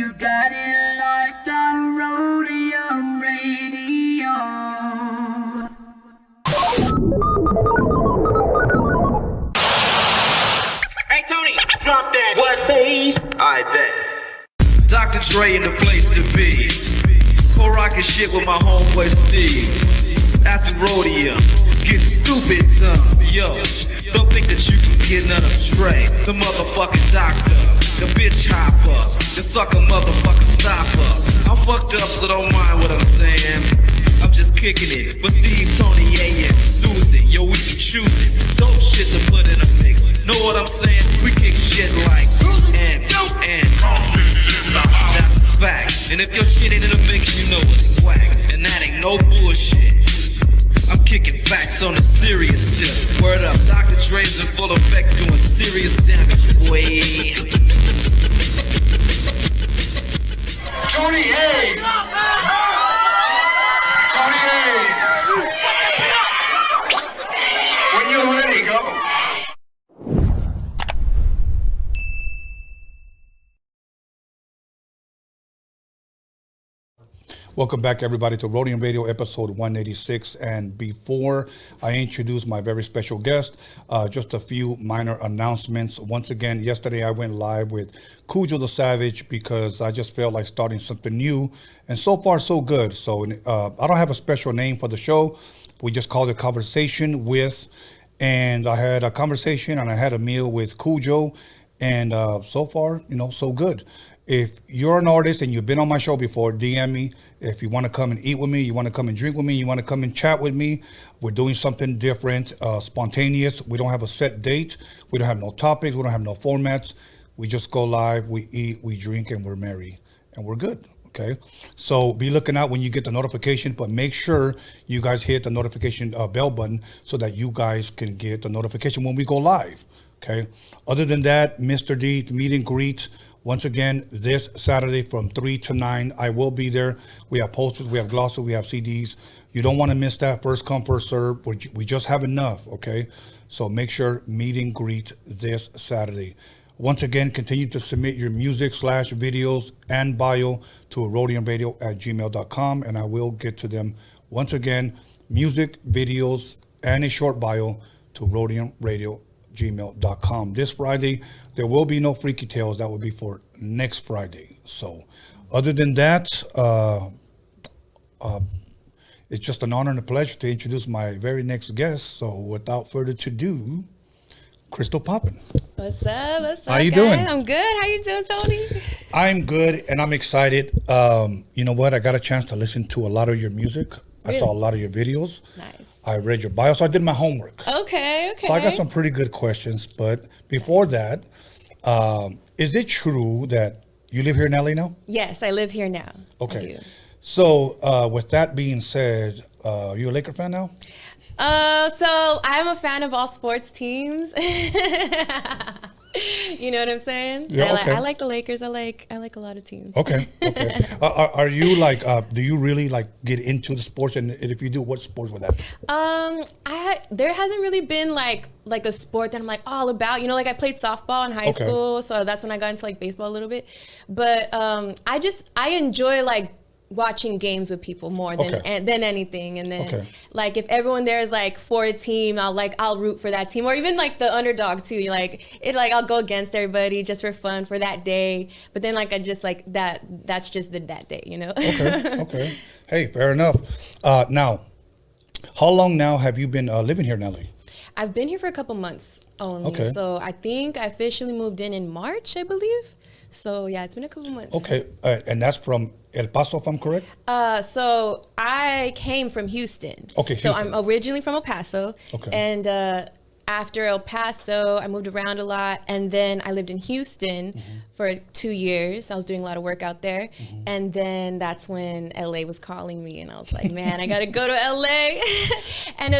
you got it locked on Roadium Radio. Hey Tony, drop that. What bass? I bet. Dr. Dre in the place to be. Co-rockin' shit with my homeboy Steve. After Roadium, get stupid some. Yo, don't think that you can get none of Dre. The motherfucking doctor, the bitch hopper, the sucker motherfucking stopper. I'm fucked up, so don't mind what I'm saying. I'm just kicking it with Steve, Tony, A, and Susan. Yo, we be choosing dope shit to put in a mix. Know what I'm saying? We kick shit like and that's a fact. And if your shit ain't in the mix, you know it's whack. And that ain't no bullshit. I'm kicking facts on the serious tip. Word up, Dr. Dre's in full effect doing serious damage, boy. Tony A! Tony A! When you're ready, go. Welcome back, everybody, to Roadium Radio episode 186. And before I introduce my very special guest, just a few minor announcements. Once again, yesterday I went live with Cujo the Savage because I just felt like starting something new. And so far, so good. So I don't have a special name for the show. We just called it Conversation With. And I had a conversation and I had a meal with Cujo. And so far, so good. If you're an artist and you've been on my show before, DM me. If you want to come and eat with me, you want to come and drink with me, you want to come and chat with me, we're doing something different, spontaneous. We don't have a set date. We don't have no topics. We don't have no formats. We just go live, we eat, we drink, and we're merry. And we're good, okay? So be looking out when you get the notification, but make sure you guys hit the notification bell button so that you guys can get the notification when we go live, okay? Other than that, Mr. D, the meet and greet. Once again, this Saturday from 3 to 9, I will be there. We have posters, we have glosses, we have CDs. You don't want to miss that. First come, first serve. We just have enough, okay? So make sure meet and greet this Saturday. Once again, continue to submit your music / videos and bio to roadiumradio@gmail.com, and I will get to them. Once again, music, videos, and a short bio to roadiumradio@gmail.com. This Friday, there will be no Freaky Tales. That will be for next Friday. So other than that, it's just an honor and a pleasure to introduce my very next guest. So without further ado, Krystall Poppin. What's up? What's up? How you guys? doing? I'm good. How you doing, Tony? I'm good and I'm excited. You know what? I got a chance to listen to a lot of your music. Really? I saw a lot of your videos. Nice. I read your bio, so I did my homework. Okay. So I got some pretty good questions. But before that, is it true that you live here in LA now? Yes, I live here now. Okay. I do. So with that being said, you a Laker fan now? So I'm a fan of all sports teams. You know what I'm saying? Yeah, okay. I like the Lakers. I like a lot of teams. Okay. Are you like, do you really like get into the sports? And if you do, what sports would that be? There hasn't really been like a sport that I'm like all about. Like I played softball in high school, so that's when I got into like baseball a little bit. But I enjoy like watching games with people more than anything. And then like if everyone there is like for a team, I'll root for that team, or even like the underdog too. I'll go against everybody just for fun for that day. But then like I just like that's just that day, Okay. Hey, fair enough. Now, how long now have you been living here in LA? I've been here for a couple months only. Okay. So I think I officially moved in March, I believe. So yeah, it's been a couple months. Okay, and that's from El Paso, if I'm correct? So I came from Houston. Okay, Houston. So I'm originally from El Paso. Okay. And after El Paso, I moved around a lot. And then I lived in Houston for 2 years. I was doing a lot of work out there. And then that's when LA was calling me. And I was like, man, I got to go to LA. And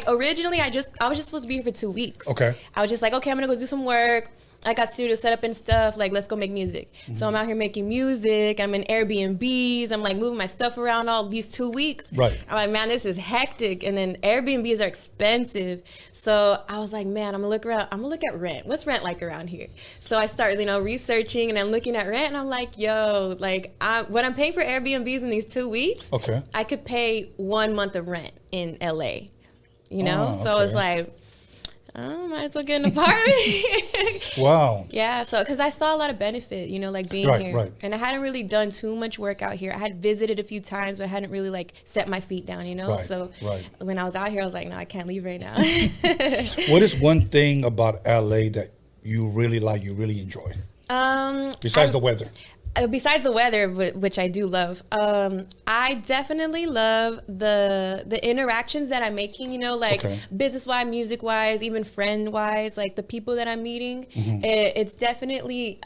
originally, I was just supposed to be here for 2 weeks. Okay. I was just like, okay, I'm going to go do some work. I got studio set up and stuff, like, let's go make music. So I'm out here making music. I'm in Airbnbs. I'm like moving my stuff around all these 2 weeks. Right. I'm like, man, this is hectic. And then Airbnbs are expensive. So I was like, man, I'm gonna look around. I'm gonna look at rent. What's rent like around here? So I start, researching, and I'm looking at rent, and I'm like, yo, like, what I'm paying for Airbnbs in these 2 weeks, Okay. I could pay 1 month of rent in LA, So okay. it's like, I might as well get an apartment. Wow. Yeah, so because I saw a lot of benefit, like being here. Right. And I hadn't really done too much work out here. I had visited a few times, but I hadn't really like set my feet down, Right, So right. when I was out here, I was like, no, I can't leave right now. What is one thing about LA that you really like, you really enjoy? Besides the weather. Besides the weather, which I do love, I definitely love the interactions that I'm making, Okay. business-wise, music-wise, even friend-wise, like the people that I'm meeting. It's definitely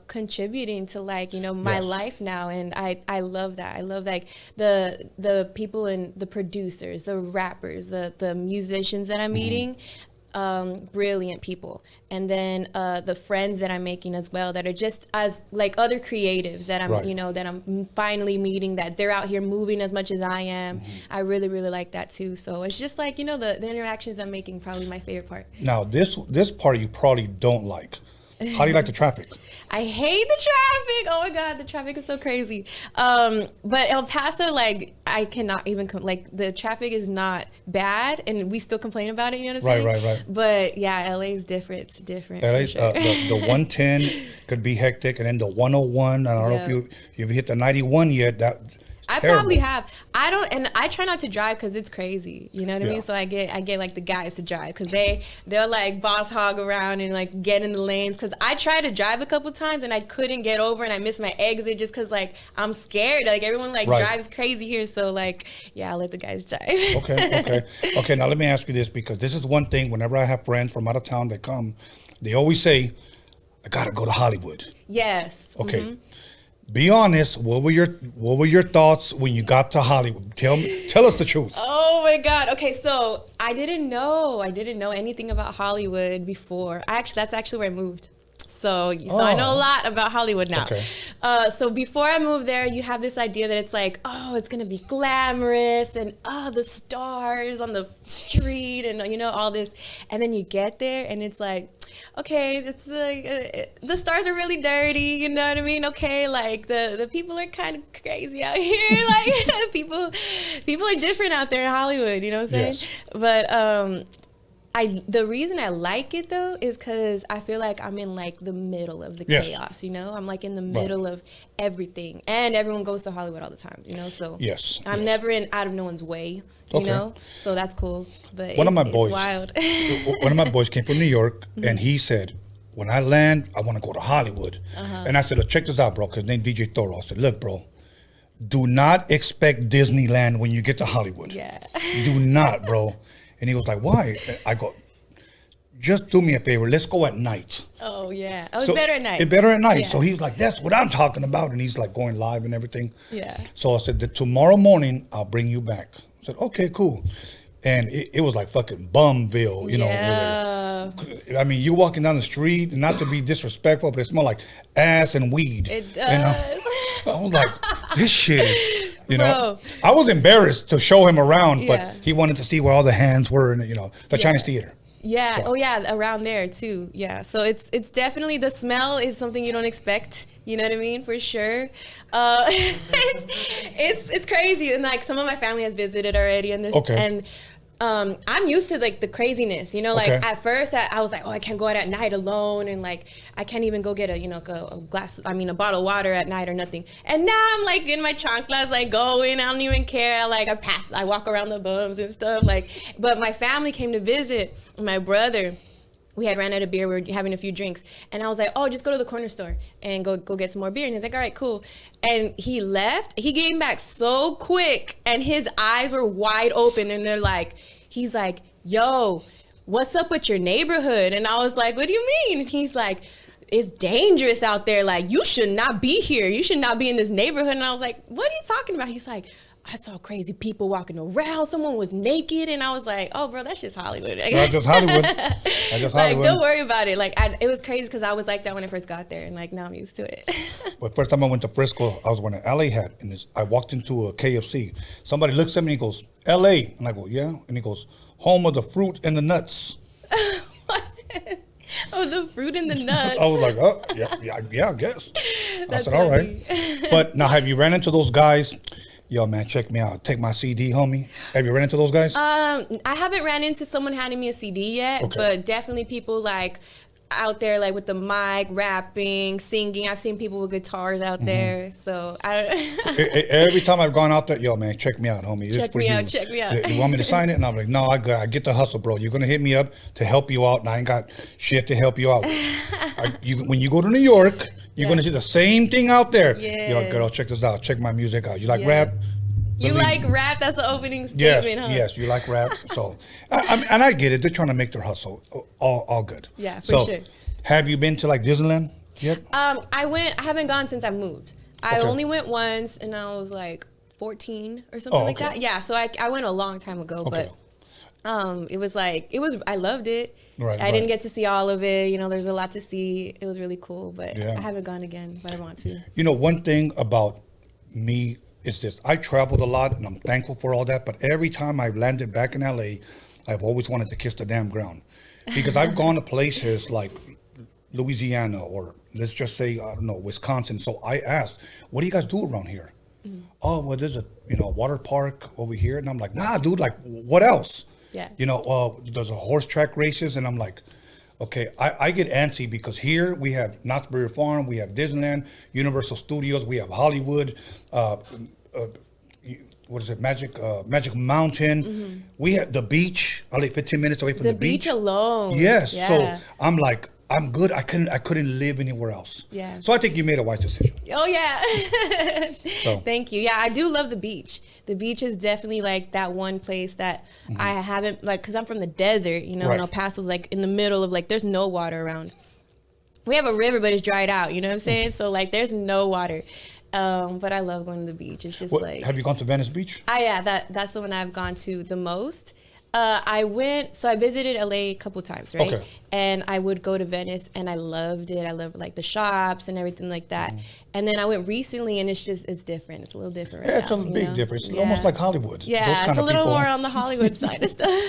contributing to my Yes. life now, and I love that. I love like the people and the producers, the rappers, the musicians that I'm meeting. Brilliant people, and then the friends that I'm making as well, that are just as like other creatives that I'm Right. that I'm finally meeting, that they're out here moving as much as I am. I really like that too. So it's just like the interactions I'm making, probably my favorite part. Now, this part you probably don't like. How do you like the traffic? I hate the traffic. Oh my God, the traffic is so crazy. But El Paso, like, I cannot even the traffic is not bad, and we still complain about it. You know what I'm saying? Right. But yeah, LA is different. It's different. LA, for sure. the 110 could be hectic, and then the 101. I don't know if you've hit the 91 yet. I terrible. probably have. I don't, and I try not to drive because it's crazy. You know what I Yeah. mean? So I get like the guys to drive because they'll like boss hog around and like get in the lanes. Because I tried to drive a couple times and I couldn't get over, and I missed my exit just because like I'm scared. Like everyone like Right. drives crazy here. So like I'll let the guys drive. Okay. Now let me ask you this, because this is one thing. Whenever I have friends from out of town that come, they always say, "I gotta go to Hollywood." Yes. Okay. Be honest. What were your thoughts when you got to Hollywood? Tell us the truth. Oh my God. Okay, so I didn't know anything about Hollywood before. That's actually where I moved. So I know a lot about Hollywood now. Okay. So before I moved there, you have this idea that it's like, oh, it's gonna be glamorous and the stars on the street and all this, and then you get there and it's like, okay, it's like the stars are really dirty. You know what I mean? Okay, like the people are kind of crazy out here. Like people are different out there in Hollywood. You know what I'm saying? Yes. But the reason I like it though is because I feel like I'm in like the middle of the Yes. chaos, I'm like in the middle of everything, and everyone goes to Hollywood all the time, so Yes. I'm never out of no one's way, so that's cool. But One of my boys, it's wild. one of my boys came from New York, and he said, when I land, I want to go to Hollywood. And I said, check this out, bro, because his name DJ Toro. I said, look, bro, do not expect Disneyland when you get to Hollywood. Yeah. Do not, bro. And he was like, why? I go, just do me a favor. Let's go at night. Oh, yeah. It's better at night. It's better at night. Yeah. So he's like, that's what I'm talking about. And he's like going live and everything. Yeah. So I said, tomorrow morning, I'll bring you back. I said, okay, cool. And it was like fucking Bumville, Yeah. I mean, you walking down the street, not to be disrespectful, but it smelled like ass and weed. It does. And I was like, this shit is, Bro. I was embarrassed to show him around, Yeah. but he wanted to see where all the hands were and, the Chinese theater. Yeah. So. Oh, yeah. Around there too. Yeah. So it's definitely, the smell is something you don't expect. You know what I mean? For sure. It's crazy, and like some of my family has visited already, and I'm used to like the craziness. Like Okay. at first I was like, oh, I can't go out at night alone, and like I can't even go get a bottle of water at night or nothing. And now I'm like in my chanclas, like going. I don't even care. I walk around the bums and stuff. But my family came to visit. My brother, we had ran out of beer. We were having a few drinks, and I was like, "Oh, just go to the corner store and go get some more beer." And he's like, "All right, cool." And he left. He came back so quick, and his eyes were wide open. And he's like, "Yo, what's up with your neighborhood?" And I was like, "What do you mean?" And he's like, "It's dangerous out there. Like, you should not be here. You should not be in this neighborhood." And I was like, "What are you talking about?" He's like, I saw crazy people walking around. Someone was naked, and I was like, "Oh, bro, that's just Hollywood." That's just Hollywood. That's just Like, Hollywood. don't worry about it. Like, it was crazy because I was like that when I first got there, and like now I'm used to it. But first time I went to Frisco, I was wearing an LA hat, and I walked into a KFC. Somebody looks at me and he goes, "LA," and I go, "Yeah," and he goes, "Home of the fruit and the nuts." Oh, the fruit and the nuts. I was like, "Oh, yeah, I guess." I said, "All right." funny. But now, have you ran into those guys? Yo, man, check me out. Take my CD, homie. Have you ran into those guys? I haven't ran into someone handing me a CD yet, Okay. but definitely people like out there like with the mic, rapping, singing. I've seen people with guitars out there. So Every time I've gone out there, yo, man, check me out, homie. This is Check for me you. out, check me out. You want me to sign it? And I'm like, no, I get the hustle, bro. You're going to hit me up to help you out, and I ain't got shit to help you out. When you go to New York, you're going to see the same thing out there. Yeah. Yo, girl, check this out. Check my music out. You like Yeah. rap? You Believe like me. rap? That's the opening Yes, statement, huh? yes, you like rap. So, and I get it. They're trying to make their hustle. All good. Yeah, for so, sure. Have you been to like Disneyland yet? I haven't gone since I moved. I Okay. only went once, and I was like 14 or something like okay. that. Yeah, so I went a long time ago, Okay. but it was I loved it. Right, I didn't right. get to see all of it. You know, there's a lot to see. It was really cool, but Yeah. I haven't gone again, but I want to. You know, one thing about me is this. I traveled a lot, and I'm thankful for all that. But every time I've landed back in LA, I've always wanted to kiss the damn ground. Because I've gone to places like Louisiana, or let's just say, I don't know, Wisconsin. So I asked, what do you guys do around here? Oh, well, there's a water park over here. And I'm like, nah, dude, like, what else? Yeah. There's a horse track races. And I'm like, okay, I get antsy because here we have Knott's Berry Farm, we have Disneyland, Universal Studios, we have Hollywood, what is it, Magic Mountain. We have the beach. I live 15 minutes away from the The beach alone. Yes. Yeah. So I'm like, I'm good. I couldn't live anywhere else. Yeah. So I think you made a wise decision. Oh yeah. So. Thank you. Yeah, I do love the beach. The beach is definitely like that one place that I haven't because I'm from the desert, Right. and El Paso's like in the middle of there's no water around. We have a river, but it's dried out. You know what I'm saying? So there's no water. But I love going to the beach. It's just Have you gone to Venice Beach? that's the one I've gone to the most. I visited LA a couple times, right? Okay. And I would go to Venice, and I loved it. I loved the shops and everything like that. And then I went recently, and it's different. It's a little different right Yeah, it's now, a you big know? difference. It's Yeah. almost like Hollywood. Yeah, Those kind it's a of little people. more on the Hollywood side of stuff.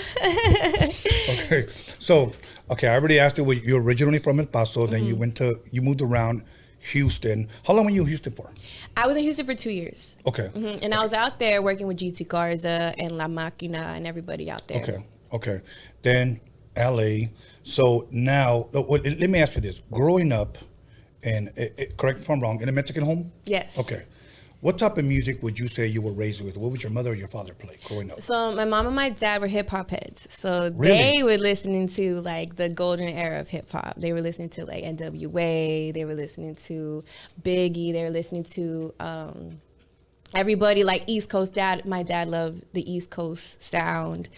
Okay. So, I already asked you where you're originally from El Paso, then you moved around Houston. How long were you in Houston for? I was in Houston for 2 years. Okay. And I was out there working with Garza and La Máquina and everybody out there. Okay. Then LA. So now, let me ask you this. Growing up, and correct me if I'm wrong, in a Mexican home? Yes. Okay. What type of music would you say you were raised with? What would your mother or your father play growing up? So my mom and my dad were hip hop heads. So Really? they were listening to the golden era of hip hop. They were listening to NWA. They were listening to Biggie. They were listening to everybody East Coast. My dad loved the East Coast sound.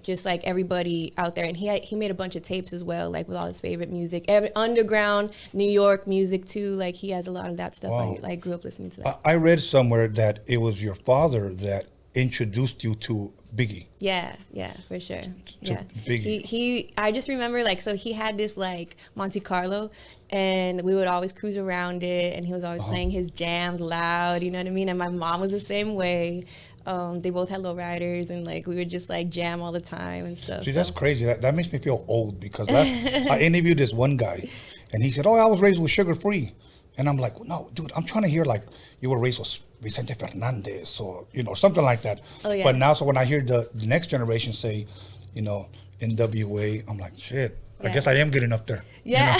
Just everybody out there, and he made a bunch of tapes as well, with all his favorite music, underground New York music too. He has a lot of that stuff. Wow. I grew up listening to that. I read somewhere that it was your father that introduced you to Biggie. Yeah, for sure. Yeah, Biggie. I just remember so he had this Monte Carlo, and we would always cruise around it, and he was always playing his jams loud. You know what I mean? And my mom was the same way. They both had lowriders, and we would just jam all the time and stuff. See, that's crazy. That makes me feel old because I interviewed this one guy, and he said, "Oh, I was raised with sugar free," and I'm like, "No, dude, I'm trying to hear you were raised with Vicente Fernandez or something like that." Oh, yeah. But now, so when I hear the next generation say, NWA, I'm like, shit. I Yeah. guess I am getting up there. Yeah.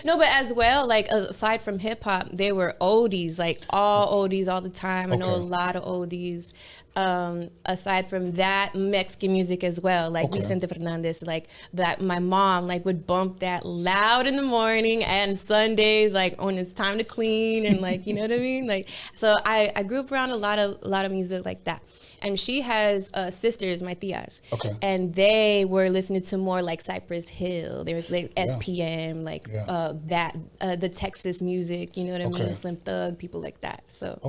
No, but as well, aside from hip hop, they were oldies, all oldies all the time. I know a Okay. lot of oldies. Aside from that, Mexican music as well, like Vicente Fernandez, like that. My mom like would bump that loud in the morning and Sundays, like when it's time to clean and like, you know what I mean? Like, so I grew up around a lot of music like that. And she has sisters, my tias, and they were listening to more like Cypress Hill. There was like SPM, like the Texas music, you know what I mean? Slim Thug, people like that. So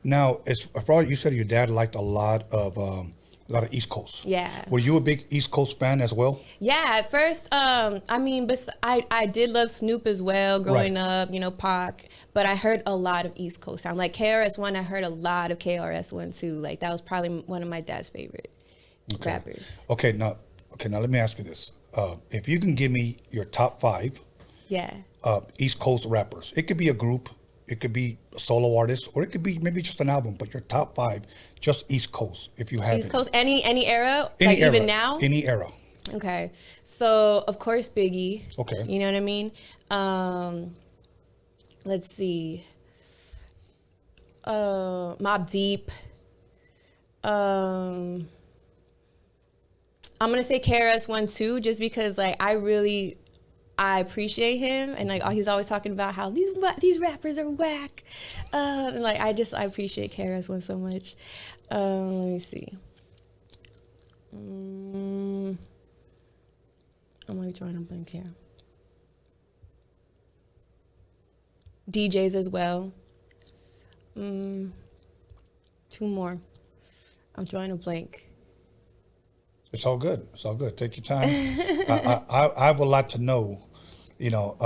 now it's probably, you said your dad liked a lot of East Coast. Yeah. Were you a big East Coast fan as well? Yeah, at first, I mean, I did love Snoop as well growing up, you know, Pac, but I heard a lot of East Coast sound. Like KRS-One, I heard a lot of KRS-One too. Like that was probably one of my dad's favorite rappers. Okay, now let me ask you this. If you can give me your top 5 East Coast rappers, it could be a group, it could be a solo artist, or it could be maybe just an album, but your top 5, just East Coast, if you have East Coast, any era? Any like era, even now? Any era. Okay. So, of course, Biggie. Okay. You know what I mean? Let's see. Mobb Deep. I'm going to say KRS-One too, just because like I appreciate him, and like he's always talking about how these rappers are whack, and like I appreciate KRS-One so much. Let me see. I'm like trying to blank here. DJs as well. 2 more. I'm trying to blank. It's all good. It's all good. Take your time. I would like to know, you know,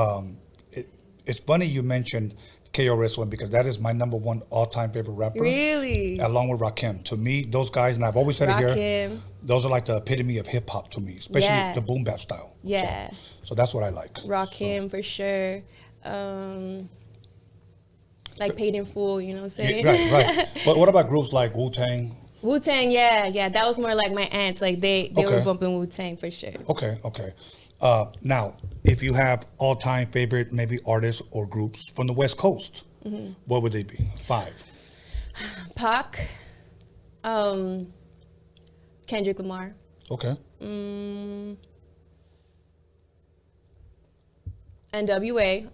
it's funny you mentioned KRS-One because that is my number 1 all-time favorite rapper. Really? Along with Rakim. To me, those guys, and I've always said it here, Rakim. Those are like the epitome of hip-hop to me, especially the boom bap style. Yeah. So that's what I like. Rakim for sure. Like Paid in Full, you know what I'm saying? Right. But what about groups like Wu-Tang? Wu-Tang, yeah. That was more like my aunts. Like they were bumping Wu-Tang for sure. Okay. Now, if you have all-time favorite maybe artists or groups from the West Coast, what would they be? 5. Pac, Kendrick Lamar. Okay. NWA.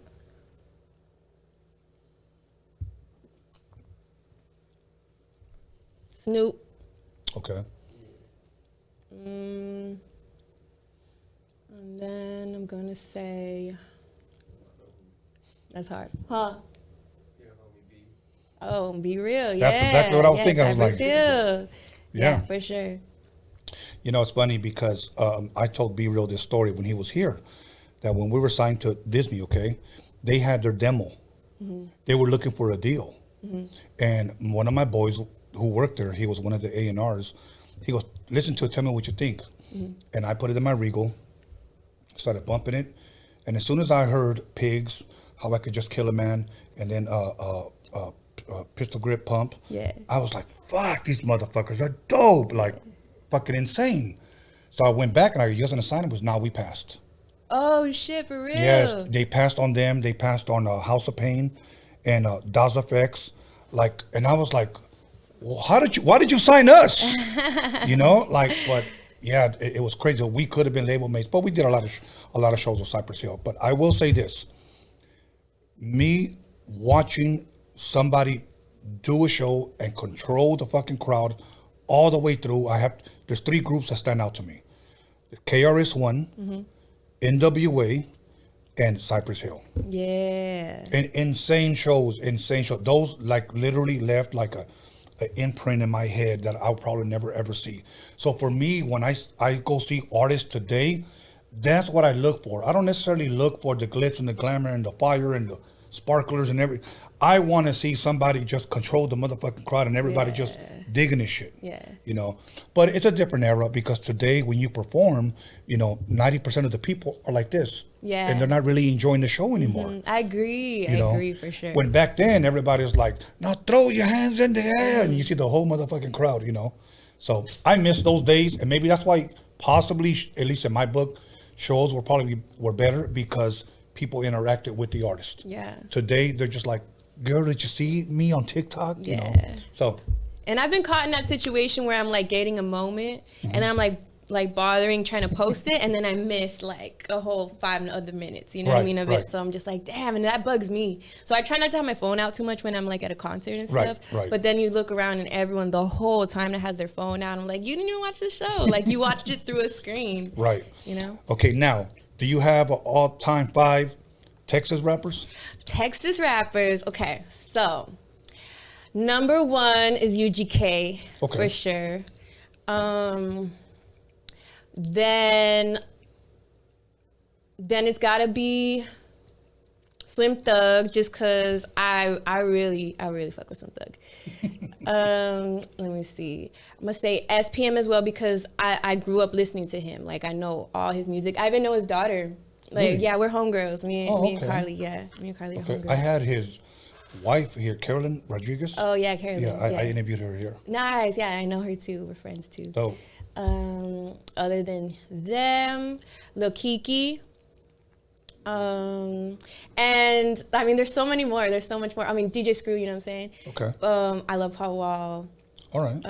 Snoop. Okay. And then I'm gonna say, that's hard, huh? Oh, Be Real, yeah. That's exactly what I was thinking. I was like, yeah, for sure. You know, it's funny because I told Be Real this story when he was here, that when we were signed to Disney, they had their demo. They were looking for a deal. And one of my boys who worked there, he was one of the A&Rs, he goes, listen to it, tell me what you think. And I put it in my Regal, started bumping it. And as soon as I heard Pigs, How I Could Just Kill a Man, and then Pistol Grip Pump, I was like, fuck, these motherfuckers are dope, like fucking insane. So I went back and I just on the sign, it was Now We Passed. Oh shit, for real? Yes, they passed on them. They passed on House of Pain and Daz Effects. Like, and I was like, well, why did you sign us? You know, like, but yeah, it was crazy. We could have been label mates, but we did a lot of shows with Cypress Hill. But I will say this: me watching somebody do a show and control the fucking crowd all the way through. There's 3 groups that stand out to me: KRS-One, NWA, and Cypress Hill. Yeah. And insane shows. Those like literally left like an imprint in my head that I'll probably never ever see. So for me, when I go see artists today, that's what I look for. I don't necessarily look for the glitz and the glamour and the fire and the sparklers and everything. I want to see somebody just control the motherfucking crowd and everybody just digging this shit. Yeah. You know, but it's a different era because today when you perform, you know, 90% of the people are like this. Yeah. And they're not really enjoying the show anymore. I agree. You know? I agree for sure. When back then everybody was like, now throw your hands in the air, and you see the whole motherfucking crowd, you know. So I miss those days, and maybe that's why possibly, at least in my book, shows were better because people interacted with the artist. Yeah. Today they're just like, girl, did you see me on TikTok? You know. So And I've been caught in that situation where I'm like getting a moment and then I'm like bothering trying to post it, and then I miss like a whole 5 other minutes, you know what I mean, of it. So I'm just like, damn, and that bugs me. So I try not to have my phone out too much when I'm like at a concert and stuff. But then you look around and everyone the whole time that has their phone out, I'm like, you didn't even watch the show. Like you watched it through a screen. Right. You know? Okay, now, do you have an all-time 5 Texas rappers? Texas rappers. Okay, so number 1 is UGK for sure. Then it's gotta be Slim Thug, just cause I really fuck with Slim Thug. Let me see. I'm gonna say SPM as well because I grew up listening to him. Like I know all his music. I even know his daughter. Like really? Yeah, we're homegirls. Me and Carly. Yeah, me and Carly are homegirls. I had his wife here, Carolyn Rodriguez. Oh yeah, Carolyn. Yeah, I interviewed her here. Nice. Yeah, I know her too. We're friends too. Dope. Other than them, Lil Kiki. And I mean, there's so many more. There's so much more. I mean, DJ Screw, you know what I'm saying? Okay. I love Paul Wall. All right.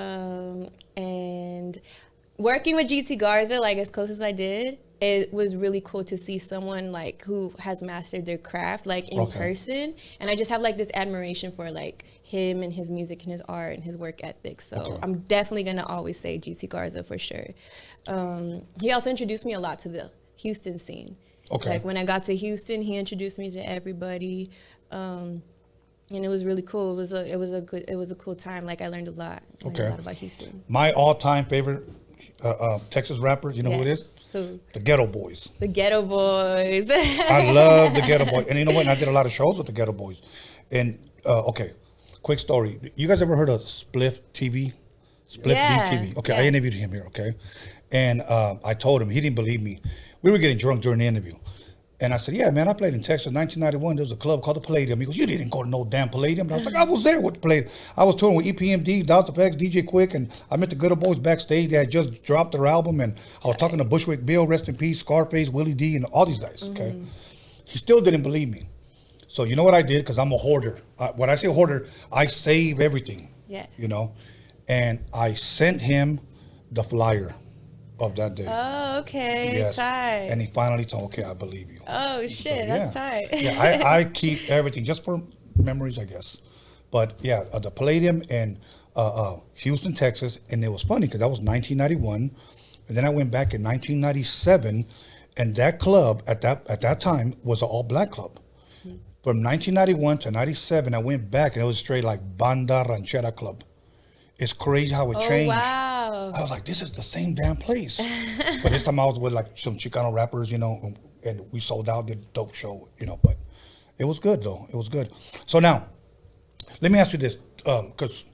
And working with GT Garza, like as close as I did, it was really cool to see someone like who has mastered their craft like in person, and I just have like this admiration for like him and his music and his art and his work ethic. So I'm definitely gonna always say GT Garza for sure. He also introduced me a lot to the Houston scene. Like when I got to Houston, he introduced me to everybody, and it was really cool. It was a cool time. Like I learned a lot. A lot about Houston. My all-time favorite Texas rapper, you know who it is? Who? The Ghetto Boys. The Ghetto Boys. I love the Ghetto Boys. And you know what? I did a lot of shows with the Ghetto Boys. And, quick story. You guys ever heard of Spliff TV? Spliff DTV. Okay, I interviewed him here, okay? And I told him, he didn't believe me. We were getting drunk during the interview. And I said, yeah, man, I played in Texas. 1991, there was a club called the Palladium. He goes, you didn't go to no damn Palladium. And I was like, I was there with the Palladium. I was touring with EPMD, Dr. X, DJ Quick, and I met the Good Old Boys backstage. They had just dropped their album, and I was talking to Bushwick Bill, rest in peace, Scarface, Willie D, and all these guys, okay? He still didn't believe me. So you know what I did? Because I'm a hoarder. When I say hoarder, I save everything, you know? And I sent him the flyer of that day. Oh, okay. Yes. Tight. And he finally told, okay, I believe you. Oh, shit. So, that's tight. Yeah, I keep everything just for memories, I guess. But yeah, the Palladium in Houston, Texas. And it was funny because that was 1991. And then I went back in 1997. And that club at that time was an all-black club. From 1991 to 97, I went back and it was straight like Banda Ranchera Club. It's crazy how it changed. Wow. I was like, this is the same damn place. But this time I was with like some Chicano rappers, you know, and we sold out, did a dope show, you know, but it was good though. It was good. So now, let me ask you this, because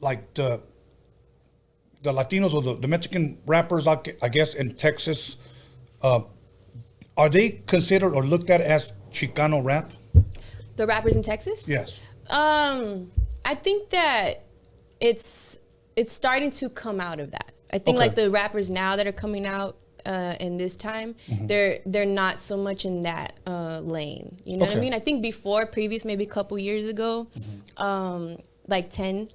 like the Latinos or the Mexican rappers, I guess, in Texas, are they considered or looked at as Chicano rap? The rappers in Texas? Yes. I think that it's starting to come out of that. I think like the rappers now that are coming out in this time, they're not so much in that lane. You know what I mean? I think previous maybe a couple years ago, like 10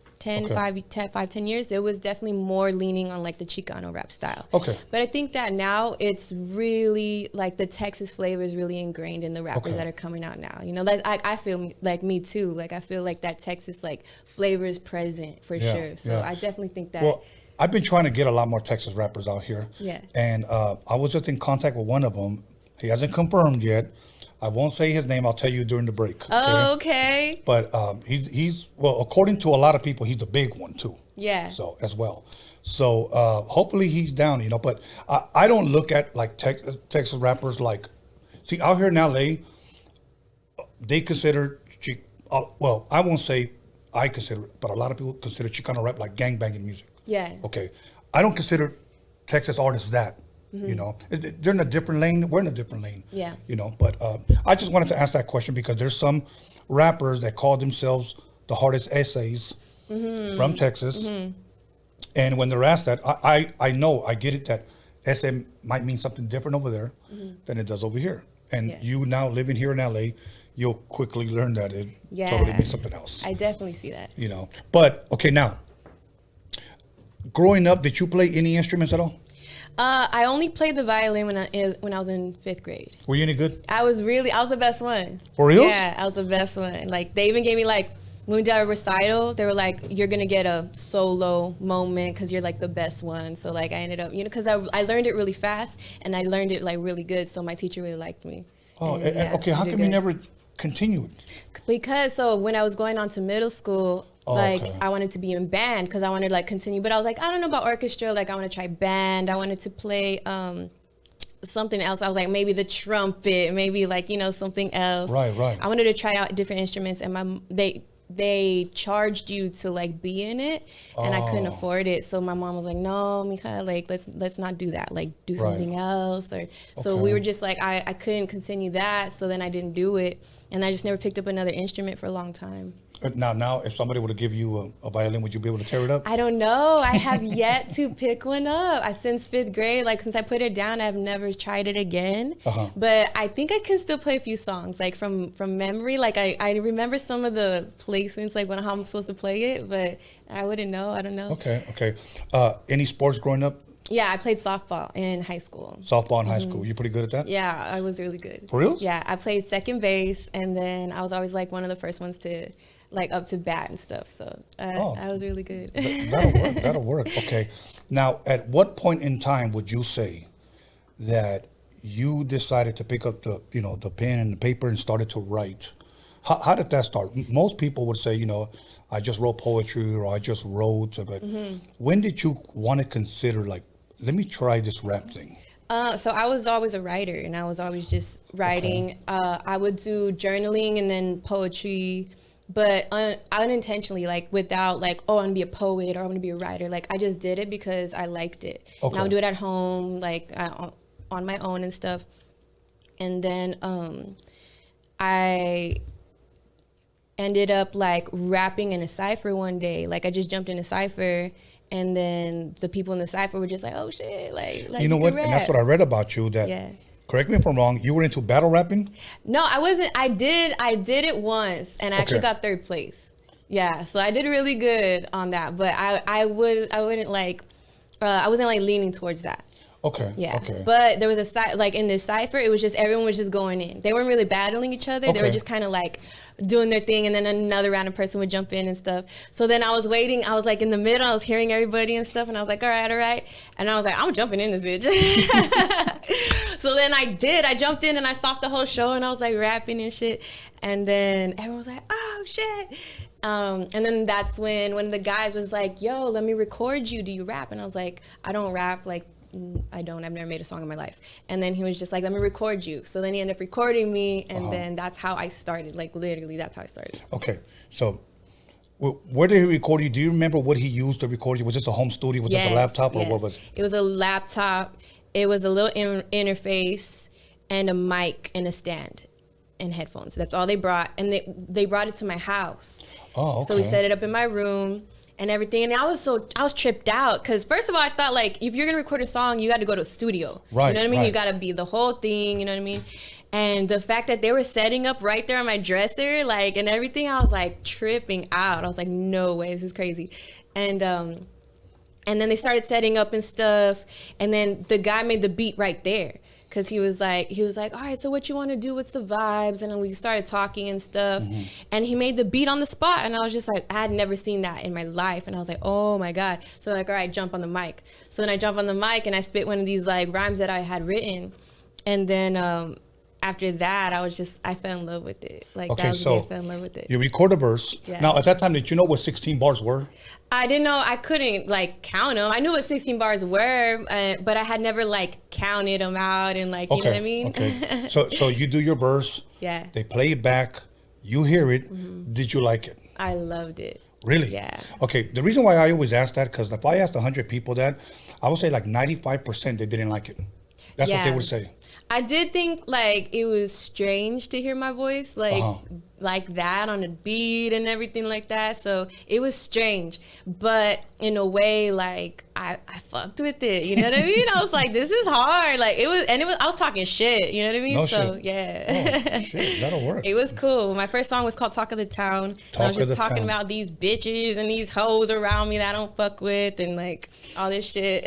years, it was definitely more leaning on like the Chicano rap style. But I think that now it's really like the Texas flavor is really ingrained in the rappers that are coming out now. You know, like I feel like me too. Like I feel like that Texas like flavor is present for sure. So I definitely think that. Well, I've been trying to get a lot more Texas rappers out here. Yeah. And I was just in contact with one of them. He hasn't confirmed yet. I won't say his name. I'll tell you during the break. Okay? Oh, okay. But he's well, according to a lot of people, he's a big one too. Yeah. So as well. So hopefully he's down, you know. But I don't look at like Texas rappers like. See, out here in LA, they consider well, I won't say I consider it, but a lot of people consider Chicano rap like gangbanging music. Yeah. Okay. I don't consider Texas artists that. You know, they're in a different lane. We're in a different lane. Yeah. You know, but I just wanted to ask that question because there's some rappers that call themselves the hardest essays from Texas. And when they're asked that, I know, I get it that essay might mean something different over there than it does over here. And Yeah. you now living here in LA, you'll quickly learn that it Yeah. totally means something else. I definitely see that. You know, but okay, now, growing up, did you play any instruments at all? I only played the violin when I was in 5th grade. Were you any good? I was the best one. For real? Yeah, I was the best one. Like, they even gave me, like, when we did our recital, they were like, you're going to get a solo moment because you're, like, the best one. So, like, I ended up, because I learned it really fast, and I learned it, like, really good. So my teacher really liked me. Oh, And, yeah, okay. I How did come you good. never continued? Because, so when I was going on to middle school, okay. I wanted to be in band because I wanted to, like, continue. But I was like, I don't know about orchestra. Like, I want to try band. I wanted to play something else. I was like, maybe the trumpet, maybe, like, something else. Right. I wanted to try out different instruments, and they charged you to, like, be in it, and I couldn't afford it. So my mom was like, no, Mija, like, let's not do that. Like, do something else. So we were just like, I couldn't continue that. So then I didn't do it, and I just never picked up another instrument for a long time. Now, if somebody were to give you a violin, would you be able to tear it up? I don't know. I have yet to pick one up. Since 5th grade, like, since I put it down, I've never tried it again. But I think I can still play a few songs, like, from memory. Like, I remember some of the placements, like, how I'm supposed to play it, but I wouldn't know. I don't know. Okay. Any sports growing up? Yeah, I played softball in high school. Softball in high school. You pretty good at that? Yeah, I was really good. For real? Yeah, I played second base, and then I was always, like, one of the first ones to, like, up to bat and stuff. So I was really good. That'll work. Okay. Now, at what point in time would you say that you decided to pick up the pen and the paper and started to write? How did that start? Most people would say, I just wrote poetry or I just wrote. But when did you want to consider, like, let me try this rap thing? So I was always a writer, and I was always just writing. I would do journaling and then poetry, but unintentionally, like, without, like, oh, I'm gonna be a poet or I'm gonna be a writer. Like, I just did it because I liked it. And I would do it at home, like, on my own and stuff. And then I ended up, like, rapping in a cipher one day. Like, I just jumped in a cipher, and then the people in the cipher were just like, oh shit, like you know what? can And that's rap. what I read about you. That Yeah. Correct me if I'm wrong. You were into battle rapping? No, I wasn't. I did it once, and I actually Okay. got 3rd place. Yeah, so I did really good on that. But I wouldn't, like, I wasn't, like, leaning towards that. Okay. Yeah. Okay. But there was like, in this cipher, it was just everyone was just going in. They weren't really battling each other. They were Okay. just kind of, like, doing their thing, and then another random person would jump in and stuff. So then I was waiting. I was, like, in the middle. I was hearing everybody and stuff, and I was like, all right. And I was like, I'm jumping in this bitch. So then I did. I jumped in, and I stopped the whole show, and I was, like, rapping and shit. And then everyone was like, oh shit. And then that's when one of the guys was like, yo, let me record you. Do you rap? And I was like, I don't rap. Like, I don't. I've never made a song in my life. And then he was just like, let me record you. So then he ended up recording me, and then that's how I started. Like, literally, that's how I started. Okay. So where did he record you? Do you remember what he used to record you? Was this a home studio? Was this a laptop, or yes. what was it? It was a laptop. It was a little interface and a mic and a stand and headphones. That's all they brought. And they brought it to my house. Oh, okay. So we set it up in my room and everything. And I was tripped out because, first of all, I thought, like, if you're going to record a song, you got to go to a studio. Right, You know what I mean? right. You got to be the whole thing. You know what I mean? And the fact that they were setting up right there on my dresser, like, and everything, I was, like, tripping out. I was like, no way, this is crazy. And then they started setting up and stuff. And then the guy made the beat right there. Cause he was like, all right, so what you want to do? What's the vibes? And then we started talking and stuff. And he made the beat on the spot. And I was just like, I had never seen that in my life. And I was like, oh my God. So like, all right, jump on the mic. So then I jump on the mic and I spit one of these, like, rhymes that I had written. And then after that, I fell in love with it. Like, Okay, that was the so day I fell in love with it. You record a verse. Yeah. Now, at that time, did you know what 16 bars were? I didn't know. I couldn't, like, count them. I knew what 16 bars were, but I had never, like, counted them out and, like, you know what I mean? Okay. So you do your verse. Yeah. They play it back. You hear it. Did you like it? I loved it. Really? Yeah. Okay. The reason why I always ask that, because if I asked 100 people that, I would say like 95% they didn't like it. That's what they would say. I did think like it was strange to hear my voice like that on a beat and everything like that. So it was strange, but in a way, like I fucked with it. You know what I mean? I was like, this is hard. Like it was. I was talking shit. You know what I mean? No so shit. yeah. Oh, shit, that'll work. It was cool. My first song was called Talk of the Town. And I was just talking about these bitches and these hoes around me that I don't fuck with and like all this shit.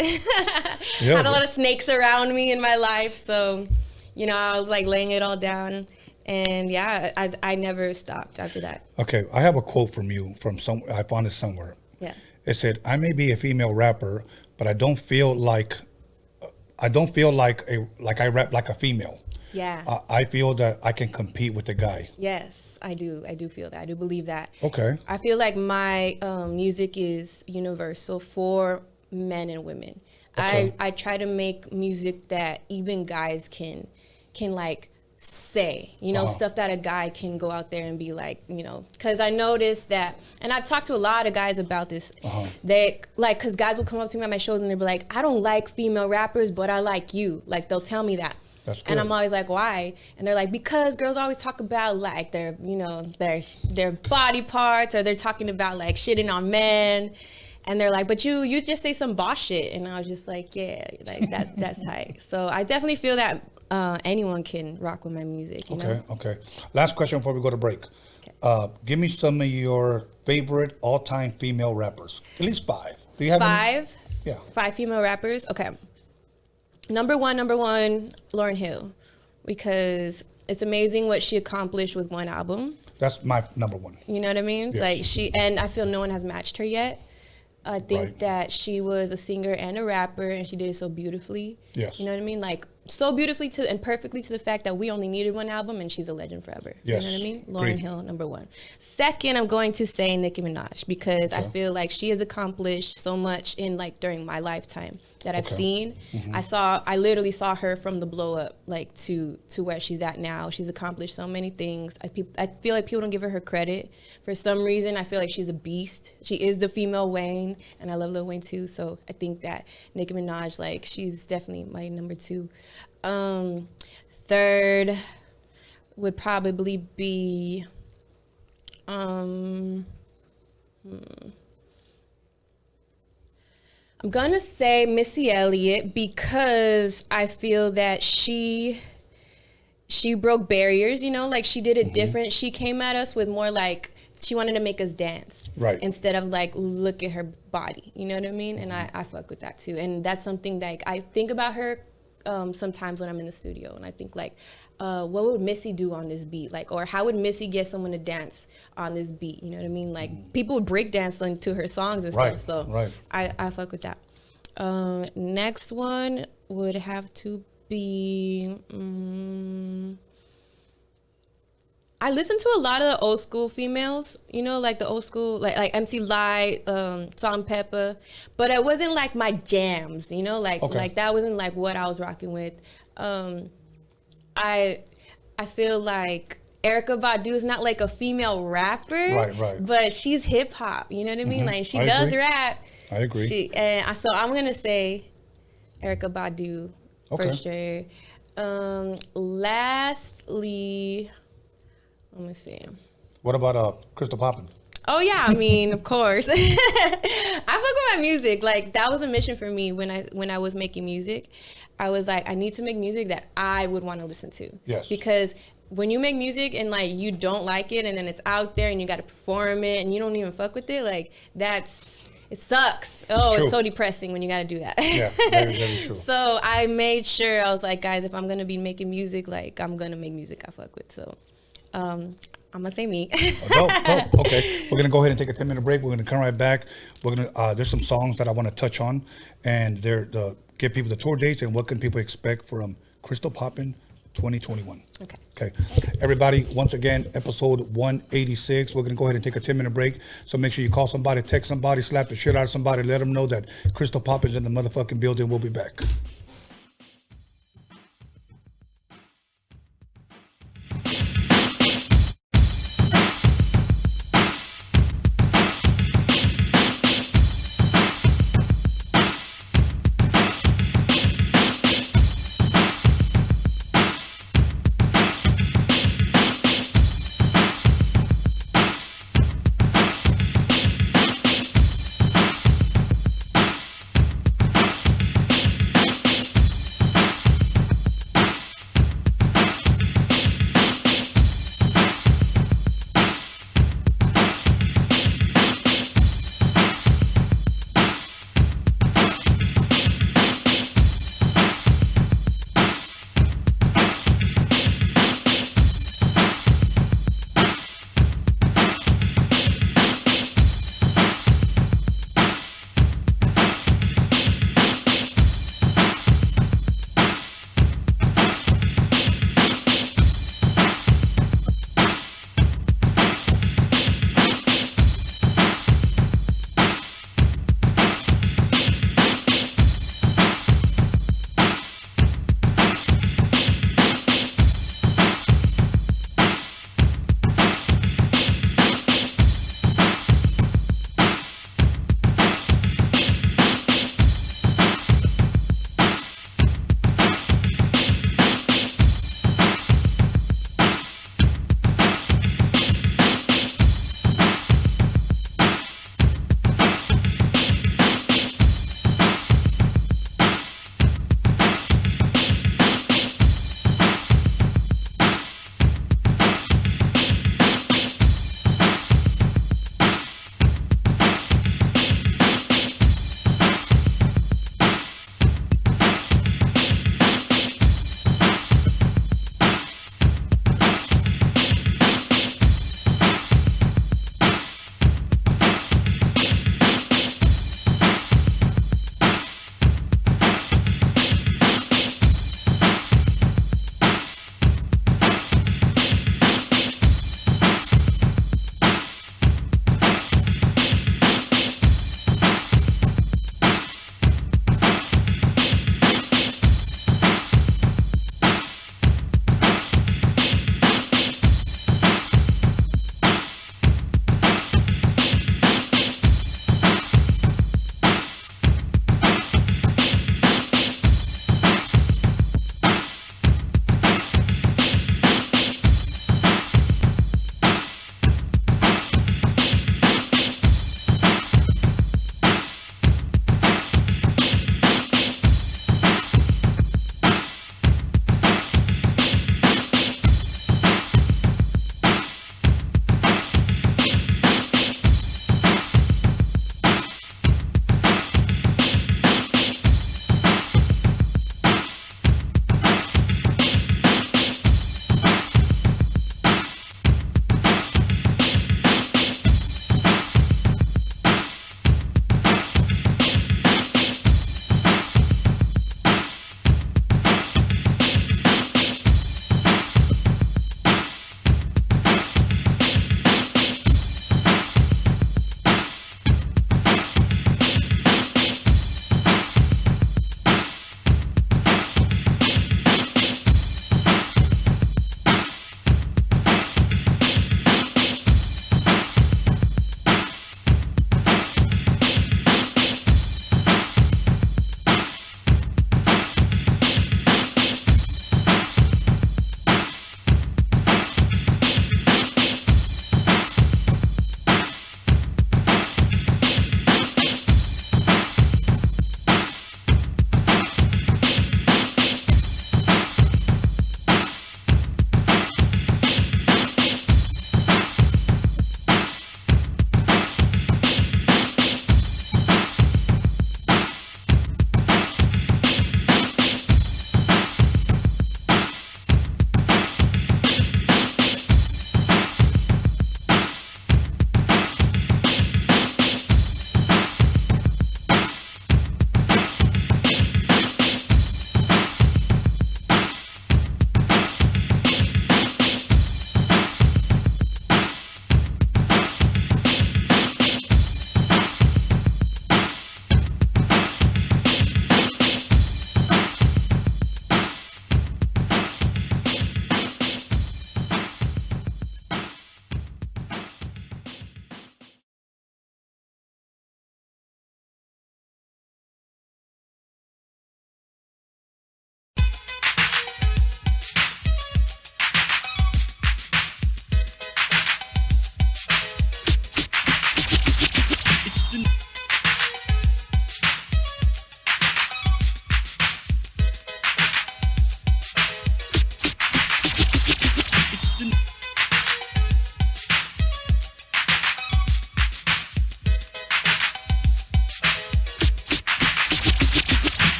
Had a lot of snakes around me in my life. So, you know, I was like laying it all down. And yeah, I never stopped after that. Okay, I have a quote from you from I found it somewhere. Yeah. It said, "I may be a female rapper, but I don't feel like I rap like a female. Yeah. I feel that I can compete with the guy." Yes, I do. I do feel that. I do believe that. Okay. I feel like my music is universal for men and women. Okay. I try to make music that even guys can like say, you know, stuff that a guy can go out there and be like, you know, because I noticed that, and I've talked to a lot of guys about this, they like, because guys will come up to me at my shows and they'll be like, I don't like female rappers, but I like you. Like, they'll tell me that. That's good. And I'm always like, why? And they're like, because girls always talk about like their, you know, their body parts, or they're talking about like shitting on men. And they're like, but you just say some boss shit. And I was just like, yeah, like that's tight. So I definitely feel that anyone can rock with my music. You know? Okay. Last question before we go to break. Okay. Give me some of your favorite all-time female rappers. At least 5. Do you have 5? Any? Yeah. 5 female rappers. Okay. Number one, Lauryn Hill, because it's amazing what she accomplished with one album. That's my number 1. You know what I mean? Yes. Like and I feel no one has matched her yet. I think that she was a singer and a rapper, and she did it so beautifully. Yes. You know what I mean? Like, so beautifully and perfectly to the fact that we only needed one album, and she's a legend forever. Yes. You know what I mean? Lauryn Hill, number 1. Second, I'm going to say Nicki Minaj, because I feel like she has accomplished so much in, like, during my lifetime that I've seen. I literally saw her from the blow up, like, to where she's at now. She's accomplished so many things. I feel like people don't give her credit. For some reason, I feel like she's a beast. She is the female Wayne, and I love Lil Wayne too. So I think that Nicki Minaj, like, she's definitely my number 2. Third would probably be I'm gonna say Missy Elliott, because I feel that she broke barriers, you know, like she did it different. She came at us with more like, she wanted to make us dance. Right. Instead of like, look at her body, you know what I mean? And I fuck with that too. And that's something that I think about her sometimes when I'm in the studio, and I think like, what would Missy do on this beat? Like, or how would Missy get someone to dance on this beat? You know what I mean? Like, people would break dance to her songs and stuff. So I fuck with that. Next one would have to be, I listen to a lot of the old school females, you know, like the old school, like MC Lyte, Salt and Pepper, but it wasn't like my jams, you know, like that wasn't like what I was rocking with. I feel like Erykah Badu is not like a female rapper, right, but she's hip hop, you know what I mean? Like, she does rap. I agree. So I'm gonna say Erykah Badu for sure. Lastly, let me see. What about Krystall Poppin? Oh yeah, I mean, of course. I fuck with my music. Like, that was a mission for me when I was making music. I was like, I need to make music that I would want to listen to. Yes. Because when you make music and like you don't like it, and then it's out there and you got to perform it and you don't even fuck with it, like it sucks. It's so depressing when you got to do that. Yeah, very, very true. So I made sure, I was like, guys, if I'm going to be making music, like, I'm going to make music I fuck with. So I'm going to say me. Dope. Okay. We're going to go ahead and take a 10-minute break. We're going to come right back. We're going to, there's some songs that I want to touch on, and they're give people the tour dates and what can people expect from Krystall Poppin 2021. Okay. Everybody, once again, episode 186. We're going to go ahead and take a 10-minute break. So make sure you call somebody, text somebody, slap the shit out of somebody, let them know that Krystall Poppin's in the motherfucking building. We'll be back.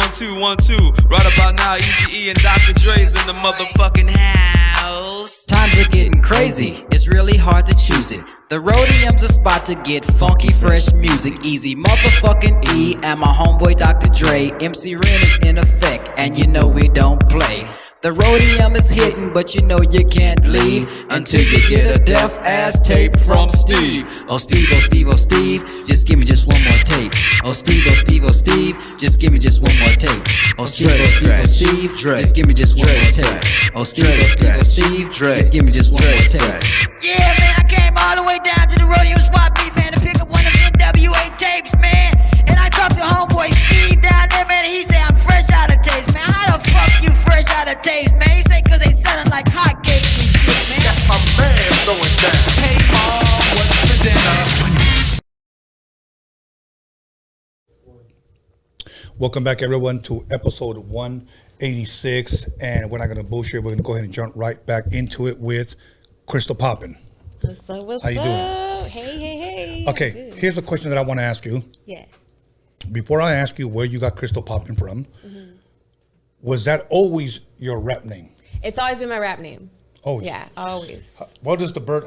1, 2, 1, 2. Right about now, Eazy-E and Dr. Dre's in the motherfucking house. Times are getting crazy, it's really hard to choose it. The Roadium's a spot to get funky, fresh music. Easy motherfucking E and my homeboy Dr. Dre. MC Ren is in effect, and you know we don't play. The Roadium is hitting, but you know you can't leave until you get a deaf-ass tape from Steve. Oh Steve, oh Steve, oh Steve, just give me just one more tape. Oh Steve, oh Steve, oh Steve, just give me just one more tape. Oh Steve, oh Steve, oh Steve, just give me just one more tape. Oh Steve, oh Steve, oh Steve, just give me just one more tape. Yeah, man, I came all the way down to the Roadium spot meet, man, to pick up one of the NWA tapes, man. And I talked to homeboy Steve down there, man, and he said I'm fresh out of tapes, man. How the fuck you fresh out of tapes, man? He said cause they selling like hotcakes and shit, man. Got my man throwing down. Hey mom, what's for dinner? Welcome back, everyone, to episode 186. And we're not going to bullshit. We're going to go ahead and jump right back into it with Krystall Poppin. What's up? What's How you up? doing? Hey. Okay, Good. here's a question that I want to ask you. Yeah. Before I ask you where you got Krystall Poppin from, was that always your rap name? It's always been my rap name. Always? Yeah, always. What is the birth?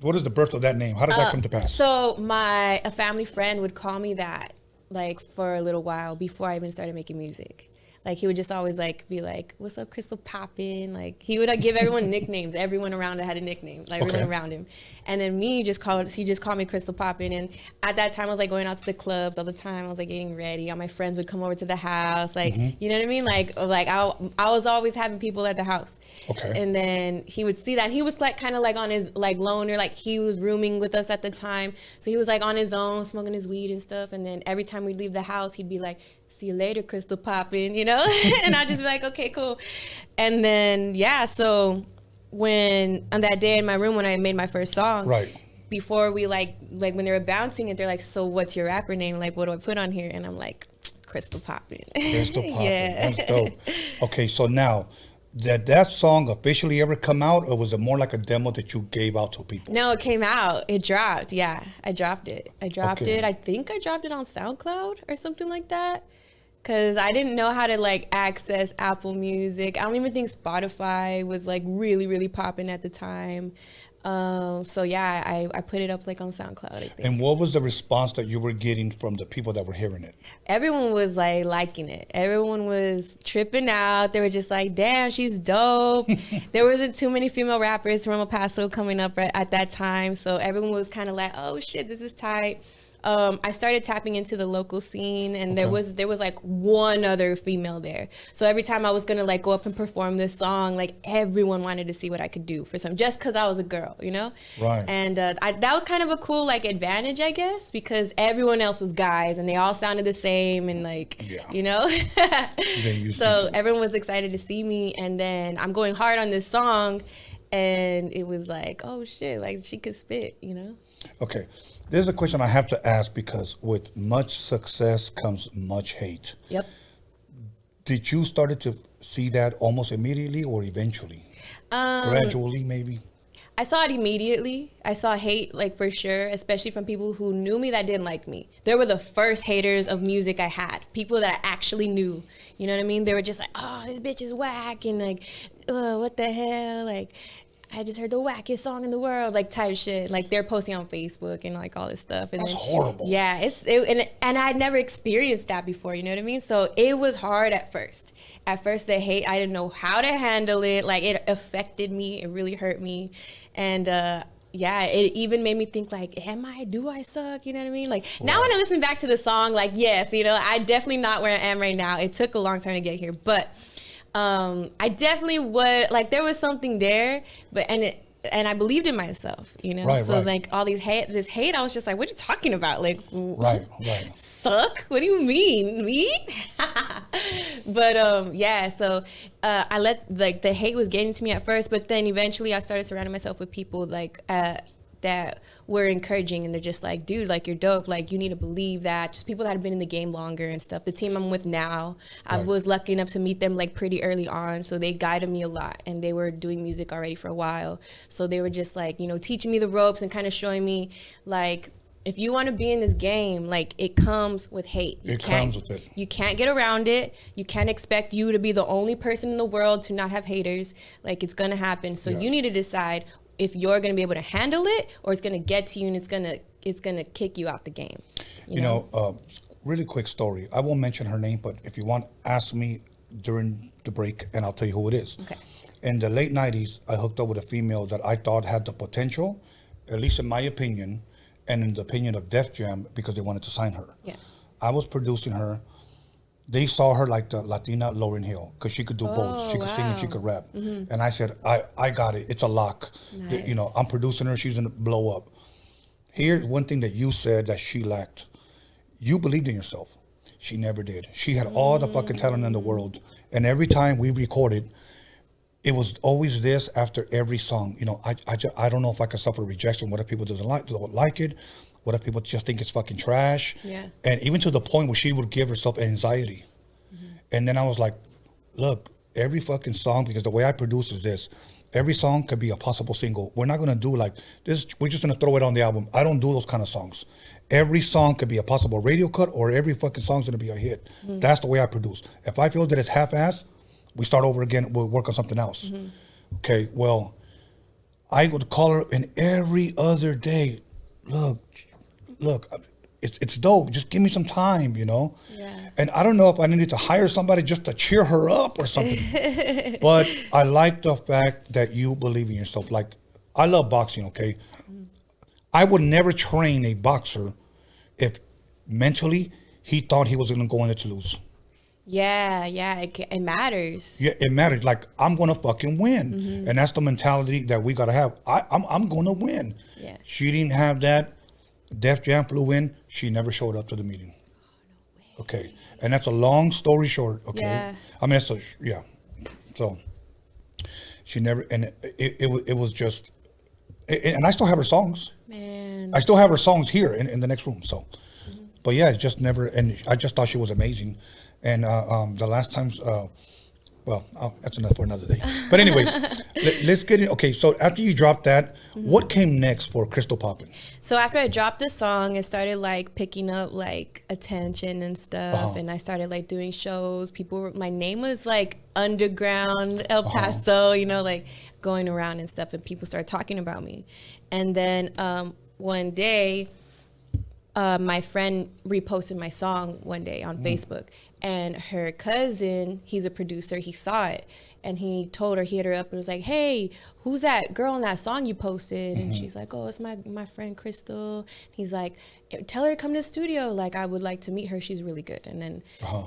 What is the birth of that name? How did that come to pass? So a family friend would call me that like for a little while before I even started making music. Like he would just always like be like, "What's up, Krystall Poppin?" Like he would give everyone nicknames. Everyone around had a nickname, like everyone around him. And then he just called me Krystall Poppin. And at that time, I was like going out to the clubs all the time. I was like getting ready. All my friends would come over to the house, like you know what I mean. Like I was always having people at the house. Okay. And then he would see that. And he was like kind of like on his like loner, like he was rooming with us at the time. So he was like on his own, smoking his weed and stuff. And then every time we'd leave the house, he'd be like, "See you later, Krystall Poppin," you know? And I'd just be like, okay, cool. And then, yeah, so when, on that day in my room when I made my first song, Right. before we like when they were bouncing it, they're like, "So what's your rapper name? Like, what do I put on here?" And I'm like, Krystall Poppin. Krystall Poppin. Yeah. That's dope. Okay, so now, did that song officially ever come out, or was it more like a demo that you gave out to people? No, it came out. It dropped. Yeah, I dropped it. Okay. I think I dropped it on SoundCloud or something like that. Because I didn't know how to like access Apple Music. I don't even think Spotify was like really, really popping at the time. So yeah, I put it up like on SoundCloud, I think. And what was the response that you were getting from the people that were hearing it? Everyone was like liking it. Everyone was tripping out. They were just like, "Damn, she's dope." There wasn't too many female rappers from El Paso coming up at that time. So everyone was kind of like, "Oh shit, this is tight." I started tapping into the local scene, and there was like one other female there. So every time I was gonna like go up and perform this song, like everyone wanted to see what I could do for some, just because I was a girl, you know? Right. And that was kind of a cool like advantage, I guess, because everyone else was guys and they all sounded the same and like, you know? So everyone was excited to see me, and then I'm going hard on this song, and it was like, oh shit, like she could spit, you know? Okay, there's a question I have to ask, because with much success comes much hate. Yep. Did you started to see that almost immediately or eventually? Gradually, maybe? I saw it immediately. I saw hate, like, for sure, especially from people who knew me that didn't like me. They were the first haters of music I had, people that I actually knew. You know what I mean? They were just like, "Oh, this bitch is whack," and like, what the hell? Like, I just heard the wackest song in the world, like type shit. Like they're posting on Facebook and like all this stuff. And That's horrible. Yeah, and I'd never experienced that before. You know what I mean? So it was hard at first. At first, the hate, I didn't know how to handle it. Like it affected me. It really hurt me, and yeah, it even made me think like, do I suck? You know what I mean? Like now when I listen back to the song, like yes, you know, I definitely not where I am right now. It took a long time to get here, but. I definitely would, like, there was something there, but and I believed in myself, you know. Right, so right. like all this hate, I was just like, what are you talking about? Like, Right. suck? What do you mean, me? But yeah, so I let like the hate was getting to me at first, but then eventually I started surrounding myself with people like that were encouraging, and they're just like, dude, like you're dope, like you need to believe that. Just people that have been in the game longer and stuff. The team I'm with now, I was lucky enough to meet them like pretty early on, so they guided me a lot, and they were doing music already for a while, so they were just like, you know, teaching me the ropes and kind of showing me like if you want to be in this game, like it comes with hate. It comes with it. You can't get around it. You can't expect you to be the only person in the world to not have haters. Like it's gonna happen. So you need to decide if you're gonna be able to handle it, or it's gonna get to you and it's gonna kick you out the game. You know, really quick story. I won't mention her name, but if you want, ask me during the break, and I'll tell you who it is. Okay. In the late '90s, I hooked up with a female that I thought had the potential, at least in my opinion, and in the opinion of Def Jam, because they wanted to sign her. Yeah. I was producing her. They saw her like the Latina Lauryn Hill, because she could do both. She could sing and she could rap. And I said, I got it. It's a lock. Nice. You know, I'm producing her. She's going to blow up. Here's one thing that you said that she lacked. You believed in yourself. She never did. She had all the fucking talent in the world. And every time we recorded, it was always this after every song. You know, I don't know if I can suffer rejection. What if people don't like it? What if people just think it's fucking trash? Yeah. And even to the point where she would give herself anxiety. And then I was like, look, every fucking song, because the way I produce is this. Every song could be a possible single. We're not going to do like this. We're just going to throw it on the album. I don't do those kind of songs. Every song could be a possible radio cut, or every fucking song's going to be a hit. That's the way I produce. If I feel that it's half-assed, we start over again. We'll work on something else. Okay, well, I would call her, and every other day, look, it's dope. Just give me some time, you know? Yeah. And I don't know if I needed to hire somebody just to cheer her up or something. But I like the fact that you believe in yourself. Like, I love boxing, okay? I would never train a boxer if mentally he thought he was going to go in there to lose. Yeah, it matters. Yeah, it matters. Like, I'm going to fucking win. And that's the mentality that we got to have. I'm going to win. Yeah. She didn't have that. Def Jam flew in. She never showed up to the meeting. Oh, no way. Okay. And that's a long story short. Okay. Yeah. I mean, So she never, and it was just, and I still have her songs. Man. I still have her songs here in the next room. So, but yeah, it just never, and I just thought she was amazing. And the last times, well, that's enough for another day. But anyways, let's get in. Okay, so after you dropped that, what came next for Krystall Poppin? So after I dropped this song, it started like picking up like attention and stuff, and I started like doing shows. My name was like underground El Paso, you know, like going around and stuff, and people started talking about me. And then one day, my friend reposted my song one day on Facebook, and her cousin, he's a producer, he saw it, and he told her, he hit her up and was like, hey, who's that girl in that song you posted? And she's like, oh, it's my friend Krystall. He's like, tell her to come to the studio. Like, I would like to meet her. She's really good. And then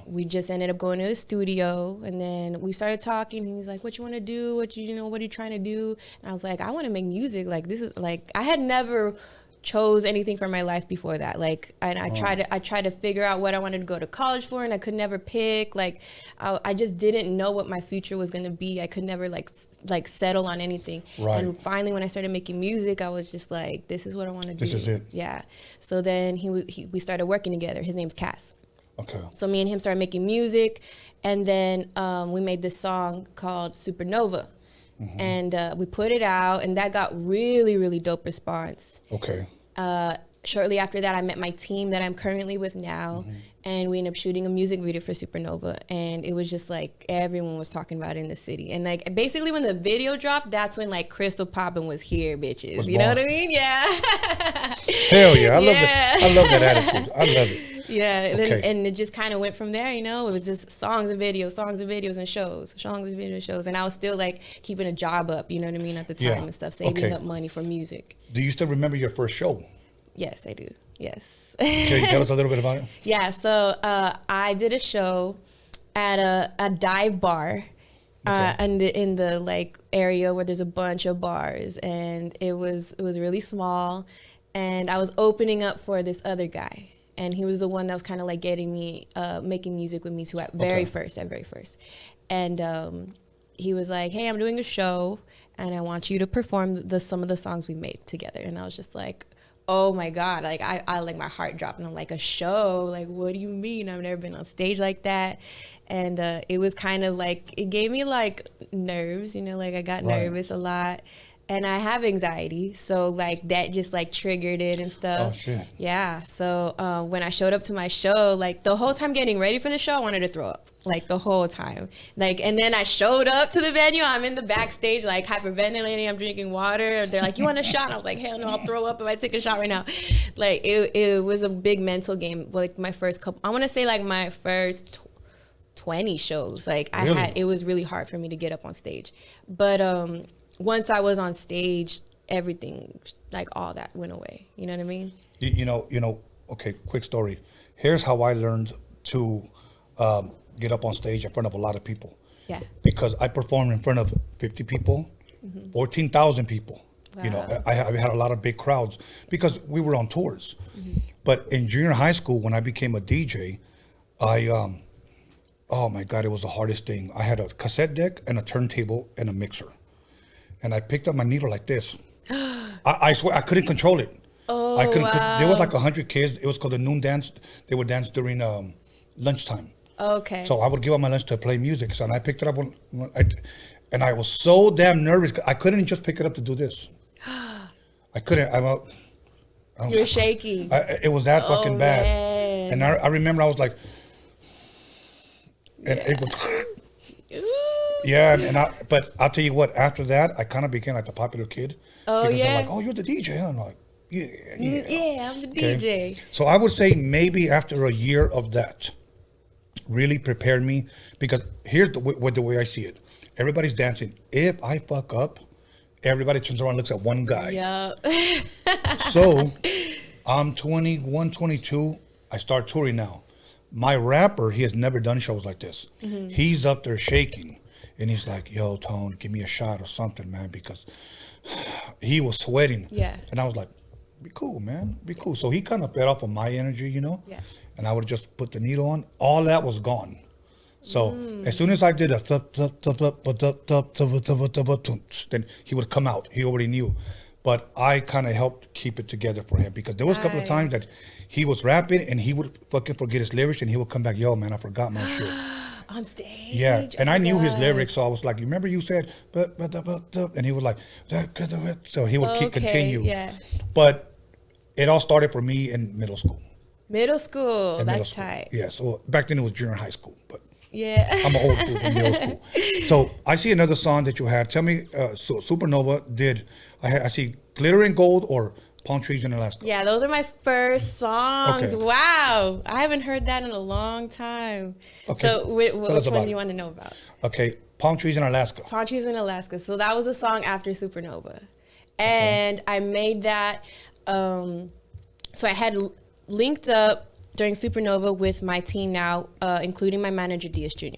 we just ended up going to the studio, and then we started talking, and he's like, what you want to do? What are you trying to do? And I was like, I want to make music. Like, this is like, I had never chose anything for my life before that. Like, and I tried to figure out what I wanted to go to college for, and I could never pick. Like, I just didn't know what my future was going to be. I could never like settle on anything. Right. And finally, when I started making music, I was just like, this is what I want to do. This is it. Yeah. So then we started working together. His name's Cass. Okay. So me and him started making music, and then we made this song called Supernova. And we put it out, and that got really, really dope response. Okay. Shortly after that, I met my team that I'm currently with now, and we ended up shooting a music video for Supernova, and it was just like everyone was talking about it in the city. And like basically when the video dropped, that's when like Krystall Poppin was here, bitches. You know what I mean? Yeah. Hell yeah. I love that. I love that attitude. I love it. Yeah, and it just kind of went from there, you know. It was just songs and videos and shows. And I was still like keeping a job up, you know what I mean, at the time and stuff, saving up money for music. Do you still remember your first show? Yes, I do. Yes. Can you tell us a little bit about it? Yeah, so I did a show at a dive bar in the like area where there's a bunch of bars, and it was really small, and I was opening up for this other guy. And he was the one that was kind of like getting me, making music with me too at very first. And he was like, hey, I'm doing a show, and I want you to perform some of the songs we made together. And I was just like, oh my God, like I like my heart dropped, and I'm like, a show? Like, what do you mean? I've never been on stage like that. And it was kind of like, it gave me like nerves, you know, like I got nervous a lot. and I have anxiety, so like that just like triggered it and stuff. Oh shit. Yeah. So when I showed up to my show, like the whole time getting ready for the show, I wanted to throw up. Like the whole time. Like, and then I showed up to the venue. I'm in the backstage, like hyperventilating. I'm drinking water. They're like, "You want a shot?" I was like, "Hell no, I'll throw up if I take a shot right now." Like it was a big mental game. Like my first couple, I want to say like my first 20 shows. Like I Really? had, it was really hard for me to get up on stage. But once I was on stage, everything, like all that went away. You know what I mean? You know. Okay, quick story. Here's how I learned to get up on stage in front of a lot of people. Yeah. Because I performed in front of 50 people, 14,000 people. You know, Wow. I had a lot of big crowds because we were on tours. But in junior high school, when I became a DJ, oh my God, it was the hardest thing. I had a cassette deck and a turntable and a mixer. And I picked up my needle like this. I swear, I couldn't control it. Oh, I couldn't. wow. There was like 100 kids. It was called the noon dance. They would dance during lunchtime. Okay. So I would give up my lunch to play music. So and I picked it up and I was so damn nervous. I couldn't just pick it up to do this. I couldn't. You were shaking. It was that fucking bad. Man. And I remember I was like, and it was, yeah. But I'll tell you what. After that, I kind of became like the popular kid. Oh, because yeah? they're like, "Oh, you're the DJ." Huh? I'm like, yeah. Yeah, I'm the Okay. DJ. So I would say maybe after a year of that, really prepared me, because here's the way I see it. Everybody's dancing. If I fuck up, everybody turns around and looks at one guy. Yeah. So I'm 21, 22. I start touring now. My rapper, he has never done shows like this. He's up there shaking. And he's like, "Yo, Tone, give me a shot or something, man," because he was sweating. Yeah. And I was like, "Be cool, man. Be cool." So he kind of fed off of my energy, you know? Yeah. And I would just put the needle on. All that was gone. So as soon as I did a then he would come out. He already knew. But I kind of helped keep it together for him, because there was a couple of times that he was rapping and he would fucking forget his lyrics and he would come back, "Yo, man, I forgot my shit." On stage. Yeah, and I knew his God. lyrics, so I was like, "You remember you said," and he was like, so he would keep continue. Yeah. But it all started for me in middle school. Middle school. In That's middle school. tight. Yeah, so back then it was junior high school, but Yeah. I'm an old school from middle school. So I see another song that you had. Tell me, so Supernova did. I see Glitter and Gold or Palm Trees in Alaska. Yeah, those are my first songs. Okay. Wow. I haven't heard that in a long time. Okay. So Tell which us one about do you it. want to know about? Okay, Palm Trees in Alaska. Palm Trees in Alaska. So that was a song after Supernova. And I made that, so I had linked up during Supernova with my team now, including my manager, D.S. Jr.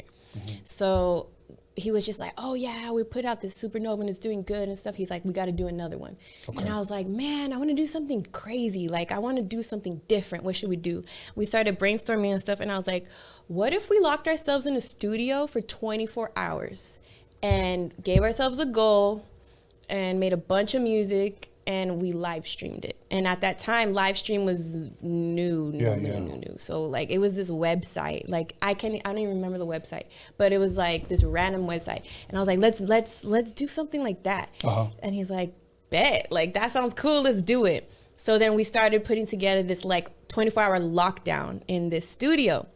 So he was just like, "Oh yeah, we put out this Supernova and it's doing good and stuff." He's like, "We got to do another one." Okay. And I was like, "Man, I want to do something crazy. Like, I want to do something different. What should we do?" We started brainstorming and stuff, and I was like, "What if we locked ourselves in a studio for 24 hours and gave ourselves a goal and made a bunch of music and we live streamed it?" And at that time, live stream was new. So like it was this website. Like I don't even remember the website, but it was like this random website. And I was like, let's do something like that. And he's like, "Bet, like that sounds cool. Let's do it." So then we started putting together this like 24-hour lockdown in this studio.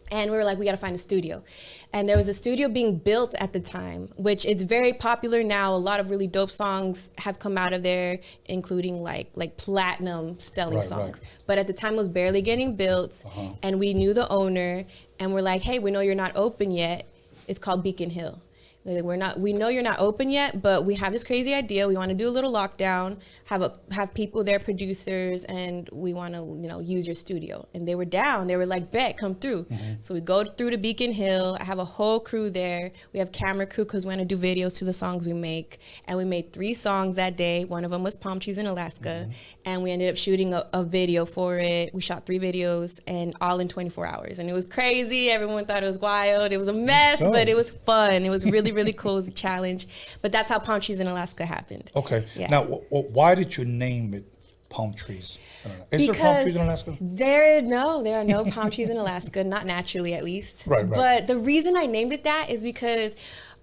And we were like, we got to find a studio. And there was a studio being built at the time, which is very popular now. A lot of really dope songs have come out of there, including like platinum selling songs. Right. But at the time it was barely getting built. And we knew the owner and we're like, "Hey, we know you're not open yet. It's called Beacon Hill. Like, we know you're not open yet, but we have this crazy idea. We want to do a little lockdown, have people there, producers, and we want to, use your studio." And they were down. They were like, "Bet, come through." So we go through to Beacon Hill. I have a whole crew there. We have camera crew because we want to do videos to the songs we make. And we made 3 songs that day. One of them was Palm Trees in Alaska. And we ended up shooting a video for it. We shot 3 videos and all in 24 hours. And it was crazy. Everyone thought it was wild. It was a mess, but it was fun. It was really cool. It was a challenge. But that's how Palm Trees in Alaska happened. Okay. Yeah. Now, why did you name it Palm Trees? Is there palm trees in Alaska? There are no palm trees in Alaska, not naturally at least. Right. But the reason I named it that is because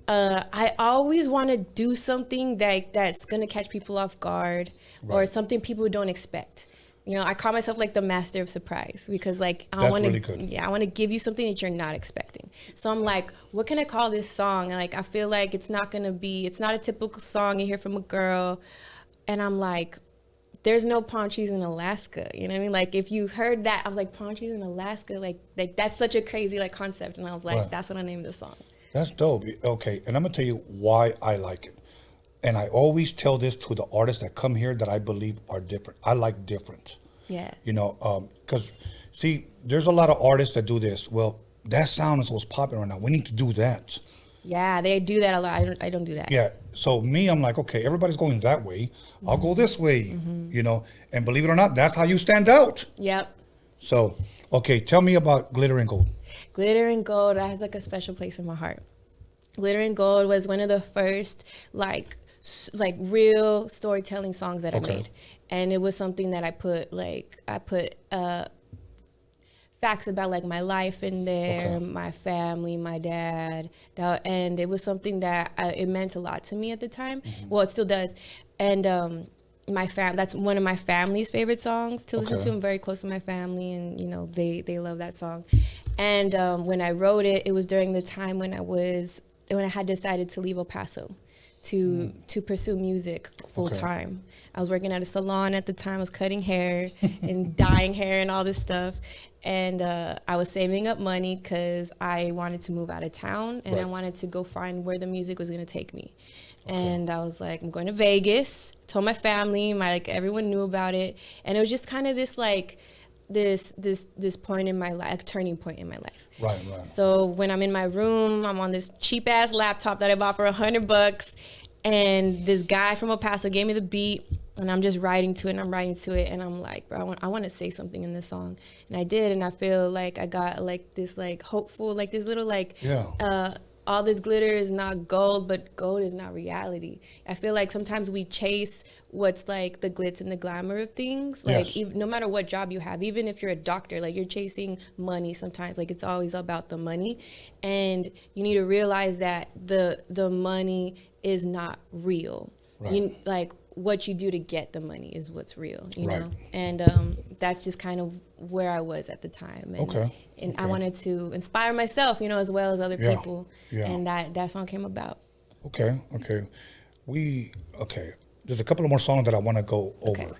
I always want to do something that's gonna catch people off guard, or something people don't expect. You know, I call myself like the master of surprise, because like I want to give you something that you're not expecting. So I'm like, what can I call this song? And like I feel like it's not a typical song you hear from a girl, and I'm like, there's no palm trees in Alaska. You know what I mean? Like if you heard that, I was like, palm trees in Alaska, like that's such a crazy like concept, and I was like, that's what I named the song. That's dope. Okay, and I'm gonna tell you why I like it. And I always tell this to the artists that come here that I believe are different. I like different. Yeah. You know, because see, there's a lot of artists that do this. Well, that sound is what's popular right now. We need to do that. Yeah, they do that a lot. I don't do that. Yeah. So me, I'm like, okay, everybody's going that way. I'll go this way. You know, and believe it or not, that's how you stand out. Yep. So, okay, tell me about Glitter and Gold. Glitter and Gold has like a special place in my heart. Glitter and Gold was one of the first like real storytelling songs that I made, and it was something that I put facts about like my life in there, my family, my dad, and it was something that it meant a lot to me at the time. Well, it still does, and that's one of my family's favorite songs to listen to. I'm very close to my family, and you know they love that song. And when I wrote it, it was during the time when I had decided to leave El Paso to pursue music full time. I was working at a salon at the time. I was cutting hair and dyeing hair and all this stuff. And I was saving up money because I wanted to move out of town, and I wanted to go find where the music was going to take me. And I was like, I'm going to Vegas. Told my family, everyone knew about it. And it was just kind of this like, this point in my life, a turning point in my life. Right. So when I'm in my room, I'm on this cheap ass laptop that I bought for $100, and this guy from El Paso gave me the beat, and I'm just writing to it, and I'm like, bro, I want to say something in this song, and I did, and I feel like I got like this like hopeful, like this little like all this glitter is not gold, but gold is not reality. I feel like sometimes we chase what's like the glitz and the glamour of things. Like no matter what job you have, even if you're a doctor, like you're chasing money sometimes. Like it's always about the money. And you need to realize that the money is not real. You, like what you do to get the money is what's real, you know? And that's just kind of where I was at the time. And I wanted to inspire myself, you know, as well as other people. And that song came about. Okay. There's a couple of more songs that I want to go over.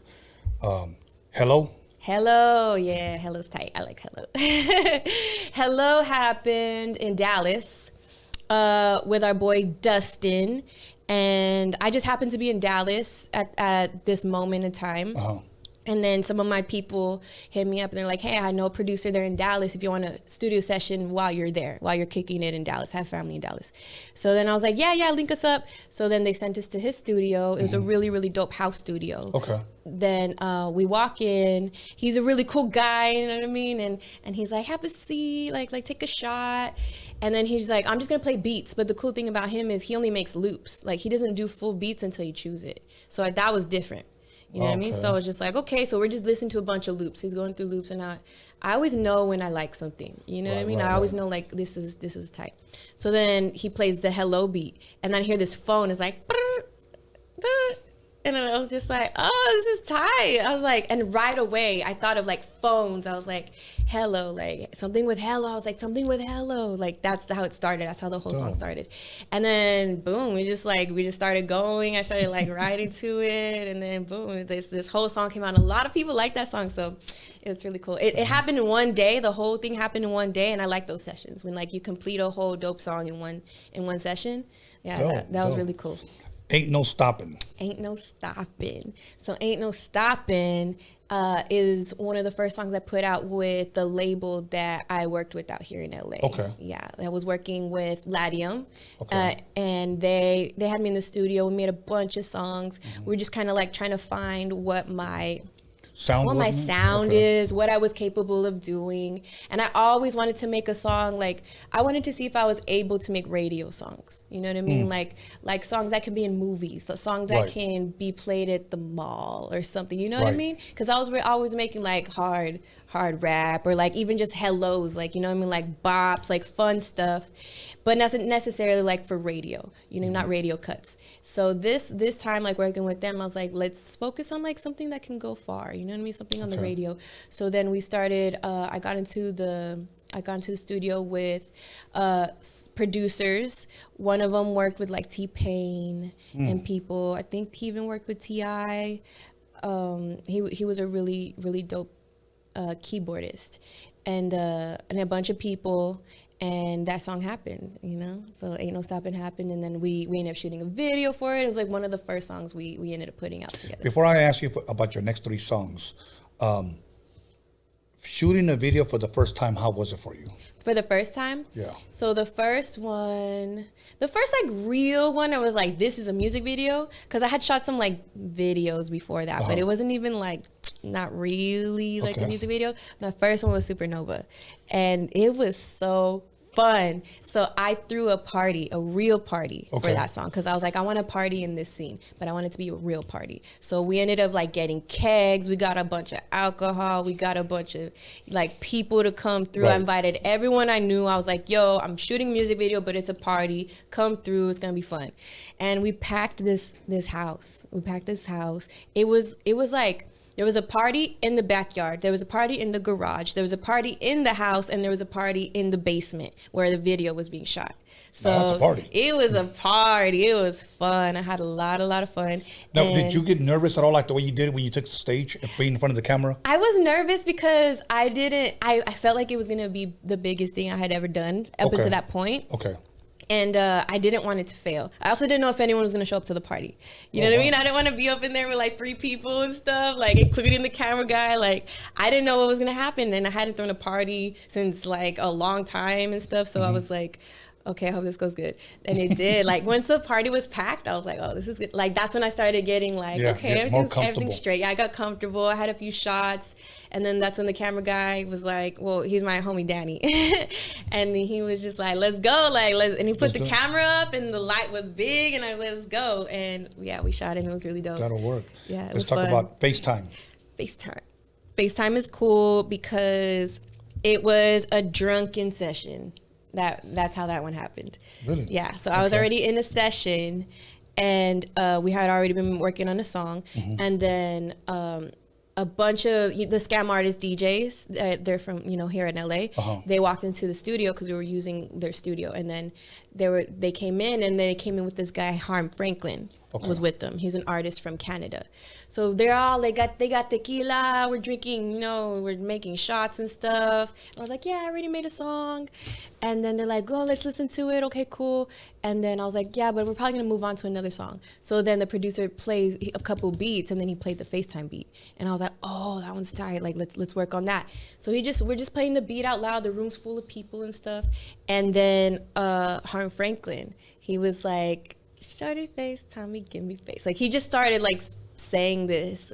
Hello. Yeah, Hello's tight. I like Hello. Hello happened in Dallas with our boy Dustin. And I just happened to be in Dallas at this moment in time. And then some of my people hit me up and they're like, hey, I know a producer there in Dallas if you want a studio session while you're there, while you're kicking it in Dallas. I have family in Dallas. So then I was like, yeah, link us up. So then they sent us to his studio. It was a really, really dope house studio. Then we walk in. He's a really cool guy, you know what I mean? And he's like, have a seat, like take a shot. And then he's like, I'm just gonna play beats. But the cool thing about him is he only makes loops. Like he doesn't do full beats until you choose it. So that was different. You know what I mean? So I was just like, okay, so we're just listening to a bunch of loops. He's going through loops, and I always know when I like something. You know what I mean? I always know like this is tight. So then he plays the Hello beat, and then I hear this phone is like, and I was just like, oh, this is tight. I was like, and right away I thought of like phones. I was like, hello, like something with hello. I was like, something with hello. Like that's how it started. That's how the whole song started. And then boom, we just started going. I started like writing to it, and then boom, this whole song came out. A lot of people like that song, so it's really cool. It happened in one day. The whole thing happened in one day, and I like those sessions when like you complete a whole dope song in one session. Yeah, that was really cool. Ain't No Stoppin'. Ain't No Stoppin'. So Ain't No Stoppin' is one of the first songs I put out with the label that I worked with out here in LA. Yeah, I was working with Roadium. And they had me in the studio. We made a bunch of songs. We were just kind of like trying to find what my sound what my was? sound Okay. is, what I was capable of doing. And I always wanted to make a song, like, I wanted to see if I was able to make radio songs. You know what I mean? Like songs that can be in movies, so songs that Right. can be played at the mall or something. You know what I Right. mean? Because I was always making like hard rap, or like even just hellos, like, you know what I mean? Like bops, like fun stuff, but not necessarily like for radio, you know, not radio cuts. So this time, like working with them, I was like, let's focus on like something that can go far, you know what I mean? Something on the radio. So then we started, I got into the studio with producers. One of them worked with like T-Pain and people. I think he even worked with T.I. He was a really, really dope keyboardist, and a bunch of people. And that song happened, you know? So Ain't No Stopping happened, and then we ended up shooting a video for it. It was like one of the first songs we ended up putting out together. Before I ask you about your next 3 songs, shooting a video for the first time, how was it for you? For the first time? Yeah. So the first like real one, I was like, this is a music video. Because I had shot some like videos before that, but it wasn't even like, not really like a music video. My first one was Supernova. And it was so fun. So I threw a real party for that song, because I was like, I want a party in this scene, but I want it to be a real party. So we ended up like getting kegs, we got a bunch of alcohol, we got a bunch of like people to come through. I invited everyone I knew. I was like, yo, I'm shooting a music video, but it's a party, come through, it's gonna be fun. And we packed this house. It was like, there was a party in the backyard, there was a party in the garage, there was a party in the house, and there was a party in the basement where the video was being shot. So that's a party. It was a party. It was fun. I had a lot of fun. Now, And did you get nervous at all, like the way you did when you took the stage and being in front of the camera? I was nervous because I felt like it was going to be the biggest thing I had ever done up until that point. Okay. And I didn't want it to fail. I also didn't know if anyone was going to show up to the party. You know what I mean? I didn't want to be up in there with like 3 people and stuff, like including the camera guy. Like, I didn't know what was going to happen. And I hadn't thrown a party since like a long time and stuff. So I was like, okay, I hope this goes good. And it did. Like, once the party was packed, I was like, oh, this is good. Like, that's when I started getting like, okay, everything's straight. Yeah, I got comfortable. I had a few shots. And then that's when the camera guy was like, well, he's my homie Danny. And he was just like, let's go. And he put the camera up, and the light was big, and let's go. And yeah, we shot it, and it was really dope. That'll work. Yeah, Let's talk about FaceTime. FaceTime is cool because it was a drunken session. That's how that one happened. Really? Yeah. So I was already in a session, and we had already been working on a song, and then a bunch of the scam artist DJs, they're from here in LA. They walked into the studio because we were using their studio, and then they came in, and they came in with this guy Harm Franklin. Was with them. He's an artist from Canada. So they got tequila, we're drinking, we're making shots and stuff. And I was like, yeah, I already made a song. And then they're like, oh, let's listen to it. Okay, cool. And then I was like, yeah, but we're probably gonna move on to another song. So then the producer plays a couple beats, and then he played the FaceTime beat. And I was like, oh, that one's tight. Like, let's work on that. So we're just playing the beat out loud. The room's full of people and stuff. And then Harm Franklin, he was like, shorty face, Tommy, give me face. Like, he just started like saying this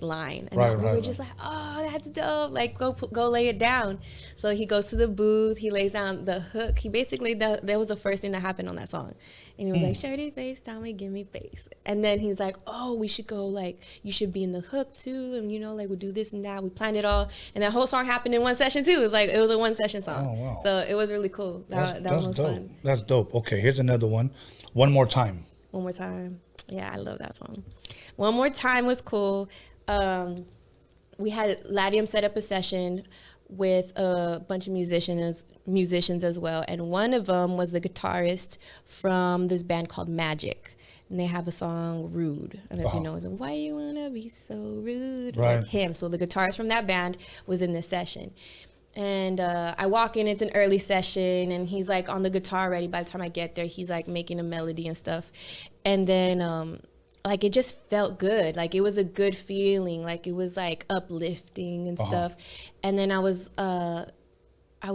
line, and we were just like, oh, that's dope. Like, go lay it down. So he goes to the booth, he lays down the hook. He basically that was the first thing that happened on that song, and he was like, shorty face, Tommy, give me face. And then he's like, oh, we should go, like, you should be in the hook too, and like, we'll do this and that. We planned it all, and that whole song happened in one session too. It was a 1 session song. Oh, wow. So it was really cool. That one was dope. fun. That's dope. Okay, here's another one. One More Time. One More Time. Yeah, I love that song. One More Time was cool. We had Latino set up a session with a bunch of musicians as well, and one of them was the guitarist from this band called Magic, and they have a song Rude. I don't know if you know, it's like, why you wanna be so rude, like him. So the guitarist from that band was in this session. And I walk in, it's an early session, and he's like on the guitar already. By the time I get there, he's like making a melody and stuff. And then like, it just felt good. Like, it was a good feeling. Like, it was like uplifting and stuff. And then I was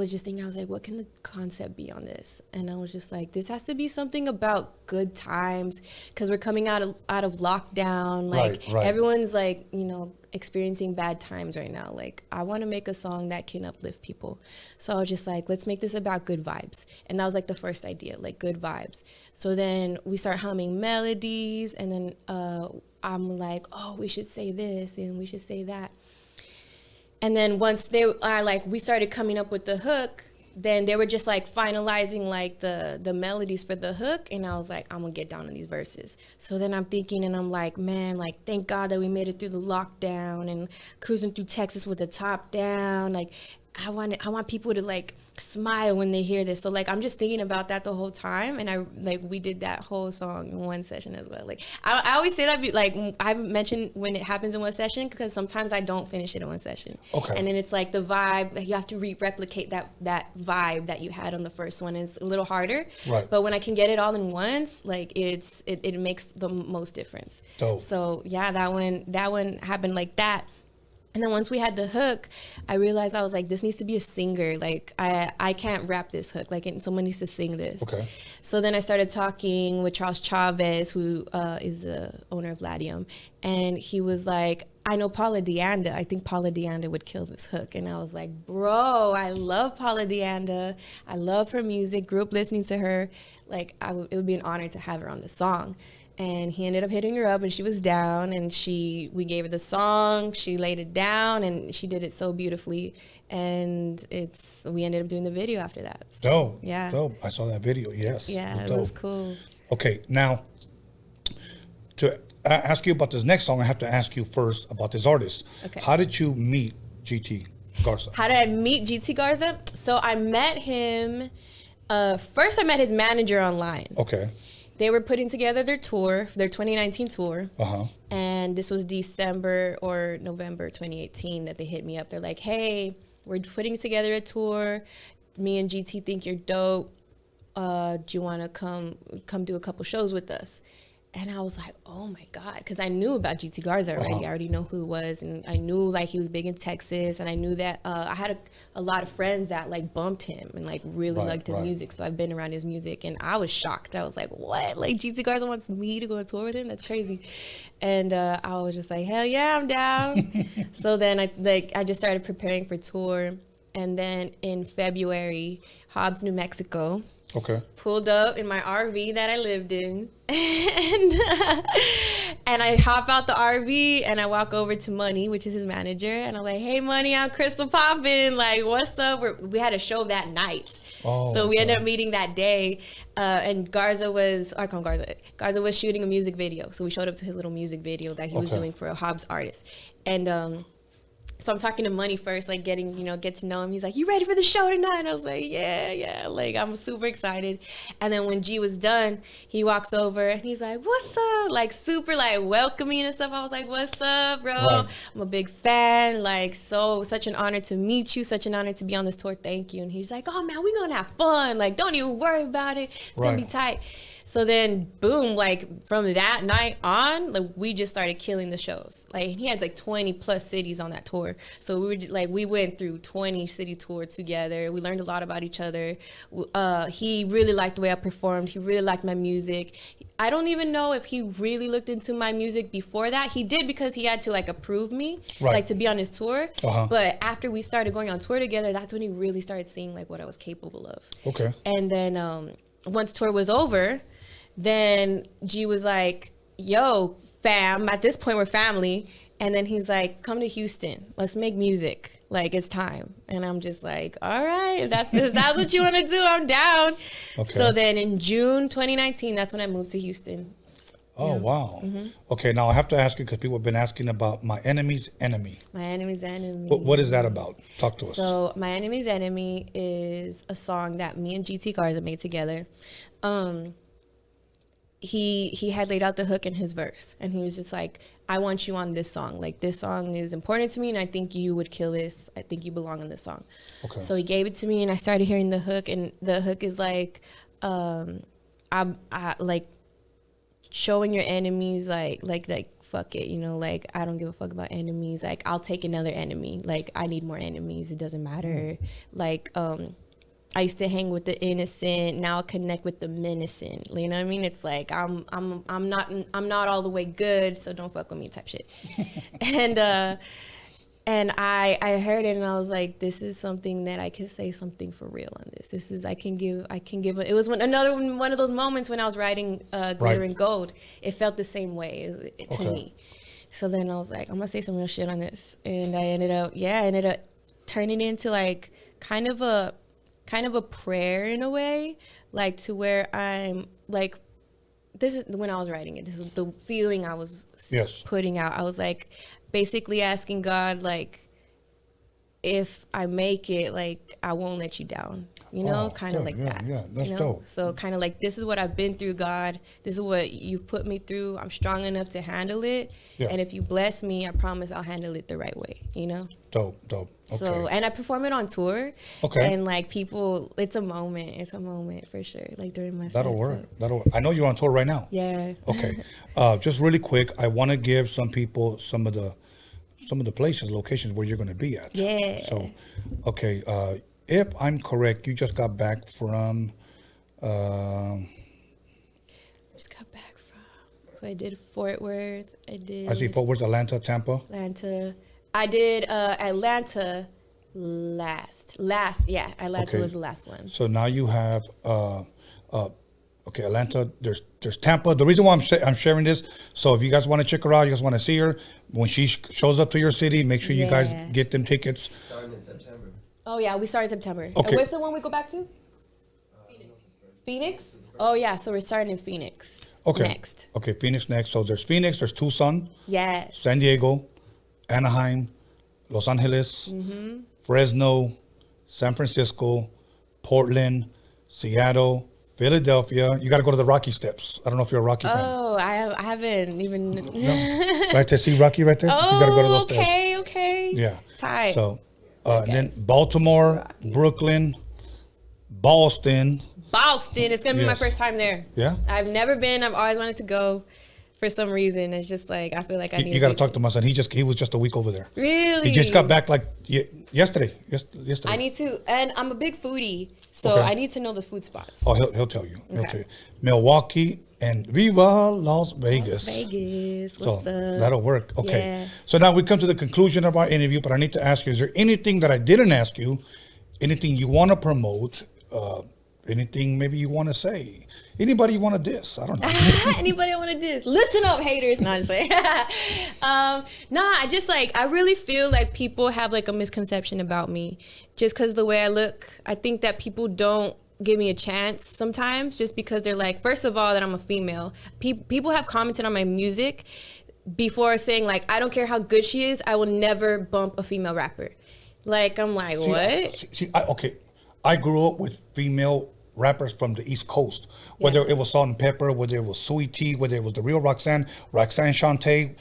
just thinking, I was like, what can the concept be on this? And I was just like, this has to be something about good times, because we're coming out of lockdown. Like, everyone's like, experiencing bad times right now. Like, I want to make a song that can uplift people. So I was just like, let's make this about good vibes. And that was like the first idea, like good vibes. So then we start humming melodies, and then I'm like, oh, we should say this and we should say that. And then once we started coming up with the hook, then they were just like finalizing like the melodies for the hook, and I was like, I'm gonna get down on these verses. So then I'm thinking, and I'm like, man, like, thank God that we made it through the lockdown and cruising through Texas with the top down. Like, I want people to like smile when they hear this. So like, I'm just thinking about that the whole time, and we did that whole song in one session as well. Like, I always say that, like, I mentioned when it happens in one session, because sometimes I don't finish it in one session. Okay. And then it's like the vibe, like, you have to replicate that vibe that you had on the first one. It's a little harder. Right. But when I can get it all in once, like, it makes the most difference. Dope. So yeah, that one happened like that. And then once we had the hook, I realized, I was like, this needs to be a singer. Like, I can't rap this hook. Like, someone needs to sing this. Okay. So then I started talking with Charles Chavez, who is the owner of Latino. And he was like, I know Paula DeAnda. I think Paula DeAnda would kill this hook. And I was like, bro, I love Paula DeAnda. I love her music. Grew up listening to her. Like, it would be an honor to have her on the song. And he ended up hitting her up, and she was down, and we gave her the song, she laid it down, and she did it so beautifully, and we ended up doing the video after that. So, dope. Yeah. Dope. I saw that video, yes. Yeah, it was cool. Okay, now, to ask you about this next song, I have to ask you first about this artist. Okay. How did you meet GT Garza? How did I meet GT Garza? So I met him, first I met his manager online. Okay. They were putting together their 2019 tour. Uh-huh. And this was December or November 2018 that they hit me up. They're like, hey, we're putting together a tour. Me and GT think you're dope. Do you want to come do a couple shows with us? And I was like, oh my God, because I knew about GT Garza already. Uh-huh. I already know who he was, and I knew like he was big in Texas, and I knew that I had a lot of friends that like bumped him and like really liked his music. So I've been around his music, and I was shocked. I was like, what? Like, GT Garza wants me to go on tour with him? That's crazy. And I was just like, hell yeah, I'm down. So then I just started preparing for tour, and then in February, Hobbs, New Mexico. Okay. Pulled up in my RV that I lived in, and I hop out the RV and I walk over to Money, which is his manager, and I'm like, "Hey, Money, I'm Krystall Poppin. Like, what's up?" We had a show that night, so we ended up meeting that day. And Garza was shooting a music video, so we showed up to his little music video that he was doing for a Hobbs artist, and so I'm talking to Money first, like get to know him. He's like, you ready for the show tonight? And I was like, yeah. Like, I'm super excited. And then when G was done, he walks over and he's like, what's up? Like, super like welcoming and stuff. I was like, what's up, bro? Right. I'm a big fan. Like, such an honor to meet you. Such an honor to be on this tour. Thank you. And he's like, oh man, we're going to have fun. Like, don't even worry about it. It's going to be tight. So then, boom, like from that night on, like we just started killing the shows. Like, he had like 20 plus cities on that tour. So we went through 20 city tours together. We learned a lot about each other. He really liked the way I performed. He really liked my music. I don't even know if he really looked into my music before that. He did, because he had to like approve me, like to be on his tour. Uh-huh. But after we started going on tour together, that's when he really started seeing like what I was capable of. Okay. And then once tour was over, then G was like, yo, fam, at this point we're family. And then he's like, come to Houston, let's make music. Like, it's time. And I'm just like, all right, if that's what you want to do, I'm down. Okay. So then in June 2019, that's when I moved to Houston. Oh, yeah. Wow. Mm-hmm. Okay, now I have to ask you, because people have been asking about My Enemy's Enemy. My Enemy's Enemy. What is that about? Talk to us. So My Enemy's Enemy is a song that me and GT Garza made together. He had laid out the hook in his verse, and he was just like, I want you on this song. Like, this song is important to me, and I think you would kill this. I think you belong on this song. Okay. So he gave it to me, and I started hearing the hook, and the hook is like, I like showing your enemies like fuck it, like, I don't give a fuck about enemies. Like, I'll take another enemy. Like, I need more enemies. It doesn't matter. Like, I used to hang with the innocent. Now I connect with the menacing. You know what I mean? It's like I'm not all the way good, so don't fuck with me type shit. And I heard it and I was like, this is something that I can say something for real on this. This is I can give. It was one of those moments when I was writing Glitter and Gold. It felt the same way to me. So then I was like, I'm gonna say some real shit on this, and I ended up turning it into like kind of a prayer in a way, like to where I'm like, this is when I was writing it. This is the feeling I was putting out. I was like, basically asking God, like, if I make it, like, I won't let you down. You know, kind of like that. Yeah, that's dope. So kind of like, this is what I've been through, God. This is what you've put me through. I'm strong enough to handle it. Yeah. And if you bless me, I promise I'll handle it the right way, you know? Dope. Okay. So, and I perform it on tour. Okay. And like people, it's a moment. It's a moment for sure. Like during my set. That'll work. I know you're on tour right now. Yeah. Okay. Just really quick, I want to give some people some of the places, locations where you're going to be at. Yeah. So, okay. If I'm correct, you just got back from. So I did Fort Worth. I see Fort Worth, Atlanta, Tampa. I did Atlanta last. Atlanta was the last one. So now you have Atlanta. There's Tampa. The reason why I'm sharing this, so if you guys want to check her out, you guys want to see her when she shows up to your city, make sure you guys get them tickets. Starting in September. Oh yeah, we start in September. Okay. Where's the one we go back to? Phoenix. Oh yeah, so we're starting in Phoenix. Okay. Next. Okay, Phoenix next. So there's Phoenix, there's Tucson. Yes. San Diego, Anaheim, Los Angeles, Fresno, San Francisco, Portland, Seattle, Philadelphia. You got to go to the Rocky Steps. I don't know if you're a Rocky fan. Oh, I haven't even. No. Right there, see Rocky right there? Oh, you got to go to those steps. Okay. Yeah. Tight. So, and then Baltimore, Rocky. Brooklyn, Boston. It's going to be my first time there. Yeah? I've never been. I've always wanted to go. For some reason, it's just like I feel like I need. You got to talk to my son. He was just a week over there. Really? He just got back like yesterday. I need to, and I'm a big foodie, so I need to know the food spots. Oh, he'll tell you. He'll tell you. Milwaukee and Viva Las Vegas. What's so up? that'll work. Okay. Yeah. So now we come to the conclusion of our interview, but I need to ask you: is there anything that I didn't ask you? Anything you want to promote? Anything maybe you want to say? Anybody you want to diss? I don't know. Anybody I want to diss? Listen up, haters. No, just like, I really feel like people have like a misconception about me just because the way I look. I think that people don't give me a chance sometimes just because they're like, first of all, that I'm a female. People have commented on my music before saying like, I don't care how good she is, I will never bump a female rapper. Like, I'm like, what? I grew up with female rappers from the East Coast, whether it was Salt and Pepper, whether it was Sweet Tea, whether it was the real Roxanne Shante,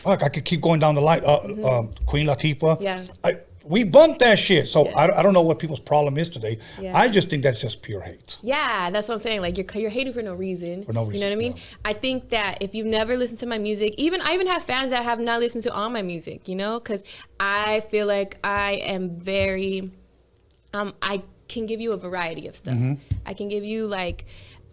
I could keep going down the line, Queen Latifah. Yeah. We bumped that shit. So I don't know what people's problem is today. Yeah. I just think that's just pure hate. Yeah, that's what I'm saying. Like you're hating for no reason. For no reason. You know what I mean? Yeah. I think that if you've never listened to my music, I even have fans that have not listened to all my music, you know? Because I feel like I am very, I can give you a variety of stuff. I can give you like,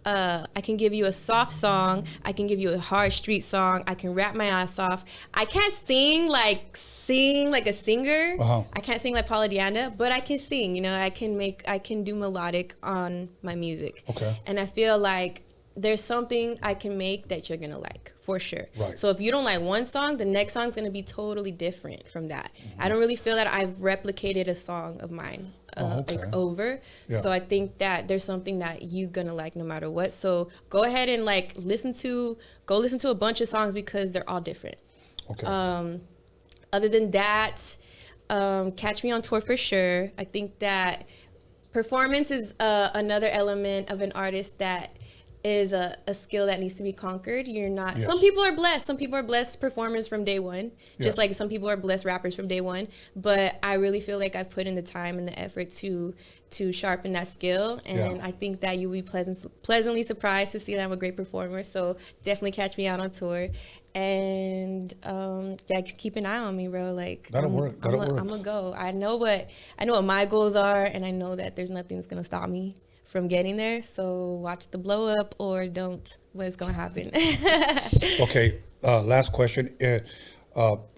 I can give you a soft song. I can give you a hard street song. I can rap my ass off. I can't sing like a singer. I can't sing like Paula Deanda, but I can sing. You know, I can do melodic on my music. Okay. And I feel like there's something I can make that you're gonna like for sure. Right. So if you don't like one song, the next song's gonna be totally different from that. I don't really feel that I've replicated a song of mine like over. Yeah. So I think that there's something that you're gonna like no matter what. So go ahead and like listen to a bunch of songs because they're all different. Okay. Other than that, catch me on tour for sure. I think that performance is another element of an artist that is a skill that needs to be conquered. You're not. Yes. Some people are blessed. Some people are blessed performers from day one, just Yes. like some people are blessed rappers from day one. But I really feel like I've put in the time and the effort to sharpen that skill, and I think that you'll be pleasantly surprised to see that I'm a great performer. So definitely catch me out on tour, and keep an eye on me, bro. Like That'll work. That'll work. I'm gonna go. I know what my goals are, and I know that there's nothing that's gonna stop me from getting there. So watch the blow up or don't. What's gonna happen? Okay. Last question.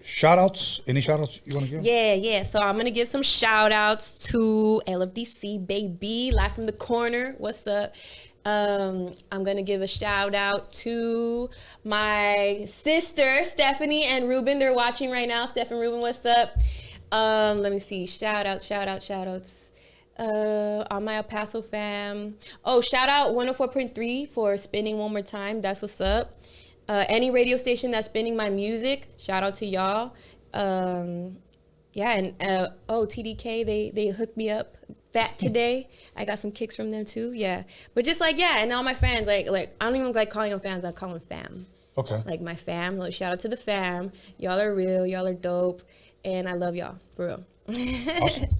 Shout outs. Any shout outs you want to give? Yeah. So I'm gonna give some shout outs to LFDC, baby, live from the corner. What's up? I'm gonna give a shout out to my sister Stephanie and Ruben. They're watching right now. Steph and Ruben, what's up? Let me see. Shout outs. On my El Paso fam. Oh, shout out 104.3 for spinning one more time. That's what's up. Any radio station that's spinning my music, shout out to y'all. TDK, they hooked me up fat today. I got some kicks from them too. Yeah, but just and all my fans, like I don't even like calling them fans. I call them fam. Okay. Like my fam. Like, shout out to the fam. Y'all are real. Y'all are dope, and I love y'all for real.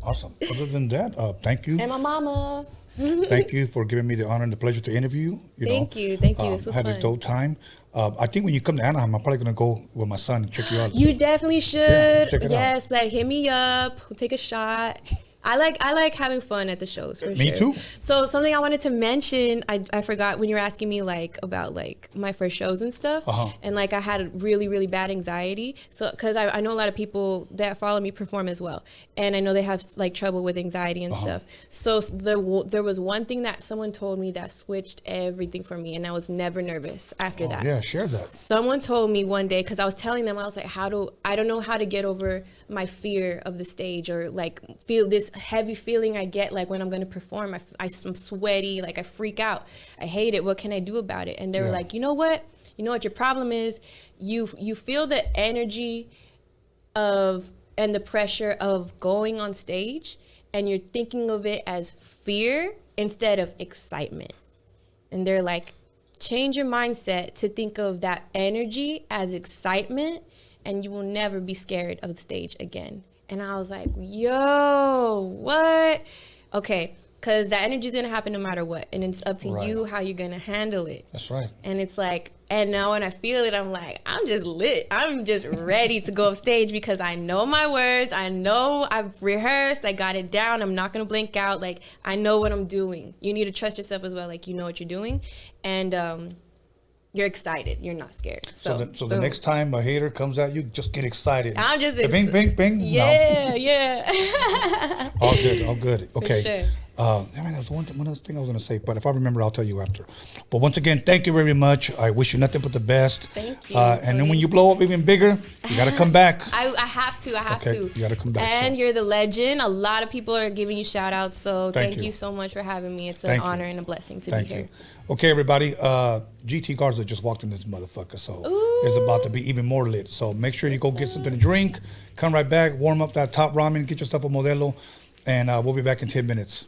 Awesome. Other than that, thank you. And my mama. Thank you for giving me the honor and the pleasure to interview you. Thank you. This was had fun. a dope time. I think when you come to Anaheim, I'm probably gonna go with my son and check you out. You definitely should. Yeah, check it yes, like hit me up. We'll take a shot. I like having fun at the shows for sure. Me too. So something I wanted to mention, I forgot when you were asking me about my first shows and stuff, and I had really, really bad anxiety. So because I know a lot of people that follow me perform as well, and I know they have trouble with anxiety and stuff. So there was one thing that someone told me that switched everything for me, and I was never nervous after that. Yeah, share that. Someone told me one day, because I was telling them, I was like, I don't know how to get over my fear of the stage, or feel this heavy feeling I get when I'm going to perform. I'm sweaty, I freak out. I hate it. What can I do about it? And they were like, you know what your problem is? You feel the energy of and the pressure of going on stage, and you're thinking of it as fear instead of excitement. And they're like, change your mindset to think of that energy as excitement, and you will never be scared of the stage again. And I was like, yo, what? Okay, because that energy is going to happen no matter what. And it's up to you how you're going to handle it. That's right. And it's and now when I feel it, I'm like, I'm just lit. I'm just ready to go up stage because I know my words. I know I've rehearsed. I got it down. I'm not going to blink out. I know what I'm doing. You need to trust yourself as well. You know what you're doing. And you're excited. You're not scared. So the next time a hater comes at you, just get excited. I'm just bing, bing, bing. Yeah, no. Yeah. All good. Okay. For sure. That was one other thing I was going to say, but if I remember, I'll tell you after. But once again, thank you very much. I wish you nothing but the best. Thank you. And then when you blow up even bigger, you got to come back. I have to. You got to come back. And you're the legend. A lot of people are giving you shout outs. So thank you so much for having me. It's an honor and a blessing to be here. Okay, everybody. GT Garza just walked in this motherfucker. So it's about to be even more lit. So make sure you go get something to drink. Come right back. Warm up that top ramen. Get yourself a Modelo. And we'll be back in 10 minutes.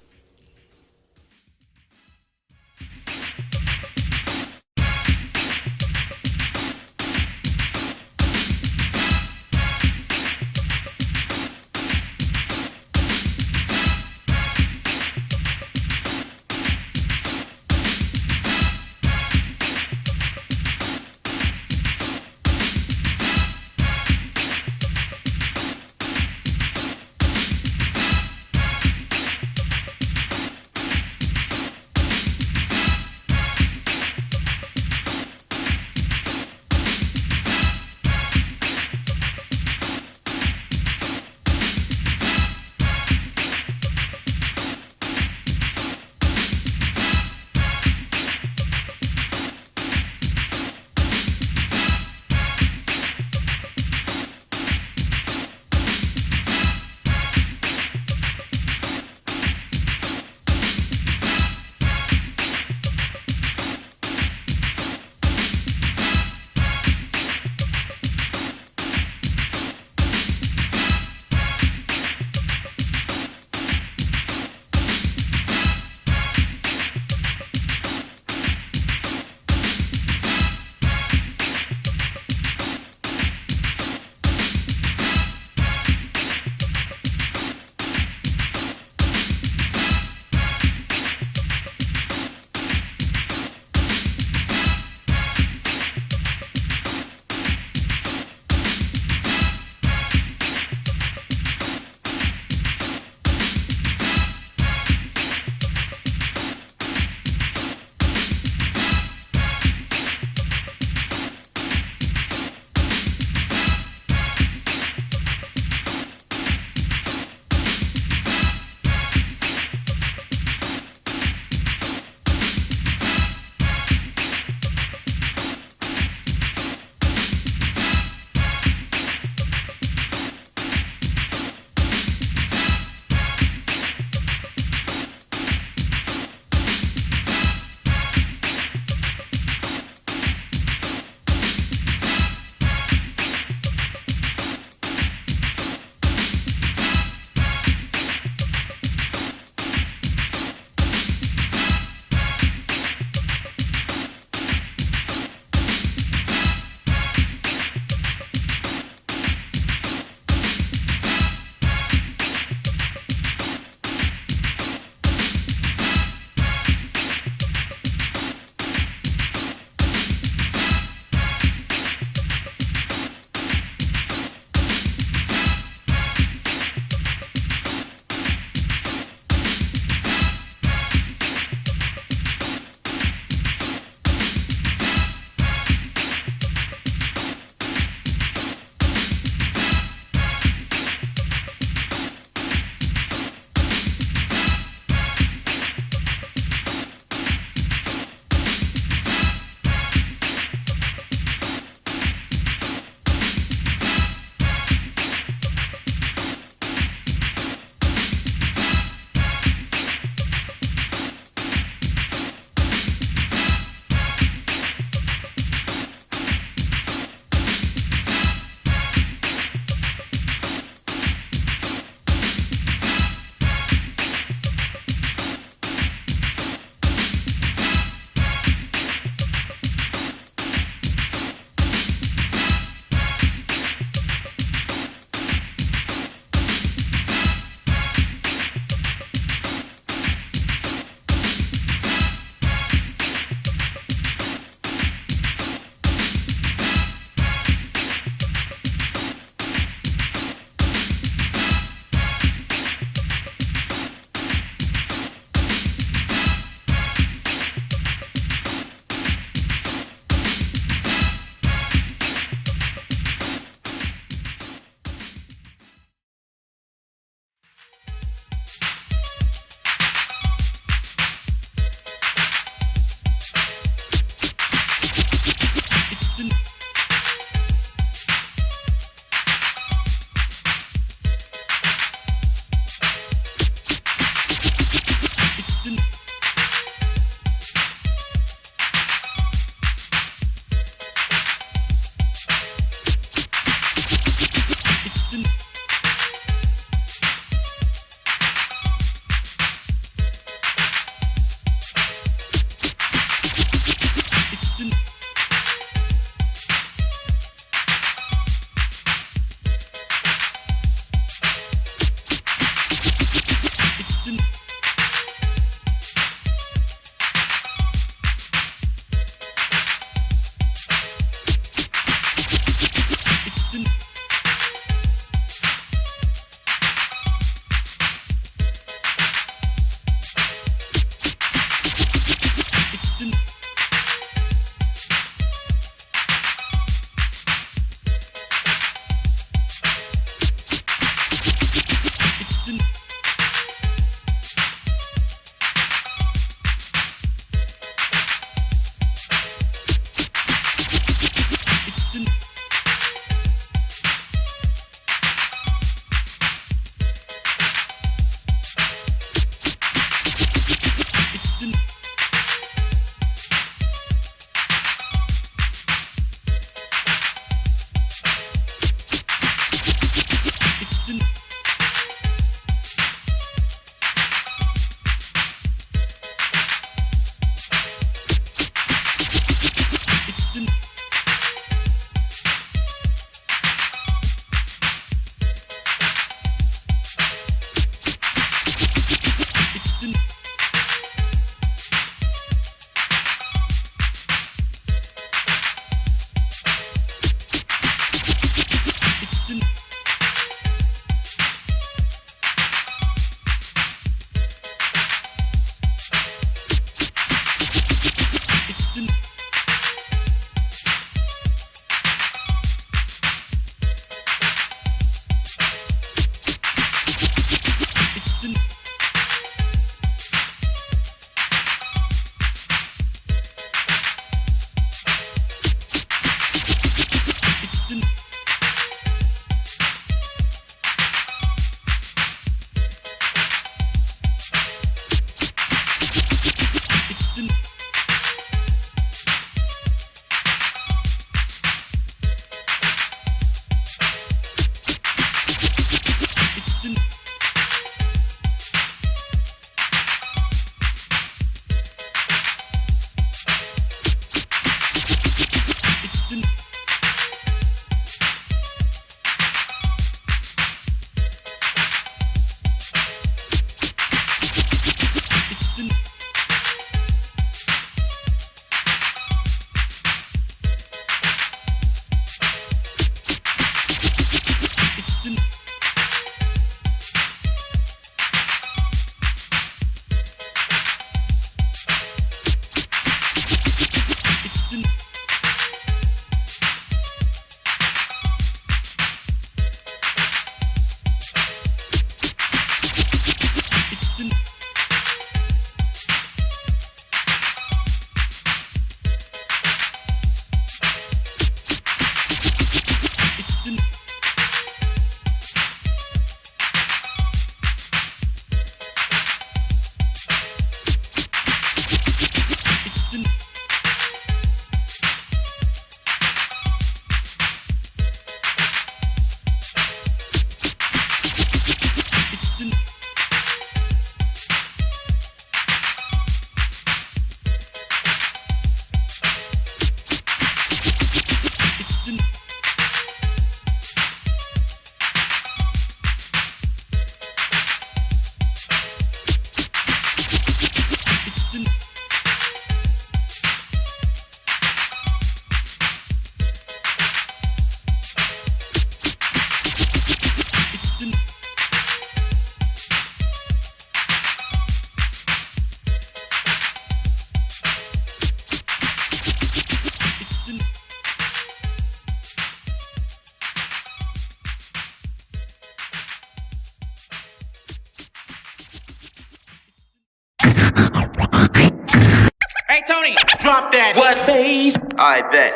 Hey, Tony, drop that. What bass? I bet.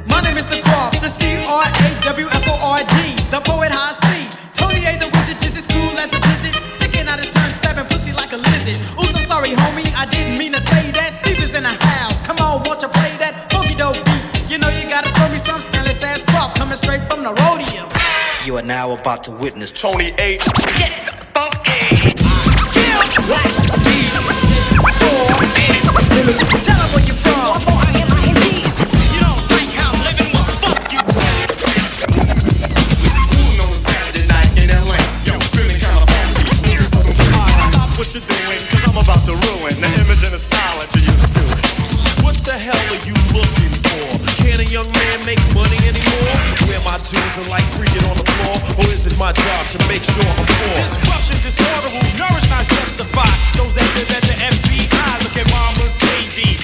My name is the Croft, the C-R-A-W-F-O-R-D, the poet high C. Tony A, the wizard, just as cool as a blizzard, picking out a turn, stabbing pussy like a lizard. Ooh, so sorry, homie, I didn't mean to say that. Steve is in the house, come on, won't you play that funky dope beat? You know you gotta throw me some Stanley's ass Croft, coming straight from the Roadium. You are now about to witness Tony A. Yes, funky. Tell her where you from. You don't think I'm living, well, fuck you. Who's on a Saturday night in LA? Yo, feeling kinda funky. Stop what you're doing, cause I'm about to ruin the image and the style that you used to. What the hell are you looking for? Can a young man make money anymore? Wear my jewels and like freaking on the floor? Or is it my job to make sure I'm poor? Disruptions is horrible, nourish not justify. Those that live at the FBI, look at mama's baby.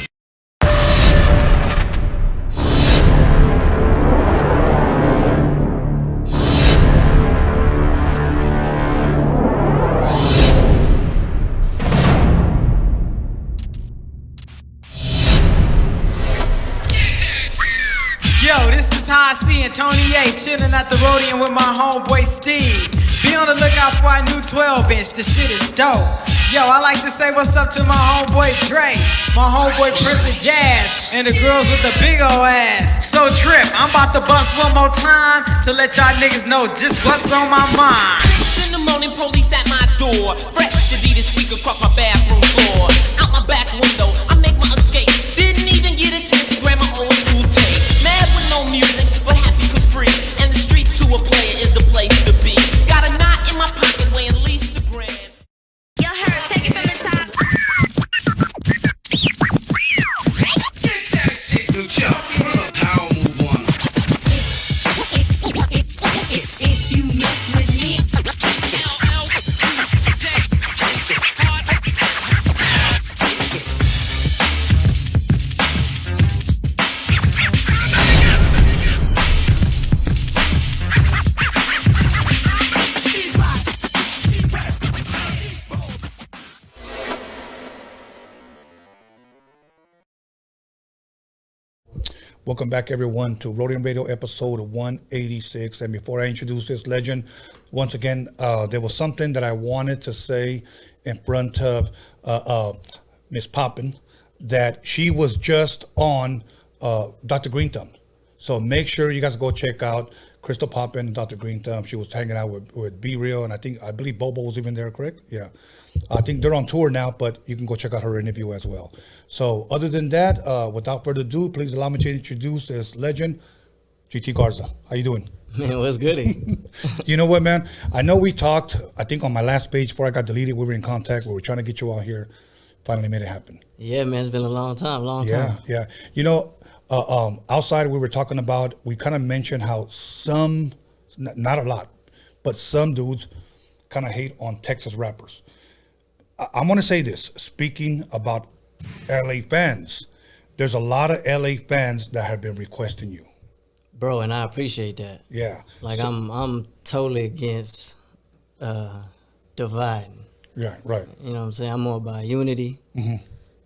Yo, this is how I see it, Tony A, chilling at the Roadium with my homeboy Steve. Be on the lookout for our new 12-inch, the shit is dope. Yo, I like to say what's up to my homeboy Dre, my homeboy Prince of Jazz, and the girls with the big ol' ass. So Trip, I'm about to bust one more time to let y'all niggas know just what's on my mind. In the morning, police at my door. Fresh Adidas squeak across my bathroom floor. Out my back window, I make my escape. Didn't even get a chance to grab my old school tape. Mad with no music, but happy cause free. And the street to a player is the place to be. Got a knot in my pocket weighing at least a gram. Y'all heard, take it from the top. Get that shit, new chop. Power move on. If you mess with me, Welcome back, everyone, to Roadium Radio episode 186. And before I introduce this legend, once again, there was something that I wanted to say in front of Miss Poppin, that she was just on Dr. Green Thumb. So make sure you guys go check out Krystall Poppin and Dr. Green Thumb. She was hanging out with Be Real, and I believe Bobo was even there, correct? Yeah. I think they're on tour now, but you can go check out her interview as well. So other than that, without further ado, please allow me to introduce this legend, GT Garza. How you doing? Man, what's goody? You know what, man? I know we talked, I think on my last page before I got deleted, we were in contact. We were trying to get you out here. Finally made it happen. Yeah, man, it's been a long time. Yeah. You know, outside we were talking about, we kind of mentioned how some, not a lot, but some dudes kind of hate on Texas rappers. I'm going to say this, speaking about LA fans, there's a lot of LA fans that have been requesting you. Bro, and I appreciate that. Yeah. Like, so, I'm totally against dividing. Yeah, right. You know what I'm saying? I'm more about unity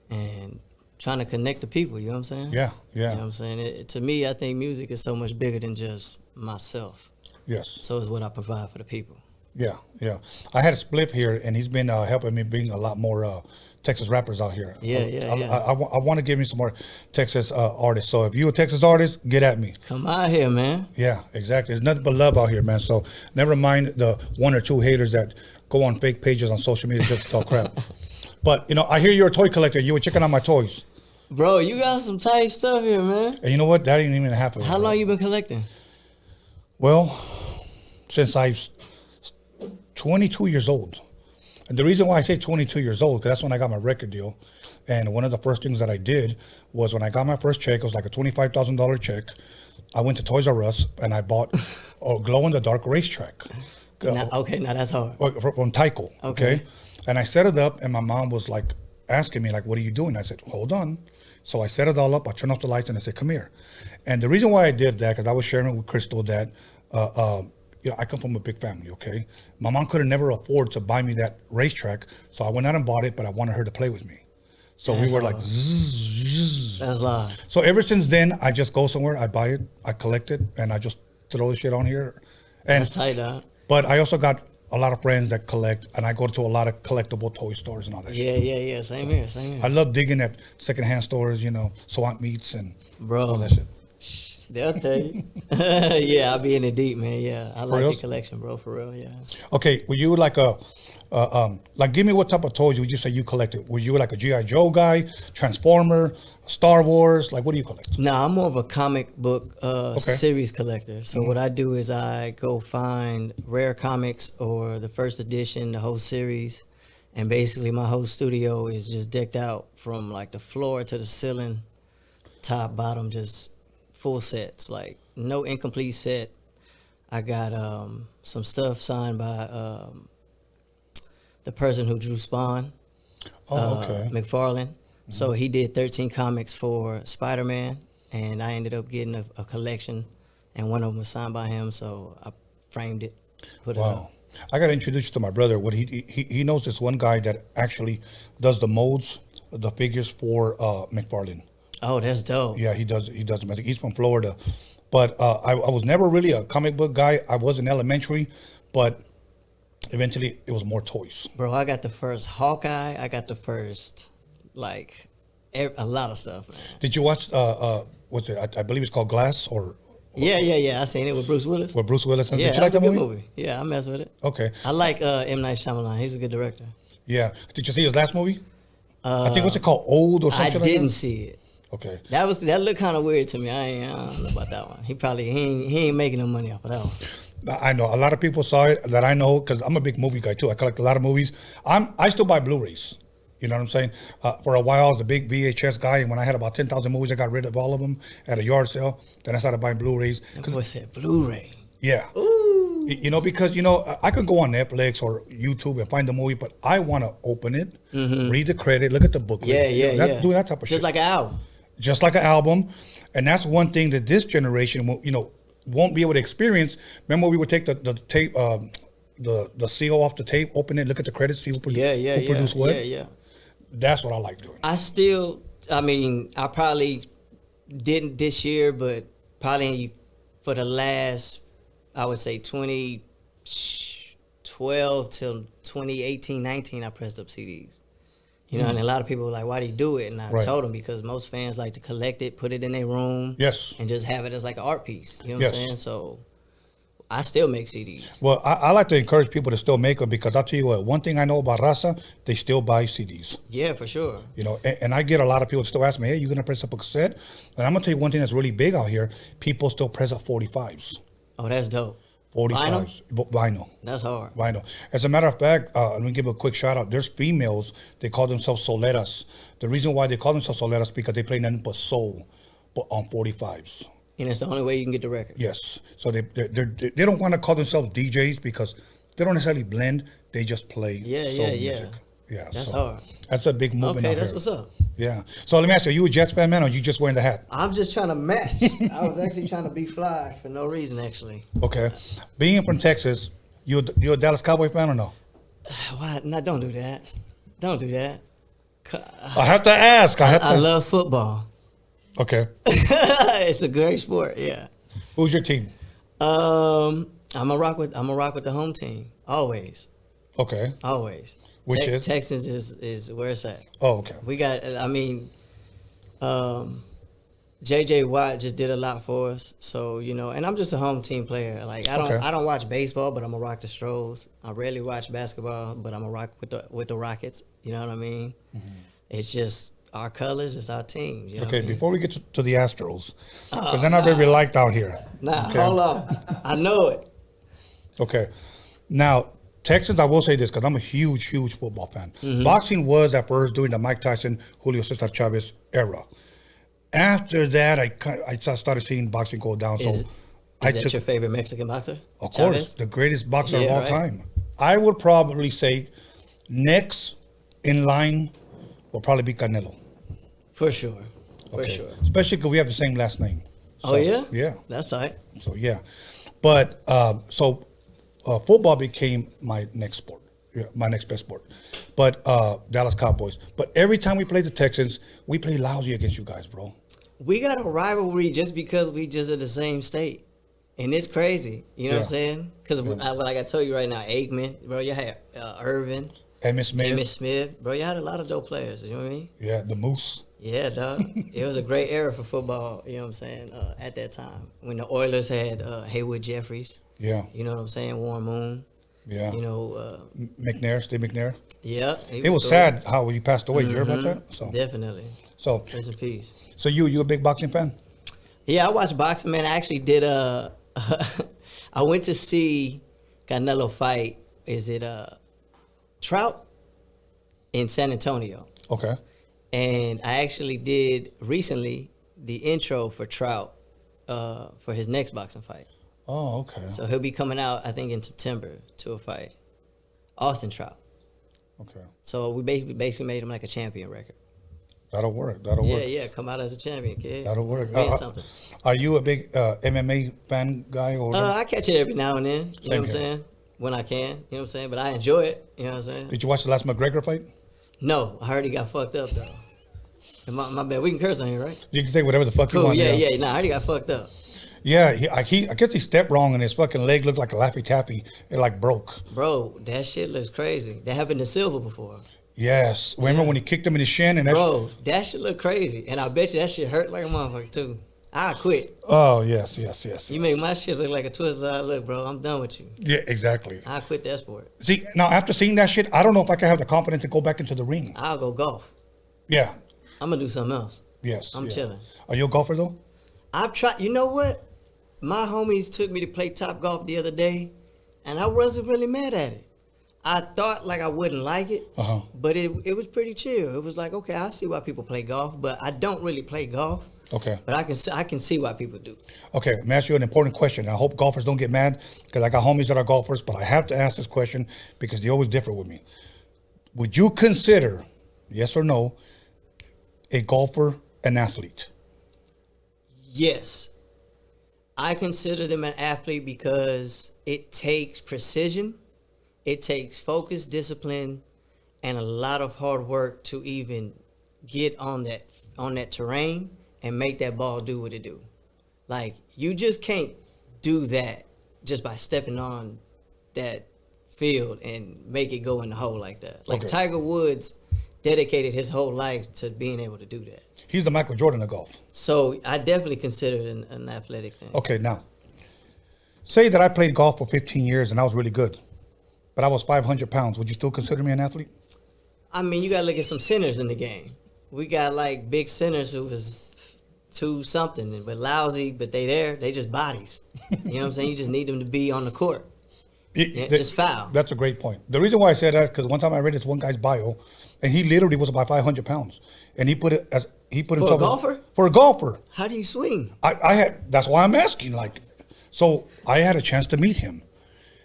and trying to connect the people, you know what I'm saying? Yeah. You know what I'm saying? To me, I think music is so much bigger than just myself. Yes. So it's what I provide for the people. Yeah. I had a Spliff here, and he's been helping me bring a lot more Texas rappers out here. I want to give me some more Texas artists. So if you're a Texas artist, get at me. Come out here, man. Yeah, exactly. There's nothing but love out here, man. So never mind the one or two haters that go on fake pages on social media just to talk crap. But, you know, I hear you're a toy collector. You were checking out my toys. Bro, you got some tight stuff here, man. And you know what? That ain't even half of it. How long you been collecting? Well, since I was 22 years old. And the reason why I say 22 years old, because that's when I got my record deal. And one of the first things that I did was when I got my first check, it was like a $25,000 check. I went to Toys R Us and I bought a glow-in-the-dark racetrack. Now that's hard. From Tyco, okay? And I set it up, and my mom was like asking me, like, what are you doing? I said, hold on. So I set it all up, I turned off the lights, and I said, come here. And the reason why I did that, because I was sharing with Krystall that, you know, I come from a big family, okay? My mom could have never afford to buy me that racetrack, so I went out and bought it, but I wanted her to play with me. So we were like, zzz, That's live. So ever since then, I just go somewhere, I buy it, I collect it, and I just throw the shit on here. And That's tight, dog. but I also got a lot of friends that collect, and I go to a lot of collectible toy stores and all that shit. Yeah. Same here. I love digging at secondhand stores, you know, swap meets and Bro. all that shit. They'll tell you. Yeah, I'll be in it deep, man. Yeah, I like reals? your collection, bro. For real, yeah. Okay, were you like like give me what type of toys would you say you collected? Were you like a G.I. Joe guy, Transformer, Star Wars? Like, what do you collect? No, I'm more of a comic book series collector. So what I do is I go find rare comics or the first edition, the whole series, and basically my whole studio is just decked out from like the floor to the ceiling, top, bottom, just full sets, like no incomplete set. I got some stuff signed by the person who drew Spawn, McFarlane. So he did 13 comics for Spider-Man, and I ended up getting a collection, and one of them was signed by him, so I framed it, put it up. I got to introduce you to my brother. What he knows this one guy that actually does the molds, the figures for McFarlane. Oh, that's dope. Yeah, he does. He's from Florida, but I was never really a comic book guy. I was in elementary, but eventually it was more toys. Bro, I got the first Hawkeye. I got the first, like, a lot of stuff, man. Did you watch? What's it? I believe it's called Glass or. Yeah. I seen it with Bruce Willis. With Bruce Willis. Yeah, did you like that movie? Yeah, I mess with it. Okay. I like M. Night Shyamalan. He's a good director. Yeah. Did you see his last movie? I think what's it called? Old or something? I didn't see it. Okay. That looked kind of weird to me. I don't know about that one. He ain't making no money off of that one. I know a lot of people saw it that I know because I'm a big movie guy too. I collect a lot of movies. I still buy Blu-rays. You know what I'm saying? For a while, I was a big VHS guy, and when I had about 10,000 movies, I got rid of all of them at a yard sale. Then I started buying Blu-rays. What's that Blu-ray? Yeah. Ooh. You know, because I could go on Netflix or YouTube and find the movie, but I want to open it, read the credit, look at the booklet. Yeah. Do that type of shit. Just like an album. Just like an album, and that's one thing that this generation, won't be able to experience. Remember, we would take the tape, the seal off the tape, open it, look at the credits, see who produced what. Yeah. That's what I like doing. I probably didn't this year, but probably for the last, I would say 2012 till 2018, 19, I pressed up CDs. And a lot of people were like, why do you do it? And I told them because most fans like to collect it, put it in their room. Yes. And just have it as like an art piece. You know what I'm saying? So I still make CDs. Well, I like to encourage people to still make them because I'll tell you what, one thing I know about Raza, they still buy CDs. Yeah, for sure. And I get a lot of people still ask me, hey, you going to press up a cassette? And I'm going to tell you one thing that's really big out here. People still press up 45s. Oh, that's dope. 45s. Vinyl. That's hard. Vinyl. As a matter of fact, let me give a quick shout out. There's females, they call themselves soleras. The reason why they call themselves soleras is because they play nothing but soul on 45s. And it's the only way you can get the record. Yes. So they don't want to call themselves DJs because they don't necessarily blend. They just play soul music. Yeah. That's hard. That's a big movement. Okay, out that's here. what's up. Yeah. So let me ask you, are you a Jets fan, man, or you just wearing the hat? I'm just trying to match. I was actually trying to be fly for no reason, actually. Okay. Being from Texas, you a Dallas Cowboy fan or no? What? No, don't do that. Don't do that. I have to ask. I love football. Okay. It's a great sport, yeah. Who's your team? I'm a rock with the home team. Always. Okay. Always. Which is? Texans is where it's at. Oh, okay. We got JJ Watt just did a lot for us. So, and I'm just a home team player. Like I don't watch baseball, but I'm a rock the Stros. I rarely watch basketball, but I'm a rock with the Rockets. You know what I mean? Mm-hmm. It's just our colors, it's our team. You know okay, before we get to the Astros, because they're not very liked out here. Okay? Hold on. I know it. Okay. Now, Texans, I will say this because I'm a huge football fan. Mm-hmm. Boxing was at first during the Mike Tyson, Julio Cesar Chavez era. After that, I started seeing boxing go down. Is that your favorite Mexican boxer? Of course, the greatest boxer of all time. I would probably say next in line will probably be Canelo. For sure. Okay. For sure. Especially because we have the same last name. So, oh, yeah? Yeah. That's tight. So, yeah. But, football became my next sport. Yeah, my next best sport. But Dallas Cowboys. But every time we play the Texans, we play lousy against you guys, bro. We got a rivalry just because we just in the same state. And it's crazy. You know what I'm saying? Because like I told you right now, Aikman, bro, you had Irvin. Emmitt Smith. Bro, you had a lot of dope players. You know what I mean? Yeah, the Moose. Yeah, dog. It was a great era for football, you know what I'm saying, at that time. When the Oilers had Haywood Jeffries. Yeah. You know what I'm saying? Warren Moon. Yeah. You know. McNair, Steve McNair. Yeah. It was sad how he passed away. You heard about that? So. Definitely. So. Rest in peace. So you a big boxing fan? Yeah, I watch boxing, man. I actually did I went to see Canelo fight. Is it Trout in San Antonio? Okay. And I actually did recently the intro for Trout for his next boxing fight. Oh, okay. So he'll be coming out, I think, in September to a fight. Austin Trout. Okay. So we basically made him like a champion record. That'll work. That'll work. Yeah, come out as a champion, kid. That'll work. Something. Are you a big MMA fan guy? Or I catch it every now and then. You know what I'm here. saying? When I can. You know what I'm saying? But I enjoy it. You know what I'm saying? Did you watch the last McGregor fight? No, I heard he got fucked up, though. My bad. We can curse on here, right? You can say whatever the fuck you Cool, want. yeah. Nah, I heard he got fucked up. Yeah, I guess he stepped wrong and his fucking leg looked like a Laffy Taffy. It like broke. Bro, that shit looks crazy. That happened to Silva before. Yes. Remember when he kicked him in his shin? And Bro, that shit look crazy. And I bet you that shit hurt like a motherfucker, too. I quit. Oh, yes. You make my shit look like a twisted eye. Look, bro, I'm done with you. Yeah, exactly. I quit that sport. See, now after seeing that shit, I don't know if I can have the confidence to go back into the ring. I'll go golf. Yeah. I'm going to do something else. Yes. I'm chilling. Are you a golfer, though? I've tried. You know what? My homies took me to play Top Golf the other day, and I wasn't really mad at it. I thought like I wouldn't like it, but it was pretty chill. It was like, okay, I see why people play golf, but I don't really play golf. Okay. But I can see why people do. Okay, let me ask you an important question. I hope golfers don't get mad because I got homies that are golfers, but I have to ask this question because they always differ with me. Would you consider, yes or no, a golfer an athlete? Yes. I consider them an athlete because it takes precision, it takes focus, discipline, and a lot of hard work to even get on that terrain and make that ball do what it do. Like, you just can't do that just by stepping on that field and make it go in the hole like that. Like, Tiger Woods dedicated his whole life to being able to do that. He's the Michael Jordan of golf. So I definitely consider it an athletic thing. Okay, now, say that I played golf for 15 years and I was really good, but I was 500 pounds. Would you still consider me an athlete? I mean, you got to look at some centers in the game. We got, like, big centers who was 2-something, but lousy, but they just bodies. You know what I'm saying? You just need them to be on the court. Just foul. That's a great point. The reason why I said that is because one time I read this one guy's bio, and he literally was about 500 pounds, and he put himself for a golfer. For a golfer, how do you swing? I had. That's why I'm asking. Like, so I had a chance to meet him.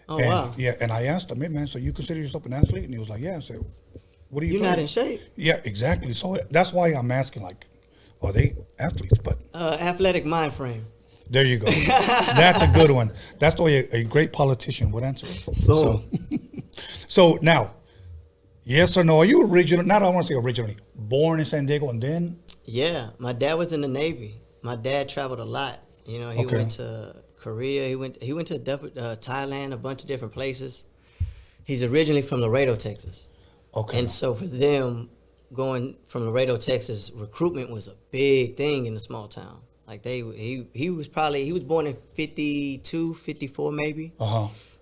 Oh, wow. Yeah, and I asked him, "Hey man, so you consider yourself an athlete?" And he was like, "Yeah." I said, "What are you? You're not in shape." Yeah, exactly. So that's why I'm asking. Like, are they athletes? But athletic mind frame. There you go. That's a good one. That's the way a great politician would answer it. So now, yes or no? Are you original? Not I want to say originally born in San Diego and then. Yeah, my dad was in the Navy. My dad traveled a lot. You know, he went to Korea. He went to Thailand, a bunch of different places. He's originally from Laredo, Texas. Okay. And so for them, going from Laredo, Texas, recruitment was a big thing in a small town. Like he was born in 52, 54 maybe.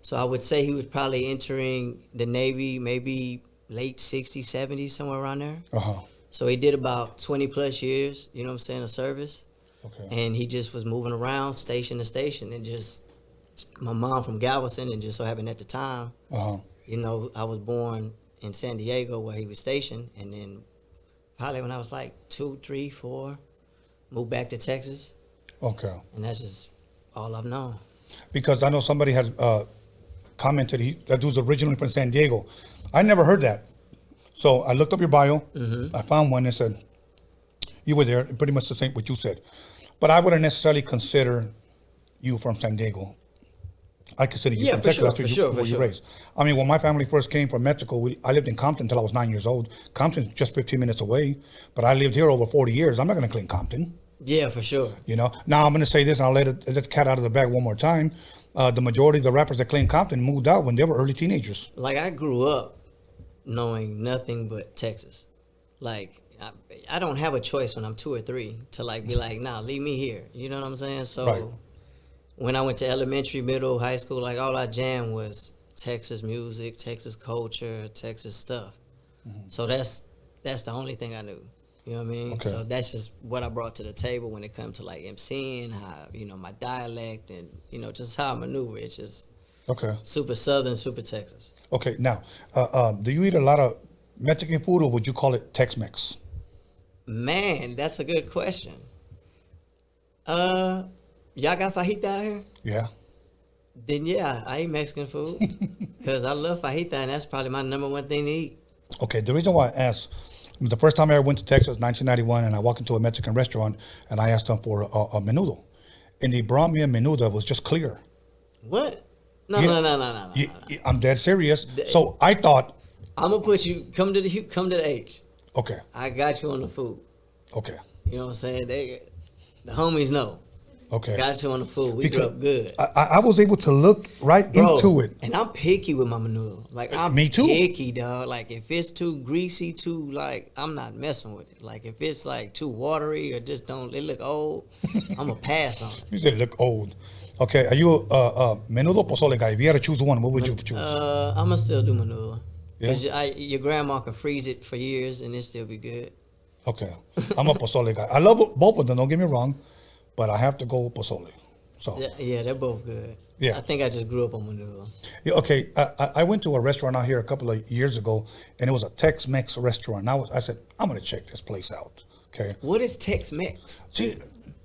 So I would say he was probably entering the Navy maybe late 60s, 70s, somewhere around there. So he did about 20 plus years, you know what I'm saying, of service. Okay. And he just was moving around station to station, and just my mom from Galveston, and just so happened at the time, you know, I was born in San Diego where he was stationed, and then probably when I was like 2, 3, 4, moved back to Texas. Okay. And that's just all I've known. Because I know somebody had commented that was originally from San Diego. I never heard that. So I looked up your bio. I found one that said you were there, pretty much the same what you said. But I wouldn't necessarily consider you from San Diego. I consider you Yeah, from for Texas. sure, That's where for you, sure, where for you sure. raised. I mean, when my family first came from Mexico, I lived in Compton until I was 9 years old. Compton's just 15 minutes away, but I lived here over 40 years. I'm not going to claim Compton. Yeah, for sure. You know. Now I'm going to say this, and I'll let the cat out of the bag one more time. The majority of the rappers that claim Compton moved out when they were early teenagers. Like, I grew up knowing nothing but Texas. Like, I don't have a choice when I'm 2 or 3 to like be like, nah, leave me here. You know what I'm saying? So Right. when I went to elementary, middle, high school, like all I jammed was Texas music, Texas culture, Texas stuff. So that's the only thing I knew. You know what I mean? Okay. So that's just what I brought to the table when it comes to like MCing, how, you know, my dialect and, you know, just how I maneuver. It's just Okay. super Southern, super Texas. Okay. Now, do you eat a lot of Mexican food, or would you call it Tex-Mex? Man, that's a good question. Y'all got fajita out here? Yeah. Then yeah, I eat Mexican food because I love fajita, and that's probably my number one thing to eat. Okay. The reason why I asked, the first time I ever went to Texas, 1991, and I walked into a Mexican restaurant, and I asked them for a menudo, and they brought me a menudo that was just clear. What? No. I'm dead serious. So I thought, I'm gonna put you come to the H. okay, I got you on the food. okay, You know what I'm saying? The homies know. okay. Got you on the food. We Because grew up good. I was able to look right Bro, into it. And I'm picky with my menudo. Like, I'm Me too. picky, dog. Like, if it's too greasy, like, I'm not messing with it. Like, if it's, like, too watery or just it look old, I'm going to pass on it. You said look old. Okay, are you a menudo pozole guy? If you had to choose one, what would you choose? I'm going to still do menudo. Yeah? Because your grandma can freeze it for years and it still be good. Okay, I'm a pozole guy. I love both of them, don't get me wrong, but I have to go with pozole. So Yeah, they're both good. Yeah. I think I just grew up on menudo. Yeah, okay, I went to a restaurant out here a couple of years ago, and it was a Tex-Mex restaurant. I said, I'm going to check this place out. Okay. What is Tex-Mex? See,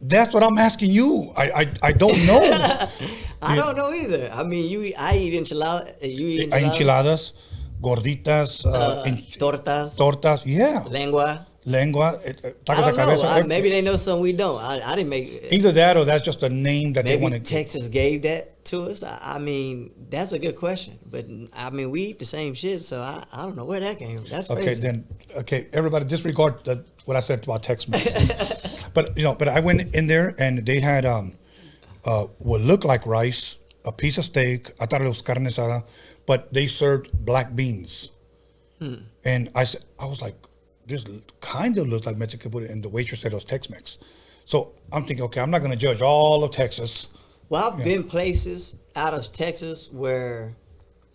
that's what I'm asking you. I don't know. I don't know either. I mean, I eat enchiladas. You eat Enchiladas, gorditas, tortas. tortas. Yeah. Lengua. Tacos I de don't cabeza. know. Maybe they know something we don't. I didn't make. Either that or that's just a name that they Maybe want to. Texas gave that to us. I mean, that's a good question. But I mean, we eat the same shit, so I don't know where that came from. That's crazy. Okay, everybody disregard what I said about Tex-Mex. but I went in there and they had what looked like rice, a piece of steak. I thought it was carne asada, but they served black beans. And I was like, this kind of looks like Mexican food, and the waitress said it was Tex-Mex. So I'm thinking, okay, I'm not going to judge all of Texas. Well, I've been places out of Texas where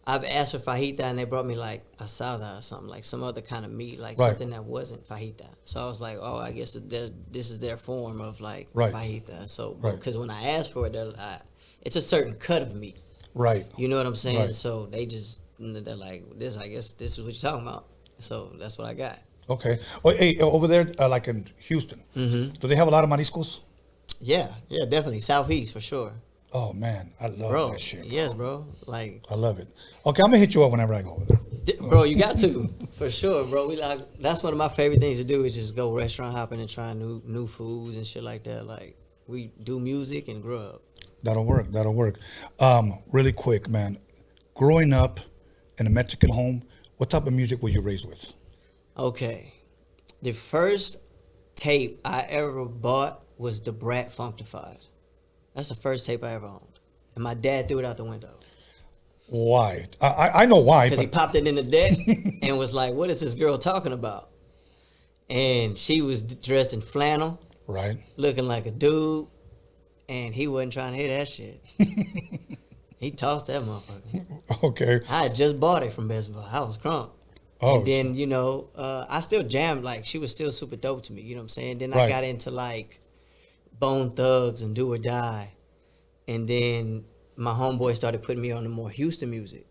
I've asked for fajita and they brought me like asada or something, like some other kind of meat, like Right. something that wasn't fajita. So I was like, oh, I guess this is their form of like Right. fajita. So Right. because when I asked for it, it's a certain cut of meat. Right. You know what I'm saying? Right. So they're like, I guess this is what you're talking about. So that's what I got. Okay. Oh, hey, over there, like in Houston, do they have a lot of mariscos? Yeah, definitely. Southeast for sure. Oh, man, I love that shit. Bro. Yes, bro. Like, I love it. Okay, I'm going to hit you up whenever I go over there. bro, you got to. For sure, bro. That's one of my favorite things to do is just go restaurant hopping and try new foods and shit like that. Like, we do music and grow up. That'll work. Really quick, man. Growing up in a Mexican home, what type of music were you raised with? Okay. The first tape I ever bought was the Brat Funktified. That's the first tape I ever owned. And my dad threw it out the window. Why? I know why. Because he popped it in the deck and was like, what is this girl talking about? And she was dressed in flannel. Right. Looking like a dude. And he wasn't trying to hear that shit. He tossed that motherfucker. Okay. I had just bought it from Best Buy. I was crunk. Oh. And then, you know, I still jammed. Like, she was still super dope to me. You know what I'm saying? Then I Right. got into, like, Bone Thugs and Do or Die. And then my homeboy started putting me on the more Houston music.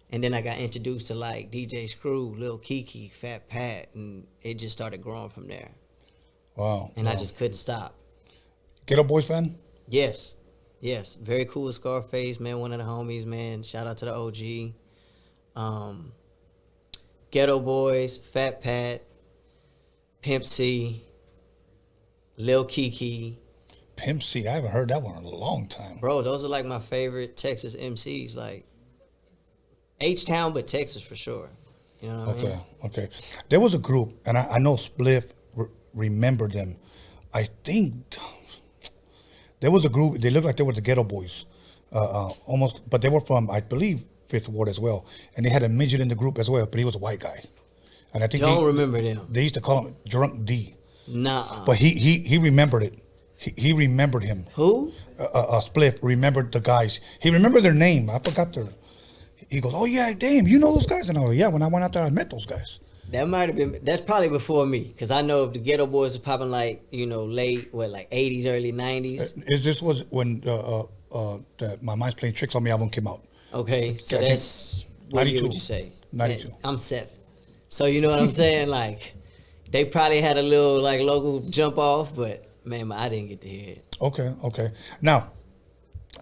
And then I got introduced to, like, DJ Screw, Lil Kiki, Fat Pat. And it just started growing from there. Wow. And I just couldn't stop. Ghetto Boys fan? Yes. Very cool Scarface, man. One of the homies, man. Shout out to the OG. Ghetto Boys, Fat Pat, Pimp C, Lil Kiki. Pimp C. I haven't heard that one in a long time. Bro, those are like my favorite Texas MCs. Like H-Town, but Texas for sure. You know what I mean? Okay. There was a group, and I know Spliff remembered them. I think there was a group. They looked like they were the Ghetto Boys, almost, but they were from, I believe, Fifth Ward as well. And they had a midget in the group as well, but he was a white guy. And I think don't remember them. They used to call him Drunk D. Nah. But he remembered it. He remembered him. Who? Spliff remembered the guys. He remembered their name. I forgot their. He goes, oh yeah, damn, you know those guys? And I go, yeah, when I went out there, I met those guys. That might have been, that's probably before me, because I know the Ghetto Boys are popping like, late, like 80s, early 90s. This was when My Mind's Playing Tricks on Me album came out. Okay, so that's, what year would you say? 92. I'm 7. So you know what I'm saying? Like, they probably had a little like local jump off, but man, I didn't get to hear it. Okay. Now,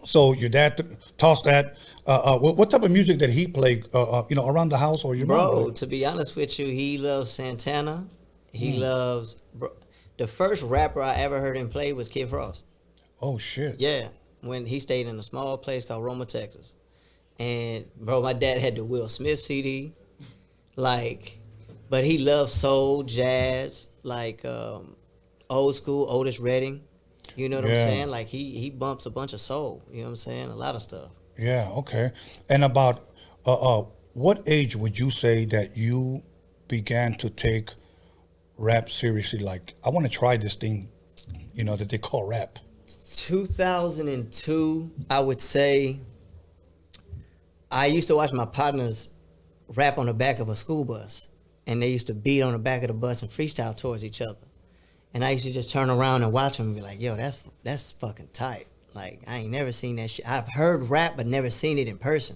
so your dad tossed that. What type of music did he play? Around the house or your mom? Bro, to be honest with you, he loves Santana. He loves. The first rapper I ever heard him play was Kid Frost. Oh shit. Yeah, when he stayed in a small place called Roma, Texas, and bro, my dad had the Will Smith CD, like, but he loved soul, jazz, like old school Otis Redding. You know what I'm saying? Like he bumps a bunch of soul. You know what I'm saying? A lot of stuff. Yeah. Okay. And about what age would you say that you began to take rap seriously? Like, I want to try this thing, that they call rap. 2002, I would say. I used to watch my partners rap on the back of a school bus, and they used to beat on the back of the bus and freestyle towards each other. And I used to just turn around and watch them and be like, yo, that's fucking tight. Like, I ain't never seen that shit. I've heard rap, but never seen it in person.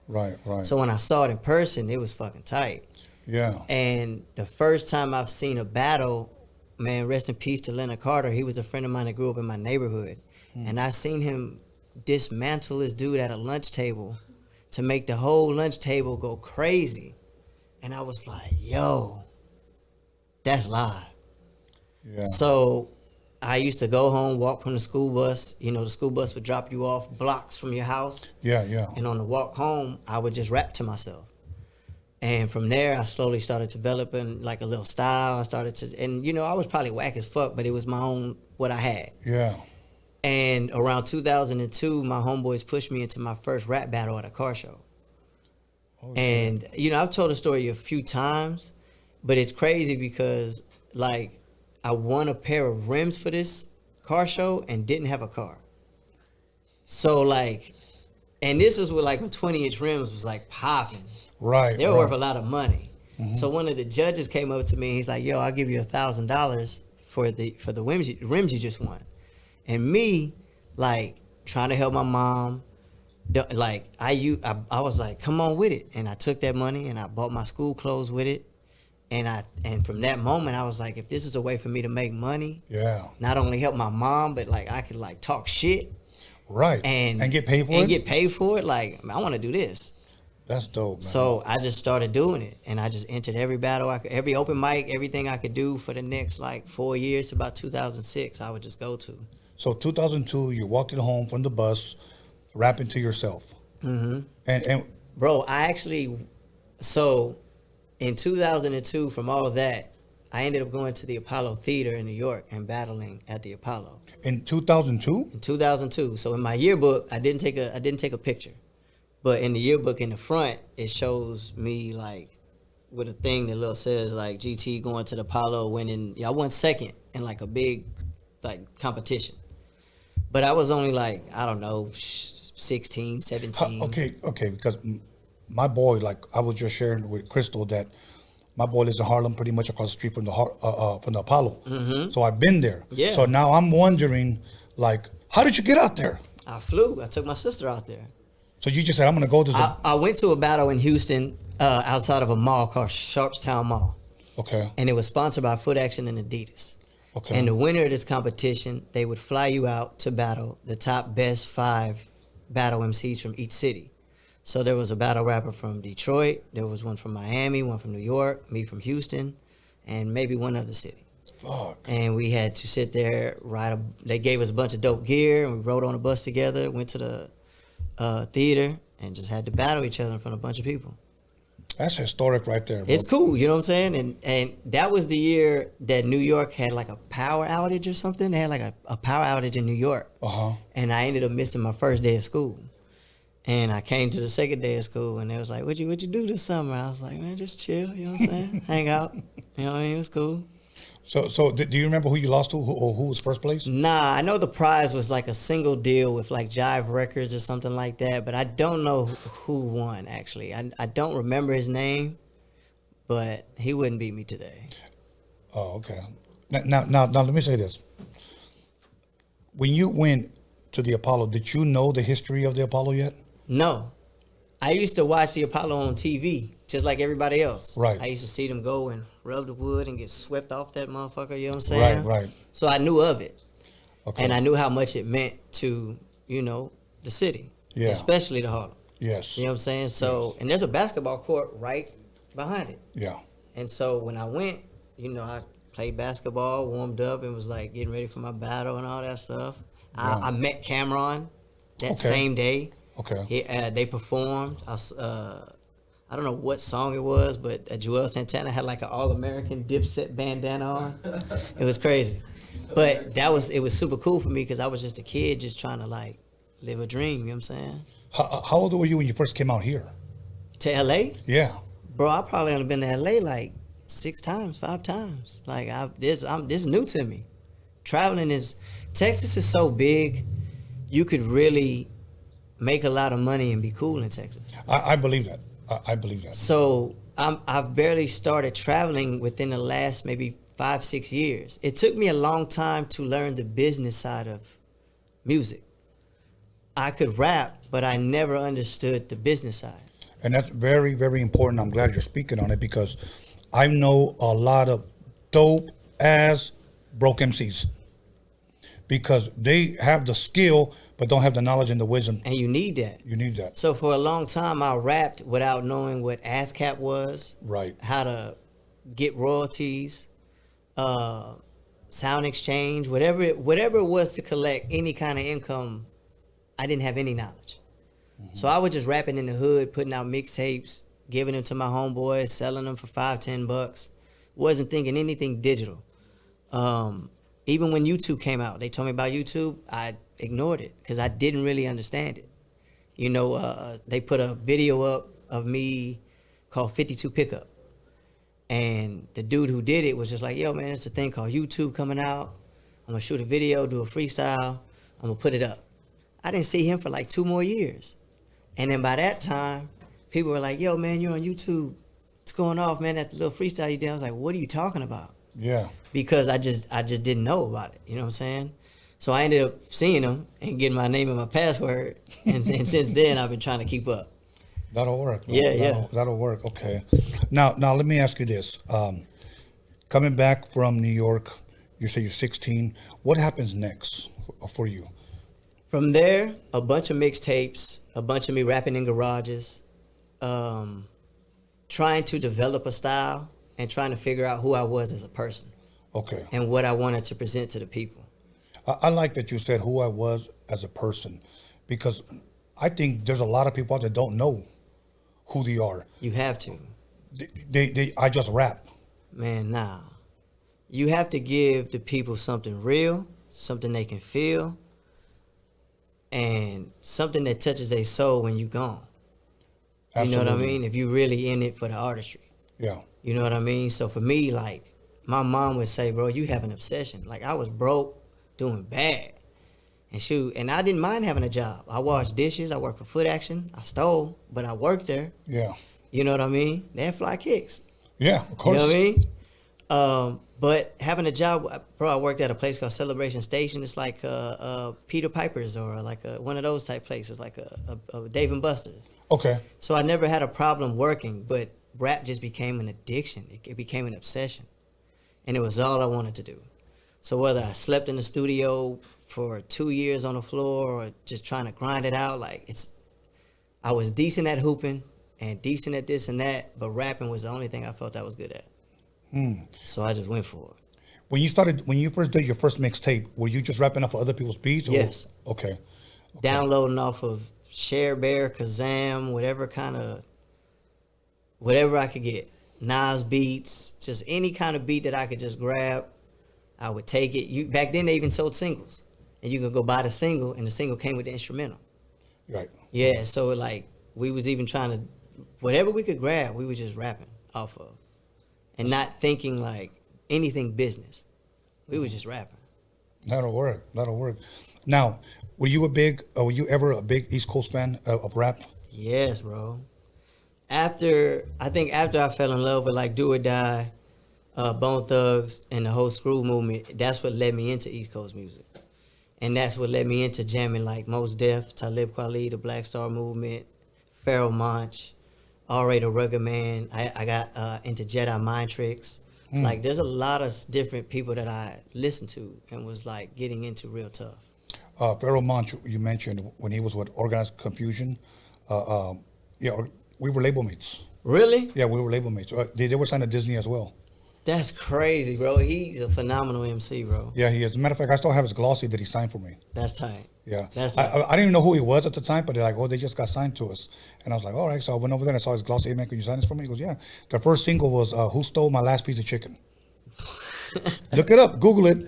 Right. So when I saw it in person, it was fucking tight. Yeah. And the first time I've seen a battle, man, rest in peace to Leonard Carter. He was a friend of mine that grew up in my neighborhood. And I seen him dismantle this dude at a lunch table to make the whole lunch table go crazy. And I was like, yo, that's live. Yeah. So I used to go home, walk from the school bus. The school bus would drop you off blocks from your house. Yeah. And on the walk home, I would just rap to myself. And from there, I slowly started developing like a little style. I started to, and I was probably whack as fuck, but it was my own, what I had. Yeah. And around 2002, my homeboys pushed me into my first rap battle at a car show. Oh, and, I've told the story a few times, but it's crazy because, like, I won a pair of rims for this car show and didn't have a car. So, like, and this was with, like, when 20-inch rims was, like, popping. Right. They were worth a lot of money. Mm-hmm. So one of the judges came up to me and he's like, yo, I'll give you $1,000 for the rims you just won. And me, like, trying to help my mom, like, I was like, come on with it. And I took that money and I bought my school clothes with it. And from that moment, I was like, if this is a way for me to make money, not only help my mom, but like I could like talk shit, right, and get paid for it. And get paid for it. Like, I want to do this. That's dope, man. So I just started doing it, and I just entered every battle, every open mic, everything I could do for the next like 4 years to about 2006. I would just go to. So 2002, you're walking home from the bus, rapping to yourself. Mm-hmm. And bro, so in 2002, from all that, I ended up going to the Apollo Theater in New York and battling at the Apollo. In 2002? In 2002. So in my yearbook, I didn't take a picture, but in the yearbook in the front, it shows me like with a thing that little says like GT going to the Apollo, winning. I won second in like a big like competition, but I was only like, I don't know, 16, 17. Okay, because my boy, like I was just sharing with Krystall that my boy lives in Harlem, pretty much across the street from the Apollo. Mm-hmm. So I've been there. Yeah. So now I'm wondering, like, how did you get out there? I flew. I took my sister out there. So you just said, I'm going to go to I went to a battle in Houston outside of a mall called Sharpstown Mall. Okay. And it was sponsored by Foot Action and Adidas. Okay. And the winner of this competition, they would fly you out to battle the top best 5 battle MCs from each city. So there was a battle rapper from Detroit, there was one from Miami, one from New York, me from Houston, and maybe one other city. Fuck. And we had to sit there, they gave us a bunch of dope gear, and we rode on a bus together, went to the theater, and just had to battle each other in front of a bunch of people. That's historic right there, bro. It's cool, you know what I'm saying? And that was the year that New York had like a power outage or something. They had like a power outage in New York. And I ended up missing my first day of school. And I came to the second day of school, and they was like, what you do this summer? I was like, man, just chill, you know what I'm saying? Hang out, you know what I mean? It was cool. So do you remember who you lost to, who was first place? Nah, I know the prize was like a single deal with like Jive Records or something like that, but I don't know who won, actually. I don't remember his name, but he wouldn't beat me today. Oh, okay. Now, let me say this. When you went to the Apollo, did you know the history of the Apollo yet? No. I used to watch the Apollo on TV, just like everybody else. Right. I used to see them go and rub the wood and get swept off that motherfucker, you know what I'm saying? Right. So I knew of it. Okay. And I knew how much it meant to, you know, the city. Yeah. Especially the Harlem. Yes. You know what I'm saying? So, and there's a basketball court right behind it. Yeah. And so when I went, you know, I played basketball, warmed up, and was like getting ready for my battle and all that stuff. Yeah. I met Cameron that same day. Okay. They performed. I don't know what song it was, but Joel Santana had like an All-American Dipset bandana on. It was crazy. But it was super cool for me because I was just a kid just trying to like live a dream, you know what I'm saying? How old were you when you first came out here? To LA? Yeah. Bro, I probably only been to LA like 5 times. Like this is new to me. Texas is so big, you could really make a lot of money and be cool in Texas. I believe that. I believe that. So I've barely started traveling within the last maybe 5-6 years. It took me a long time to learn the business side of music. I could rap, but I never understood the business side. And that's very, very important. I'm glad you're speaking on it because I know a lot of dope ass broke MCs because they have the skill but don't have the knowledge and the wisdom. And you need that. You need that. So for a long time, I rapped without knowing what ASCAP was. Right. How to get royalties, sound exchange, whatever it was to collect any kind of income, I didn't have any knowledge. Mm-hmm. So I was just rapping in the hood, putting out mixtapes, giving them to my homeboys, selling them for $5-10. Wasn't thinking anything digital. Even when YouTube came out, they told me about YouTube, I ignored it because I didn't really understand it. You know, they put a video up of me called 52 Pickup. And the dude who did it was just like, yo, man, it's a thing called YouTube coming out. I'm going to shoot a video, do a freestyle. I'm going to put it up. I didn't see him for like 2 more years. And then by that time, people were like, yo, man, you're on YouTube. What's going off, man? That little freestyle you did. I was like, what are you talking about? Yeah. Because I just didn't know about it. You know what I'm saying? So I ended up seeing them and getting my name and my password. And since then, I've been trying to keep up. That'll work. Yeah. That'll work. Okay. Now let me ask you this. Coming back from New York, you say you're 16. What happens next for you? From there, a bunch of mixtapes, a bunch of me rapping in garages, trying to develop a style and trying to figure out who I was as a person. Okay. And what I wanted to present to the people. I like that you said who I was as a person, because I think there's a lot of people out there that don't know who they are. You have to. I just rap. Man, nah. You have to give the people something real, something they can feel, and something that touches their soul when you're gone. Absolutely. You know what I mean? If you're really in it for the artistry. Yeah. You know what I mean? So for me, like, my mom would say, bro, you have an obsession. Like, I was broke, doing bad. And I didn't mind having a job. I washed dishes, I worked for Foot Action, I stole, but I worked there. Yeah. You know what I mean? They had fly kicks. Yeah, of course. You know what I mean? But having a job, bro, I worked at a place called Celebration Station. It's like Peter Piper's or like one of those type places, like a Dave & Buster's. Okay. So I never had a problem working, but rap just became an addiction. It became an obsession. And it was all I wanted to do. So whether I slept in the studio for 2 years on the floor or just trying to grind it out, like I was decent at hooping and decent at this and that, but rapping was the only thing I felt I was good at. So I just went for it. When you first did your first mixtape, were you just rapping off of other people's beats? Yes. Okay. Downloading off of Share Bear, Kazam, whatever I could get. Nas beats, just any kind of beat that I could just grab, I would take it. Back then they even sold singles, and you could go buy the single, and the single came with the instrumental. Right. Yeah, so like we was even trying to, whatever we could grab, we was just rapping off of, and not thinking like anything business. We was just rapping. That'll work. Now, were you ever a big East Coast fan of rap? Yes, bro. After I fell in love with like Do or Die, Bone Thugs, and the whole Screw movement, that's what led me into East Coast music. And that's what led me into jamming like Mos Def, Talib Kweli, the Black Star Movement, Pharoah Monch, R.A. the Rugged Man. I got into JEDI Mind Tricks. Like there's a lot of different people that I listened to and was like getting into real tough. Pharoah Monch, you mentioned when he was with Organized Confusion. We were label mates. Really? Yeah, we were label mates. They were signed to Disney as well. That's crazy, bro. He's a phenomenal MC, bro. Yeah, he is. As a matter of fact, I still have his glossy that he signed for me. That's tight. Yeah. That's I didn't even know who he was at the time, but they're like, they just got signed to us. And I was like, all right. So I went over there and I saw his glossy. Hey, man, can you sign this for me? He goes, yeah. The first single was Who Stole My Last Piece of Chicken? Look it up. Google it.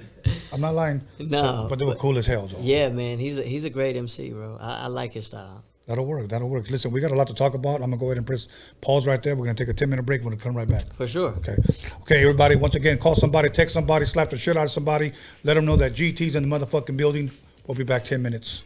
I'm not lying. No. But they were cool as hell, though. Yeah, man. He's a great MC, bro. I like his style. That'll work. Listen, we got a lot to talk about. I'm going to go ahead and press pause right there. We're going to take a 10-minute break. We're going to come right back. For sure. Okay, everybody. Once again, call somebody, text somebody, slap the shit out of somebody. Let them know that GT's in the motherfucking building. We'll be back 10 minutes.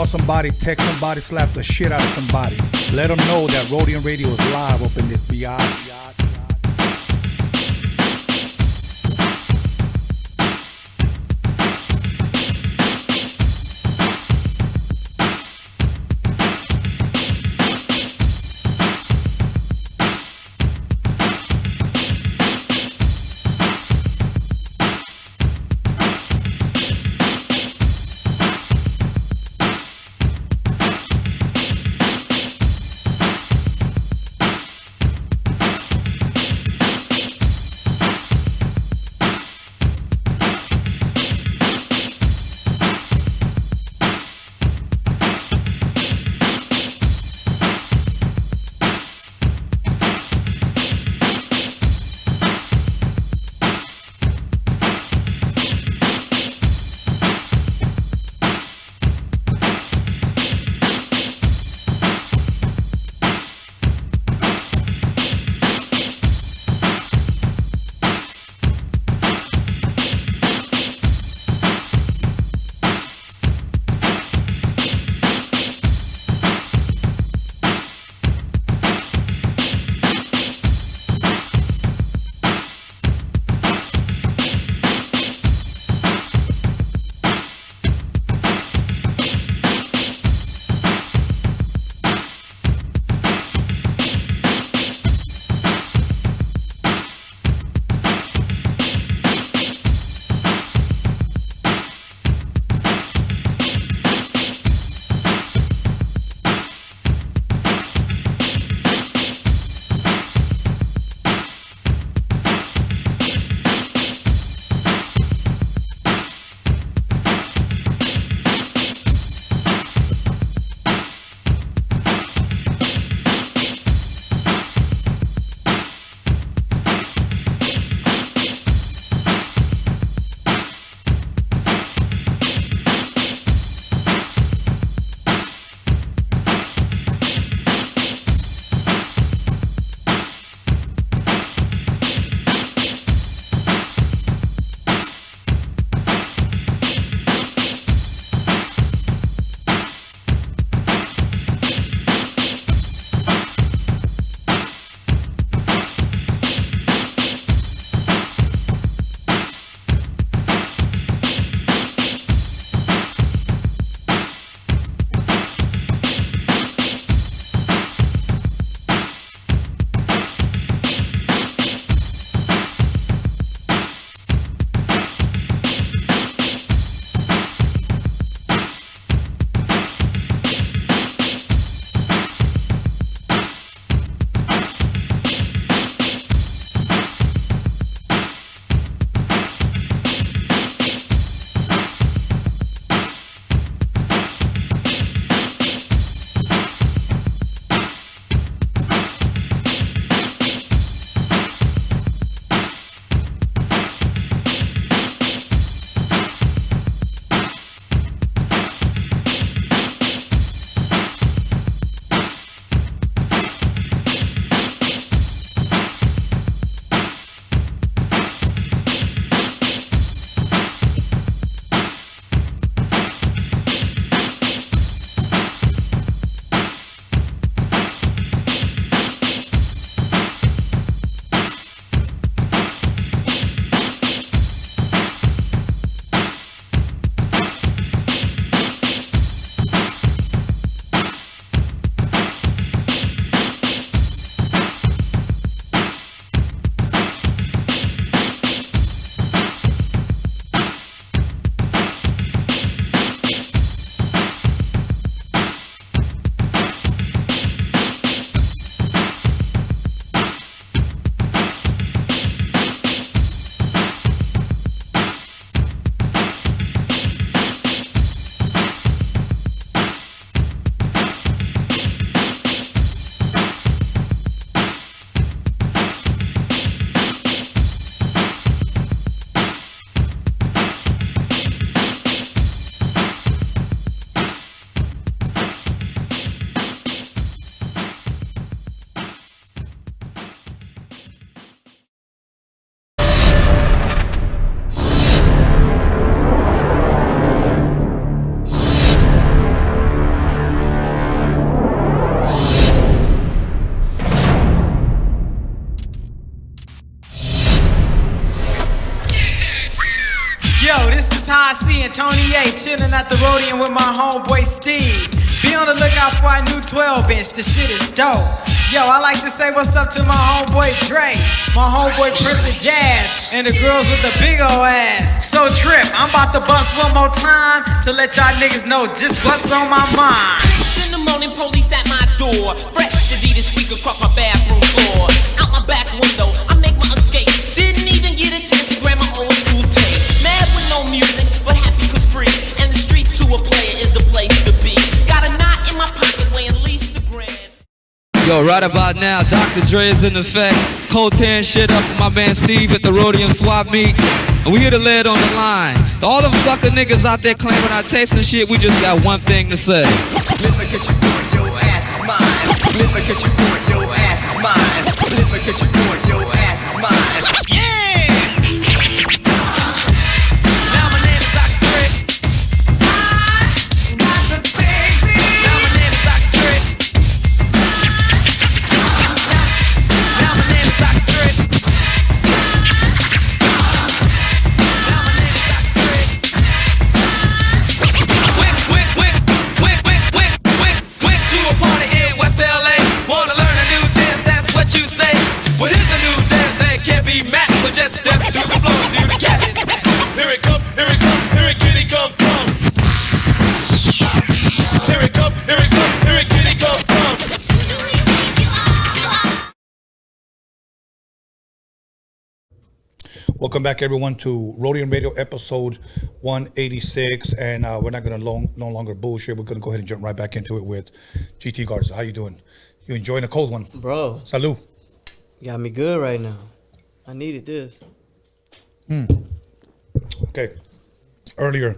call somebody, text somebody, slap the shit out of somebody. Let them know that Roadium Radio is live up in this biatch. A, chilling at the Roadium with my homeboy Steve. Be on the lookout for our new 12-inch, the shit is dope. Yo, I like to say what's up to my homeboy Dre, my homeboy Prince of Jazz, and the girls with the big ol' ass. So Trip, I'm about to bust one more time to let y'all niggas know just what's on my mind. In the morning, police at my door. Fresh Adidas squeak across my bathroom floor. Out my back window, I make my escape. Didn't even get a chance to grab my old school tape. Mad with no music, but happy cause free. And the street to a player is the place to be. Got a knot in my pocket weighing at least a grand. Yo, right about now, Dr. Dre is in effect. Cold tearing shit up with my man Steve at the Roadium swap meet. And we here to lay it on the line. To all them sucker niggas out there claiming our tapes and shit, we just got one thing to say. Look at you doing, your ass is mine. Look at you doing, your ass is mine. Look at you doing, your ass is mine. Yeah! Now my name is Dr. Dre. Now my name is Dr. Dre. Now my name is Dr. Dre. Now my name is Dr. Dre. Quick to a party in West LA. Wanna learn a new dance, that's what you say. Well, here's a new dance that can't be matched. So just step to the floor and do the cabin. Here it come, here it come, here it kitty come from. Here it come, here it come, here it kitty come from. Welcome back, everyone, to Roadium Radio episode 186, and we're not going to no longer bullshit. We're going to go ahead and jump right back into it with GT Garza. How you doing? You enjoying the cold one? Bro. Salud. Got me good right now. I needed this. Okay. Earlier,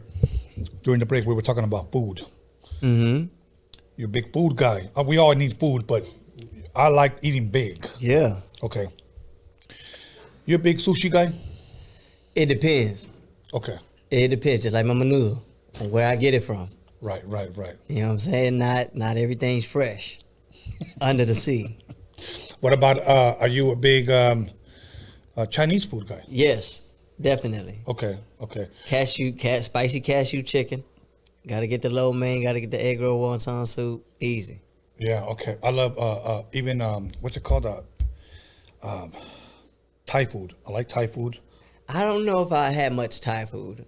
during the break, we were talking about food. Mm-hmm. You're a big food guy. We all need food, but I like eating big. Yeah. Okay. You a big sushi guy? It depends. Okay. It depends, just like my noodle, and where I get it from. Right. You know what I'm saying? Not everything's fresh under the sea. What about, are you a big Chinese food guy? Yes, definitely. Okay. Spicy cashew chicken. Got to get the lo mein, got to get the egg roll wonton soup. Easy. Yeah, okay. I love even, what's it called? Thai food. I like Thai food. I don't know if I had much Thai food.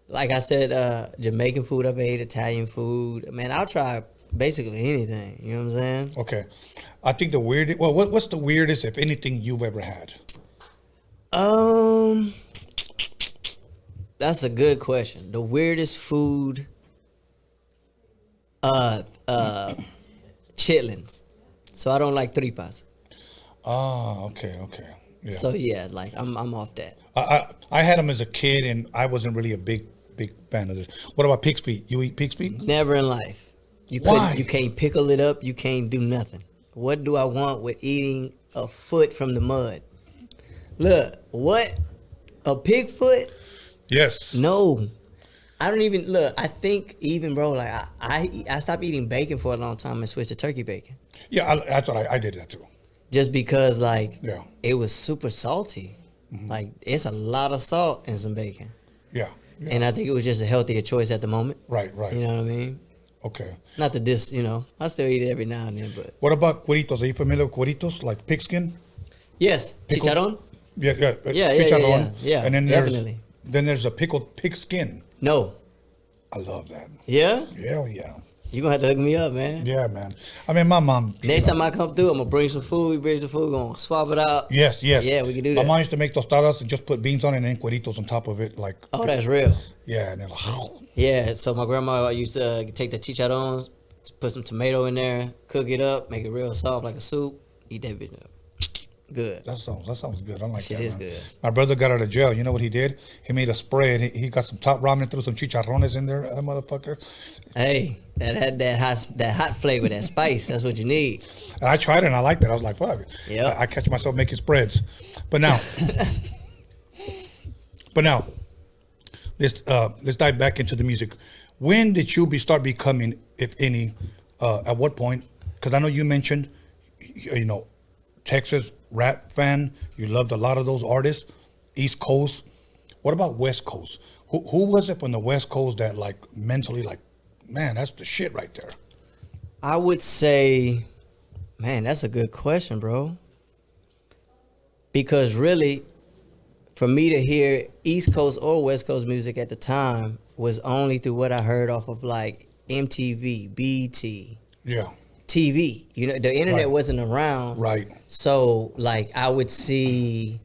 Like I said, Jamaican food I've ate, Italian food. Man, I'll try basically anything. You know what I'm saying? Okay. I think the weirdest, well, what's the weirdest, if anything, you've ever had? That's a good question. The weirdest food, chitlins. So I don't like tripas. Ah, okay. Yeah. So yeah, like I'm off that. I had them as a kid, and I wasn't really a big fan of this. What about pig's feet? You eat pig's feet? Never in life. Why? You can't pickle it up. You can't do nothing. What do I want with eating a foot from the mud? Look, what? A pig foot? Yes. No. I don't even look. I think even bro, like I stopped eating bacon for a long time and switched to turkey bacon. Yeah, that's what I did that too. Just because like yeah, it was super salty. Mm-hmm. Like it's a lot of salt in some bacon. Yeah. And I think it was just a healthier choice at the moment. Right. You know what I mean? Okay. Not to diss, I still eat it every now and then, but. What about cueritos? Are you familiar with cueritos? Like pigskin? Yes. Pickled? Chicharron? Yeah. Chicharron. Yeah, and then definitely. there's a pickled pig skin. No. I love that. Yeah? Hell yeah. You're going to have to hook me up, man. Yeah, man. I mean, my mom. Next time I come through, I'm going to bring some food. We bring some food. We're going to swap it out. Yes. Yeah, we can do that. My mom used to make tostadas and just put beans on it and then cueritos on top of it. Like. Oh, that's real. Yeah. And then like, yeah, so my grandma used to take the chicharrones, put some tomato in there, cook it up, make it real soft like a soup, eat that bitch up. Good. That sounds good. I like that. Shit is good. My brother got out of jail. You know what he did? He made a spread. He got some top ramen, threw some chicharrones in there. That motherfucker. Hey, that had that hot flavor, that spice. That's what you need. And I tried it and I liked it. I was like, fuck. Yeah. I catch myself making spreads. But now, let's dive back into the music. When did you start becoming, if any, at what point? Because I know you mentioned, Texas rap fan. You loved a lot of those artists. East Coast. What about West Coast? Who was it from the West Coast that like mentally like, man, that's the shit right there? I would say, man, that's a good question, bro. Because really, for me to hear East Coast or West Coast music at the time was only through what I heard off of like MTV, BET, Yeah. TV. You know, the internet Right. wasn't around. Right. So like I would see,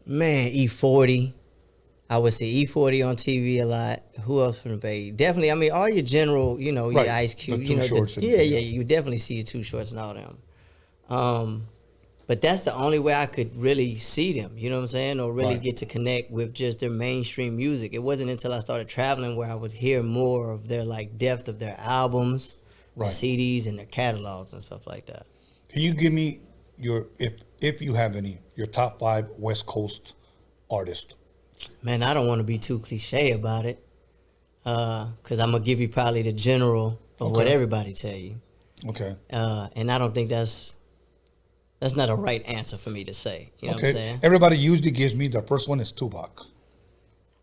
E40. I would see E40 on TV a lot. Who else from the Bay? Definitely, I mean, all your general, you know, Right. your Ice Cube, The you Too know, Shorts and- yeah, you definitely see your Too Shorts and all them. But that's the only way I could really see them, you know what I'm saying? Or really Right. get to connect with just their mainstream music. It wasn't until I started traveling where I would hear more of their like depth of their albums, Right. their CDs and their catalogs and stuff like that. Can you give me your, if you have any, your top 5 West Coast artists? Man, I don't want to be too cliche about it, because I'm gonna give you probably the general of what Okay. everybody tell you, Okay. and I don't think that's not a right answer for me to say. You know what I'm saying? Everybody usually gives me the first one is Tupac.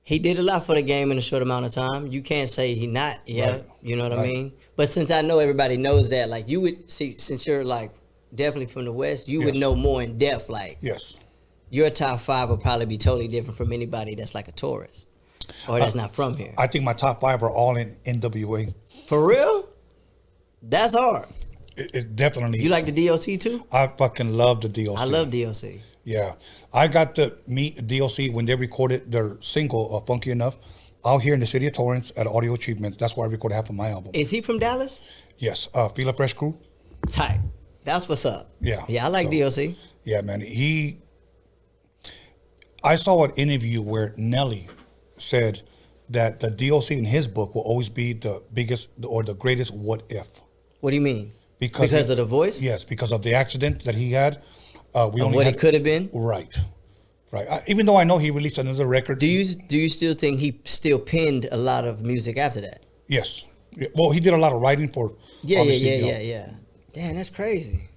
He did a lot for the game in a short amount of time. You can't say he not. Yeah, Right. you know what I Right. mean. But since I know everybody knows that, like you would see, since you're like definitely from the West, you would Yes. know more in depth. Like Yes. your top 5 would probably be totally different from anybody that's like a tourist or that's not from here. I think my top 5 are all in NWA. For real? That's hard. It definitely. You like the DOC too? I fucking love the DOC. I love DOC. Yeah. I got to meet DOC when they recorded their single, Funky Enough, out here in the city of Torrance at Audio Achievements. That's where I recorded half of my album. Is he from Dallas? Yes. Feel a Fresh Crew. Tight. That's what's up. Yeah. Yeah, I like DOC. Yeah, man. I saw an interview where Nelly said that the DOC in his book will always be the biggest or the greatest what if. What do you mean? Because of the voice? Yes, because of the accident that he had. We Of only what had, it could have been? Right. Right. Even though I know he released another record. Do you still think he still penned a lot of music after that? Yes. Yeah, well, he did a lot of writing for. Yeah. obviously, you know. Damn, that's crazy.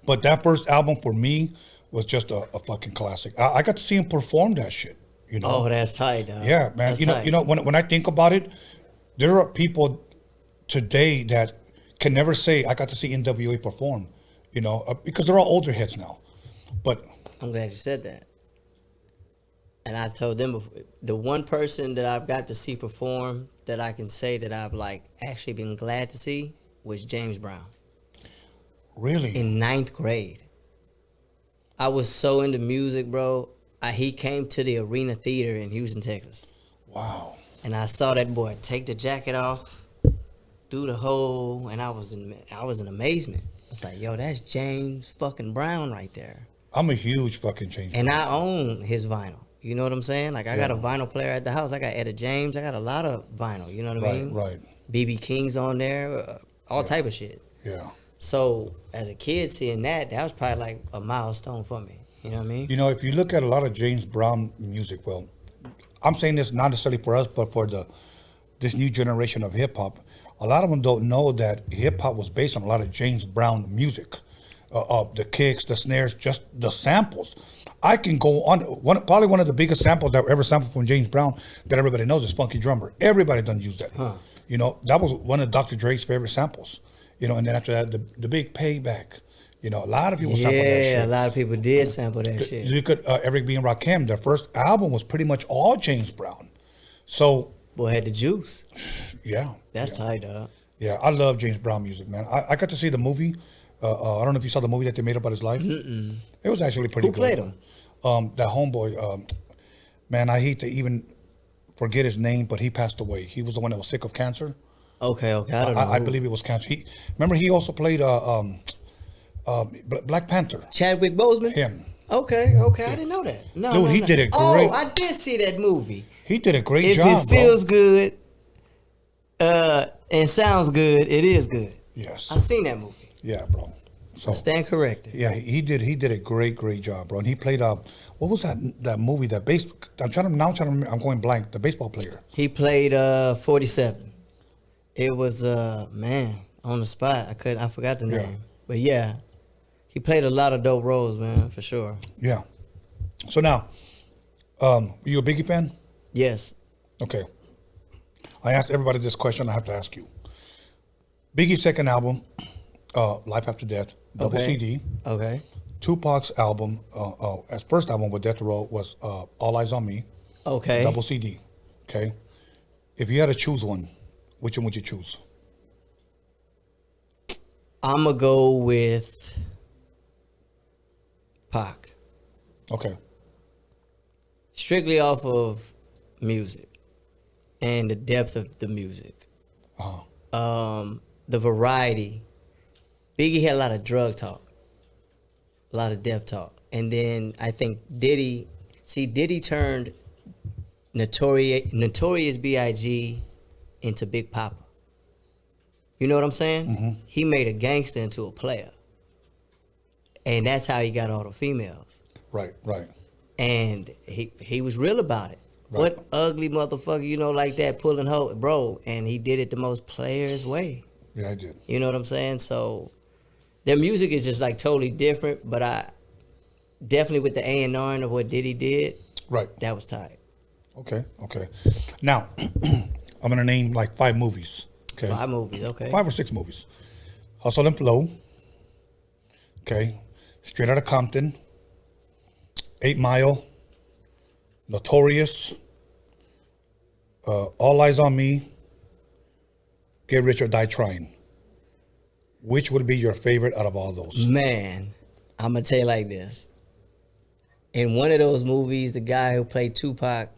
But that first album for me was just a fucking classic. I got to see him perform that shit. You know. Oh, that's tight, dog. Yeah, man. That's You know. tight. You know. When I think about it, there are people today that can never say I got to see NWA perform. You know, because they're all older heads now. But I'm glad you said that. And I told them before, the one person that I've got to see perform that I can say that I've like actually been glad to see was James Brown. Really? In 9th grade. I was so into music, bro. He came to the Arena Theater in Houston, Texas. Wow. And I saw that boy take the jacket off, do the whole, and I was in amazement. It's like, yo, that's James fucking Brown right there. I'm a huge fucking James And Brown. I own his vinyl. You know what I'm saying? Like, I got a vinyl player at the house. I got Etta James. I got a lot of vinyl. You know what I mean? Right. BB King's on there. All type of shit. Yeah. So, as a kid seeing that was probably like a milestone for me. You know what I mean? You know, if you look at a lot of James Brown music, well, I'm saying this not necessarily for us, but for this new generation of hip hop. A lot of them don't know that hip hop was based on a lot of James Brown music, the kicks, the snares, just the samples. I can go on. Probably one of the biggest samples that were ever sampled from James Brown that everybody knows is "Funky Drummer." Everybody done use that. You know, that was one of Dr. Dre's favorite samples. You know, and then after that, the big Payback. You know, a lot of people sample that shit. Yeah, a lot of people did sample that shit. You could Eric B. and Rakim. Their first album was pretty much all James Brown. So, boy had the juice. Yeah, that's tight, dog. Yeah, I love James Brown music, man. I got to see the movie. I don't know if you saw the movie that they made about his life. Mm-mm. It was actually pretty good. Who played him? That homeboy. Man, I hate to even forget his name, but he passed away. He was the one that was sick of cancer. Okay. I don't know. I believe it was cancer. Remember he also played Black Panther. Chadwick Boseman? Him. Okay. I didn't know that. No, Dude, he did it great. Oh, I did see that movie. He did a great if job. If it feels good, and sounds good, it is good. Yes. I seen that movie. Yeah, bro. So I stand corrected. Yeah, he did a great job, bro. And he played what was that movie? I'm going blank. The baseball player. He played 47. It was man, on the spot. I forgot the name. But yeah, he played a lot of dope roles, man, for sure. Yeah. So now, You a Biggie fan? Yes. Okay. I asked everybody this question. I have to ask you. Biggie's second album, Life After Death, double Okay. CD. Okay. Tupac's album, his first album with Death Row was All Eyes on Me. Okay. Double CD. Okay. If you had to choose one, which one would you choose? I'm going to go with Pac. Okay. Strictly off of music and the depth of the music. The variety. Biggie had a lot of drug talk, a lot of death talk. And then I think Diddy turned Notorious B.I.G. into Big Papa. You know what I'm saying? Mm-hmm. He made a gangster into a player. And that's how he got all the females. Right, right. And he was real about it. Right. What ugly motherfucker, you know, like that, pulling hoe, bro. And he did it the most players way. Yeah, I did. You know what I'm saying? So their music is just like totally different, but I definitely with the A&R of what Diddy did, right, that was tight. Okay, okay. Now, I'm going to name like 5 movies. Okay. 5 movies, okay. 5 or 6 movies. Hustle and Flow. Okay. Straight Outta Compton. 8 Mile. Notorious. All Eyes on Me. Get Rich or Die Trying. Which would be your favorite out of all those? Man, I'm going to tell you like this. In one of those movies, the guy who played Tupac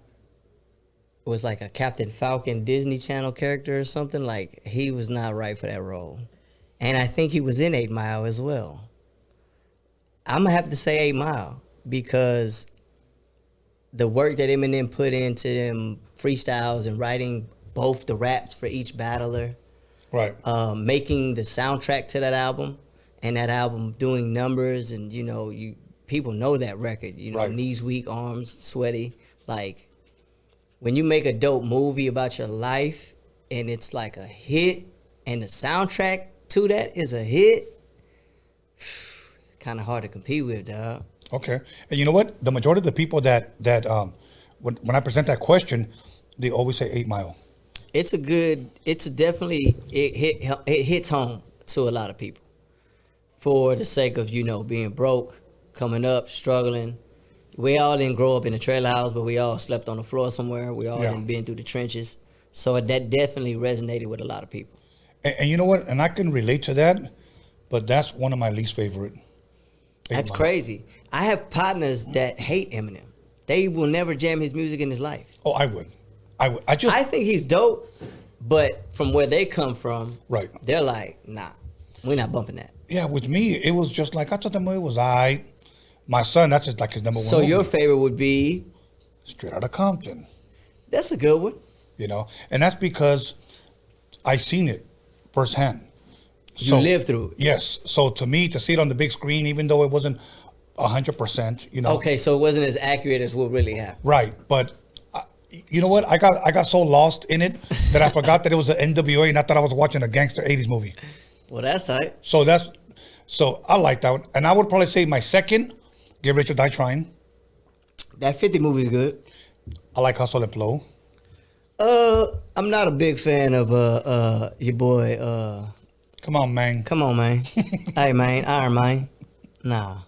was like a Captain Falcon Disney Channel character or something. Like, he was not right for that role. And I think he was in 8 Mile as well. I'm going to have to say 8 Mile because the work that Eminem put into them freestyles and writing both the raps for each battler, right, making the soundtrack to that album, and that album doing numbers, and you know, people know that record, you know, right. Knees weak, arms sweaty. Like, when you make a dope movie about your life and it's like a hit, and the soundtrack to that is a hit, kind of hard to compete with, dog. Okay. And you know what? The majority of the people that when I present that question, they always say 8 Mile. It hits home to a lot of people for the sake of, you know, being broke, coming up, struggling. We all didn't grow up in a trailer house, but we all slept on the floor somewhere. We all didn't been through the trenches. So that definitely resonated with a lot of people. And you know what? And I can relate to that, but that's one of my least favorite. That's crazy. I have partners that hate Eminem. They will never jam his music in his life. Oh, I would. I think he's dope, but from where they come from, right, they're like, nah, we're not bumping that. Yeah, with me, it was just like, I thought the movie was aight. My son, that's just like his number one So movie. your favorite would be? Straight Outta Compton. That's a good one. You know, and that's because I seen it firsthand. You lived through it. Yes. So to me, to see it on the big screen, even though it wasn't 100%, you know. Okay, so it wasn't as accurate as what really happened. Right, but you know what? I got so lost in it that I forgot that it was an NWA, and I thought I was watching a gangster 80s movie. Well, that's tight. So I like that one, and I would probably say my second, Get Rich or Die Trying. That 50 movie is good. I like Hustle and Flow. I'm not a big fan of your boy. Come on, man. Come on, man. Hey, man, Iron Man. Nah,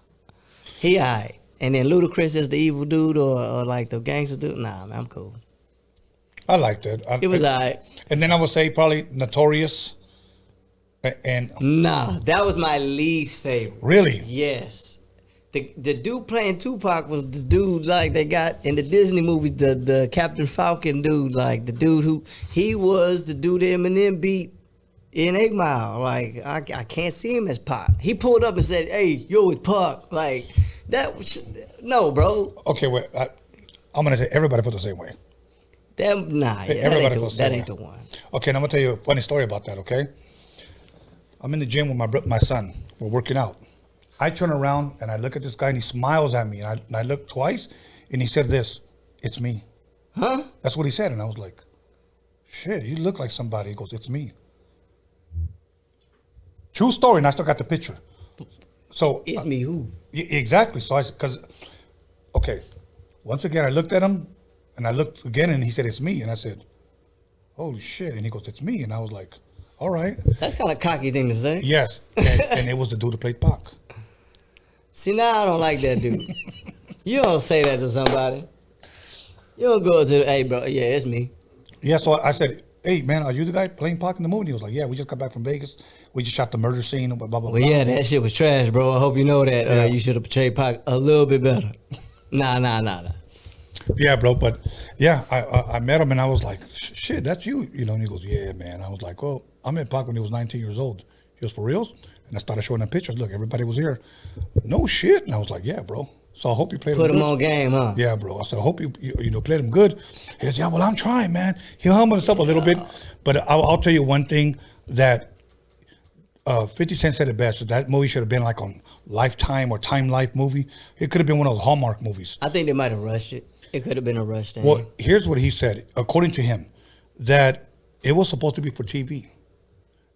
he alright. And then Ludacris is the evil dude or like the gangster dude. Nah, man, I'm cool. I liked it. It was alright. And then I would say probably Notorious. And nah, that was my least favorite. Really? Yes. The dude playing Tupac was the dude like they got in the Disney movies, the Captain Falcon dude, like the dude he was the dude Eminem beat in 8 Mile. Like I can't see him as Pac. He pulled up and said, "Hey, yo, it's Pac." Like no, bro. Okay, wait. I'm gonna say everybody felt the same way. That ain't the one. Okay, and I'm gonna tell you a funny story about that. Okay, I'm in the gym with my son. We're working out. I turn around and I look at this guy and he smiles at me. And I look twice and he said this, "It's me." Huh? That's what he said. And I was like, shit, you look like somebody. He goes, "It's me." True story. And I still got the picture. So it's me who? Exactly. So okay, Once again, I looked at him, and I looked again, and he said, "It's me." And I said, "Holy shit!" And he goes, "It's me." And I was like, "All right." That's kind of cocky thing to say. Yes, and it was the dude that played Pac. See, now I don't like that dude. You don't say that to somebody. You don't go to, hey, bro, yeah, it's me. Yeah, so I said, "Hey, man, are you the guy playing Pac in the movie?" And he was like, "Yeah, we just got back from Vegas. We just shot the murder scene, blah, blah, blah." Well, yeah, that shit was trash, bro. I hope you know that. Yeah. You should have portrayed Pac a little bit better. Nah. Yeah, bro, but yeah, I met him and I was like, "Shit, that's you," you know. And he goes, "Yeah, man." I was like, "Well, I met Pac when he was 19 years old." He was for reals, and I started showing him pictures. Look, everybody was here. No shit, and I was like, "Yeah, bro." So I hope you played him. Put him good. on game, huh? Yeah, bro. I said, I hope you played him good. He goes, "Yeah, well, I'm trying, man." He humbled himself a little bit, but I'll tell you one thing that 50 Cent said it best. That movie should have been like on Lifetime or Time Life movie. It could have been one of those Hallmark movies. I think they might have rushed it. It could have been a rush thing. Well, here's what he said, according to him, that it was supposed to be for TV.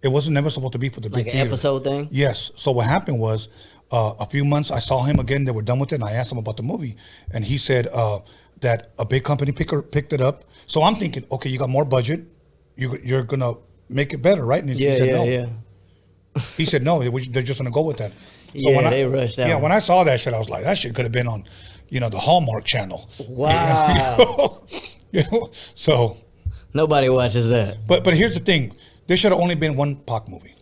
It wasn't never supposed to be for the big like an theater. episode thing? Yes. So what happened was, a few months, I saw him again. They were done with it, and I asked him about the movie, and he said that a big company picked it up. So I'm thinking, okay, you got more budget, you're gonna make it better, right? And he said no. Yeah. He said no. They're just gonna go with that. So Yeah, they rushed out. Yeah, when I saw that shit, I was like, that shit could have been on, the Hallmark Channel. Wow. So nobody watches that. But here's the thing: there should have only been one Pac movie.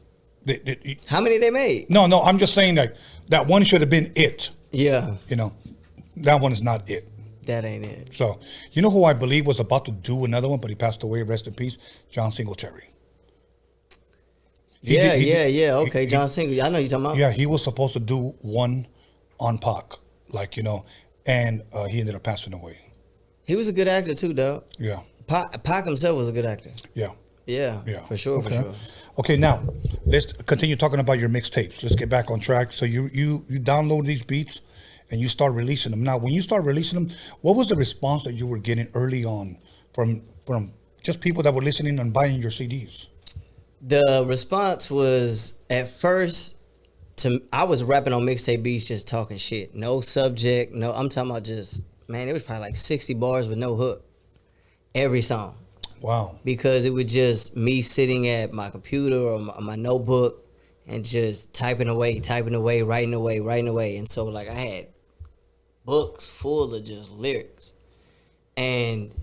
How many they made? No, I'm just saying that one should have been it. Yeah. That one is not it. That ain't it. So, you know who I believe was about to do another one, but he passed away, rest in peace? John Singletary. Yeah. Okay, John Singletary. I know you're talking about. Yeah, he was supposed to do one on Pac, and he ended up passing away. He was a good actor too, dog. Yeah. Pac himself was a good actor. Yeah. Yeah, for sure, Okay. for sure. Okay, now let's continue talking about your mixtapes. Let's get back on track. So you download these beats and you start releasing them. Now, when you start releasing them, what was the response that you were getting early on from just people that were listening and buying your CDs? The response was at first I was rapping on mixtape beats, just talking shit, no subject, no. I'm talking about just, man, it was probably like 60 bars with no hook every song. Wow. Because it was just me sitting at my computer or my notebook and just typing away, writing away. And so I had books full of just lyrics. And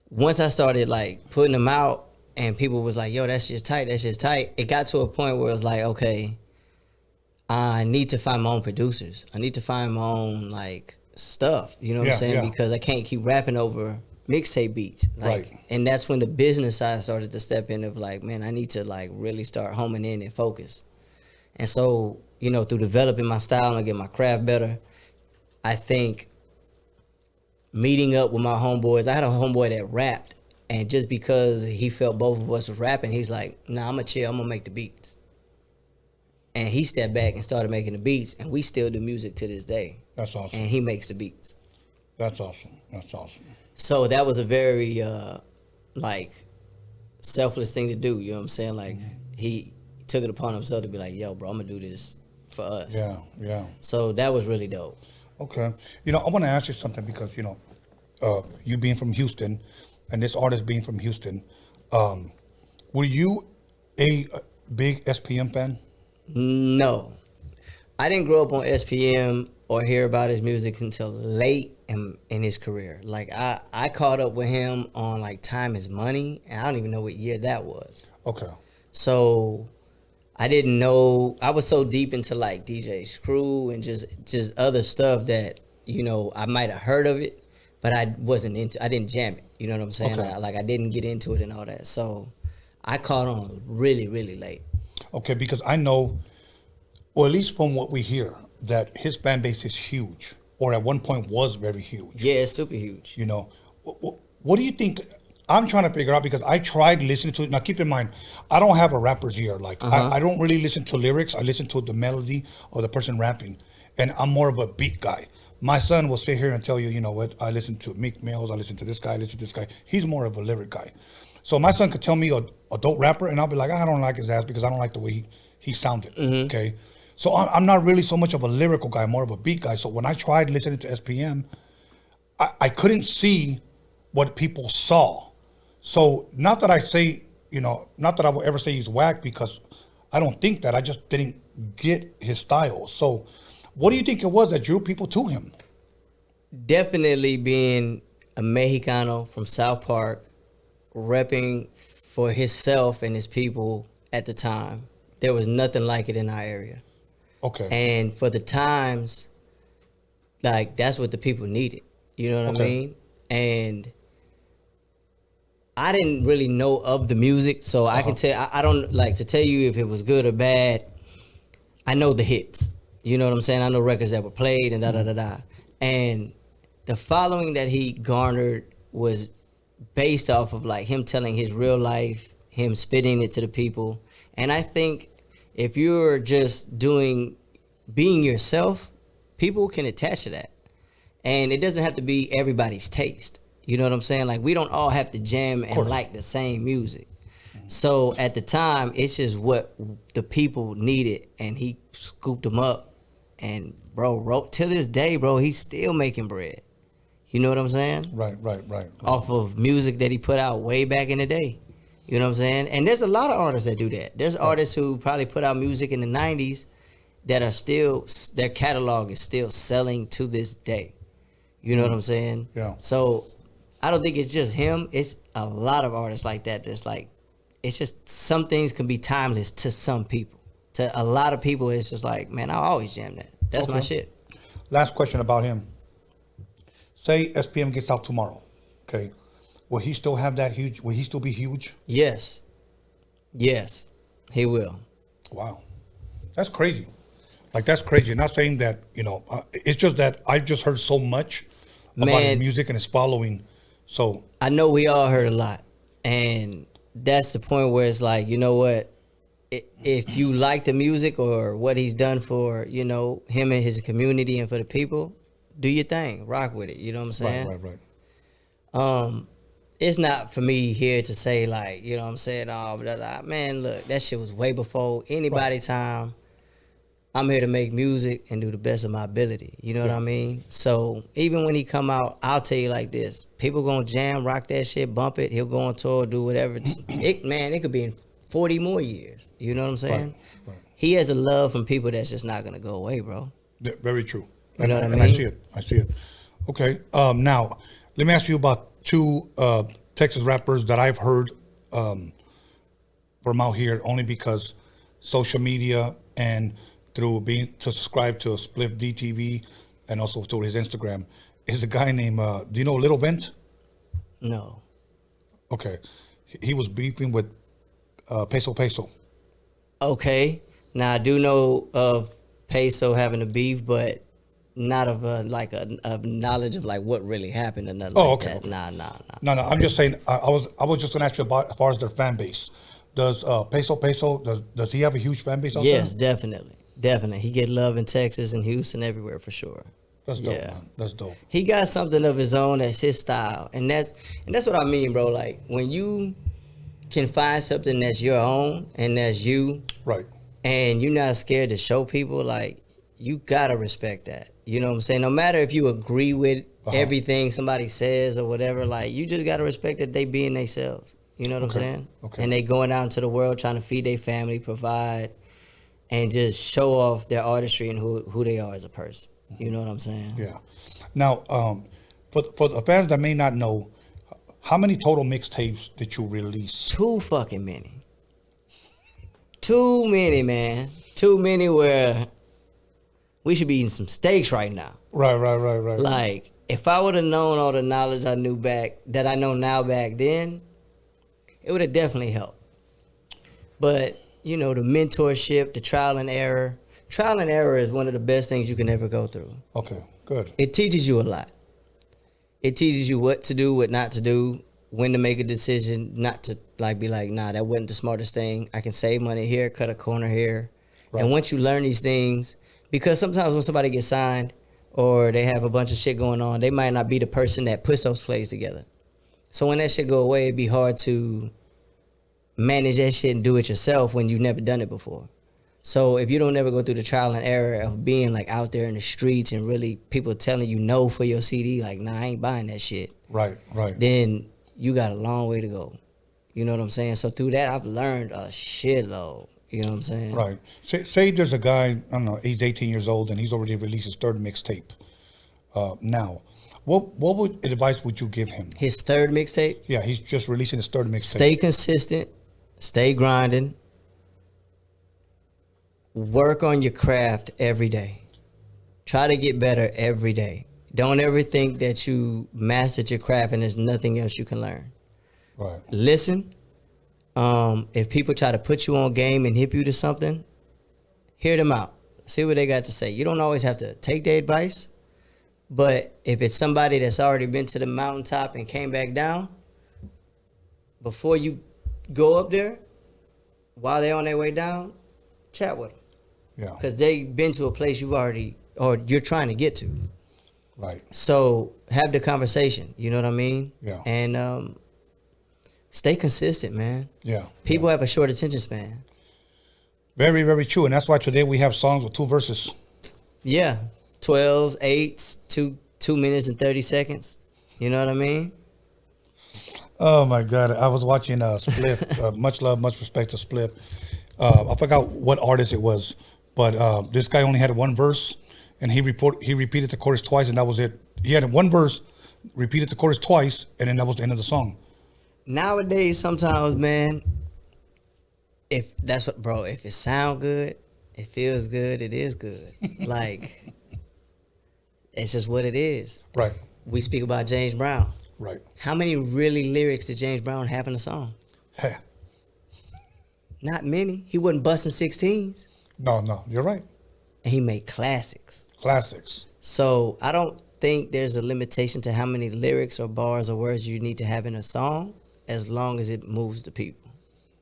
once I started putting them out and people was like, yo, that's just tight. It got to a point where it was like, okay, I need to find my own producers. I need to find my own stuff. You know what I'm saying? Yeah. Because I can't keep rapping over mixtape beats, right. And that's when the business side started to step in of man, I need to really start homing in and focus. And so, through developing my style and get my craft better, I think meeting up with my homeboys, I had a homeboy that rapped, and just because he felt both of us was rapping, he's like, nah, I'm gonna chill, I'm gonna make the beats. And he stepped back and started making the beats, and we still do music to this day. That's awesome. And he makes the beats. That's awesome. So that was a very selfless thing to do. You know what I'm saying? He took it upon himself to be like, yo, bro, I'm gonna do this for us. Yeah. So that was really dope. Okay. I want to ask you something because, you being from Houston and this artist being from Houston, were you a big SPM fan? No. I didn't grow up on SPM or hear about his music until late in his career. I caught up with him on Time Is Money, and I don't even know what year that was. Okay. So I didn't know. I was so deep into DJ Screw and just other stuff that I might have heard of it, but I didn't jam it. You know what I'm saying? Okay. I didn't get into it and all that. So I caught on really, really late. Okay, because I know, or at least from what we hear, that his fan base is huge, or at one point was very huge. Yeah, it's super huge. What do you think? I'm trying to figure out because I tried listening to it. Now, keep in mind, I don't have a rapper's ear. I don't really listen to lyrics. I listen to the melody of the person rapping, and I'm more of a beat guy. My son will sit here and tell you, what? I listen to Meek Mills. I listen to this guy. I listen to this guy. He's more of a lyric guy. So my son could tell me a dope rapper, and I'll be like, I don't like his ass because I don't like the way he sounded. Mm-hmm. Okay. So I'm not really so much of a lyrical guy, more of a beat guy. So when I tried listening to SPM, I couldn't see what people saw. So not that I say, not that I will ever say he's whack, because I don't think that. I just didn't get his style. So what do you think it was that drew people to him? Definitely being a Mexicano from South Park, repping for himself and his people at the time. There was nothing like it in our area. Okay. And for the times, like, that's what the people needed. You know what I mean? And I didn't really know of the music, so I can tell, I don't like to tell you if it was good or bad. I know the hits. You know what I'm saying? I know records that were played and da-da-da-da. And the following that he garnered was based off of, like, him telling his real life, him spitting it to the people. And I think if you're just being yourself, people can attach to that. And it doesn't have to be everybody's taste. You know what I'm saying? Like, we don't all have to jam and like the same music. So at the time, it's just what the people needed, and he scooped them up. And bro, to this day, bro, he's still making bread. You know what I'm saying? Right. Off of music that he put out way back in the day. You know what I'm saying? And there's a lot of artists that do that. There's artists who probably put out music in the 90s that are still, their catalog is still selling to this day. You know what I'm saying? Yeah. So I don't think it's just him. It's a lot of artists like that that's like, it's just some things can be timeless to some people. To a lot of people, it's just like, man, I always jam that. That's my shit. Last question about him. Say SPM gets out tomorrow, okay? Will he still have that huge? Will he still be huge? Yes, he will. Wow, that's crazy. Like, that's crazy. Not saying that, it's just that I've just heard so much about his music and his following. So I know we all heard a lot, and that's the point where it's like, you know what? If you like the music or what he's done for, him and his community and for the people, do your thing, rock with it. You know what I'm saying? Right. It's not for me here to say, like, you know what I'm saying? Oh, blah, blah. Man, look, that shit was way before anybody time. I'm here to make music and do the best of my ability. You know what I mean? So even when he come out, I'll tell you like this: people gonna jam, rock that shit, bump it. He'll go on tour, do whatever. It could be in 40 more years. You know what I'm saying? Right. He has a love from people that's just not gonna go away, bro. Yeah, very true. You know what I mean? And I see it. Okay. Now, let me ask you about two Texas rappers that I've heard from out here, only because social media and through being to subscribe to Spliff DTV and also through his Instagram, is a guy named, do you know Little Vent? No. Okay. He was beefing with Peso. Okay. Now, I do know of Peso having a beef, but not of a knowledge of like what really happened or nothing like that. Okay. Nah. No, I'm just saying, I was just going to ask you about as far as their fan base. Does Peso, does he have a huge fan base out there? Yes, definitely. He get love in Texas and Houston, everywhere for sure. That's dope, man. That's dope. He got something of his own that's his style. And that's what I mean, bro. Like, when you can find something that's your own and that's you. Right. And you're not scared to show people, like, you gotta respect that. You know what I'm saying? No matter if you agree with everything somebody says or whatever, like, you just gotta respect that they being themselves. You know what I'm saying? Okay. And they going out into the world trying to feed their family, provide, and just show off their artistry and who they are as a person. You know what I'm saying? Yeah. Now, for the fans that may not know, how many total mixtapes did you release? Too fucking many. Too many, man. Too many where we should be eating some steaks right now. Right. Like, if I would have known all the knowledge I knew that I know now back then, it would have definitely helped. But, the mentorship, the trial and error. Trial and error is one of the best things you can ever go through. Okay, good. It teaches you a lot. It teaches you what to do, what not to do, when to make a decision, not to be like, nah, that wasn't the smartest thing. I can save money here, cut a corner here. Right. And once you learn these things, because sometimes when somebody gets signed or they have a bunch of shit going on, they might not be the person that puts those plays together. So when that shit go away, it'd be hard to manage that shit and do it yourself when you've never done it before. So if you don't ever go through the trial and error of being like out there in the streets and really people telling you no for your CD, like, nah, I ain't buying that shit. Right. Then you got a long way to go. You know what I'm saying? So through that, I've learned a shitload. You know what I'm saying? Right. Say there's a guy, I don't know, he's 18 years old and he's already released his third mixtape. Now, what advice would you give him? His third mixtape? Yeah, he's just releasing his third mixtape. Stay consistent. Stay grinding. Work on your craft every day. Try to get better every day. Don't ever think that you mastered your craft and there's nothing else you can learn. Right. Listen. If people try to put you on game and hip you to something, hear them out. See what they got to say. You don't always have to take their advice, but if it's somebody that's already been to the mountaintop and came back down, before you go up there, while they're on their way down, chat with them. Yeah. Because they've been to a place you've already, or you're trying to get to. Right. So have the conversation, you know what I mean? Yeah. And stay consistent, man. Yeah. People have a short attention span. Very, very true. And that's why today we have songs with 2 verses. Yeah. 12s, 8s, 2 minutes and 30 seconds. You know what I mean? Oh my God. I was watching Spliff, much love, much respect to Spliff. I forgot what artist it was, but this guy only had 1 verse and he repeated the chorus twice and that was it. He had 1 verse, repeated the chorus twice, and then that was the end of the song. Nowadays, sometimes, man, if that's what, bro, if it sound good, it feels good, it is good. Like, it's just what it is. Right. We speak about James Brown. Right. How many really lyrics did James Brown have in a song? Hey. Not many. He wasn't busting 16s. No, you're right. And he made classics. Classics. So I don't think there's a limitation to how many lyrics or bars or words you need to have in a song, as long as it moves the people.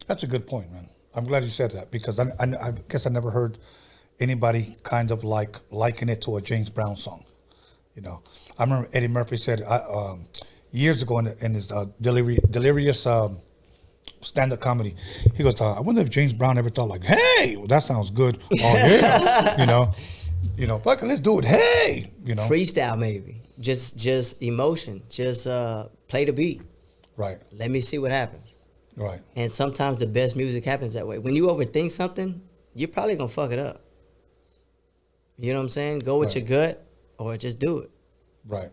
That's a good point, man. I'm glad you said that because I guess I never heard anybody kind of liken it to a James Brown song. You know, I remember Eddie Murphy said years ago in his delirious stand-up comedy, he goes, I wonder if James Brown ever thought like, hey, well, that sounds good. Oh yeah, you know, fuck it, let's do it. Hey, you know, freestyle maybe, just emotion, just play the beat. Right. Let me see what happens. Right. And sometimes the best music happens that way. When you overthink something, you're probably gonna fuck it up. You know what I'm saying? Go with your gut or just do it. Right.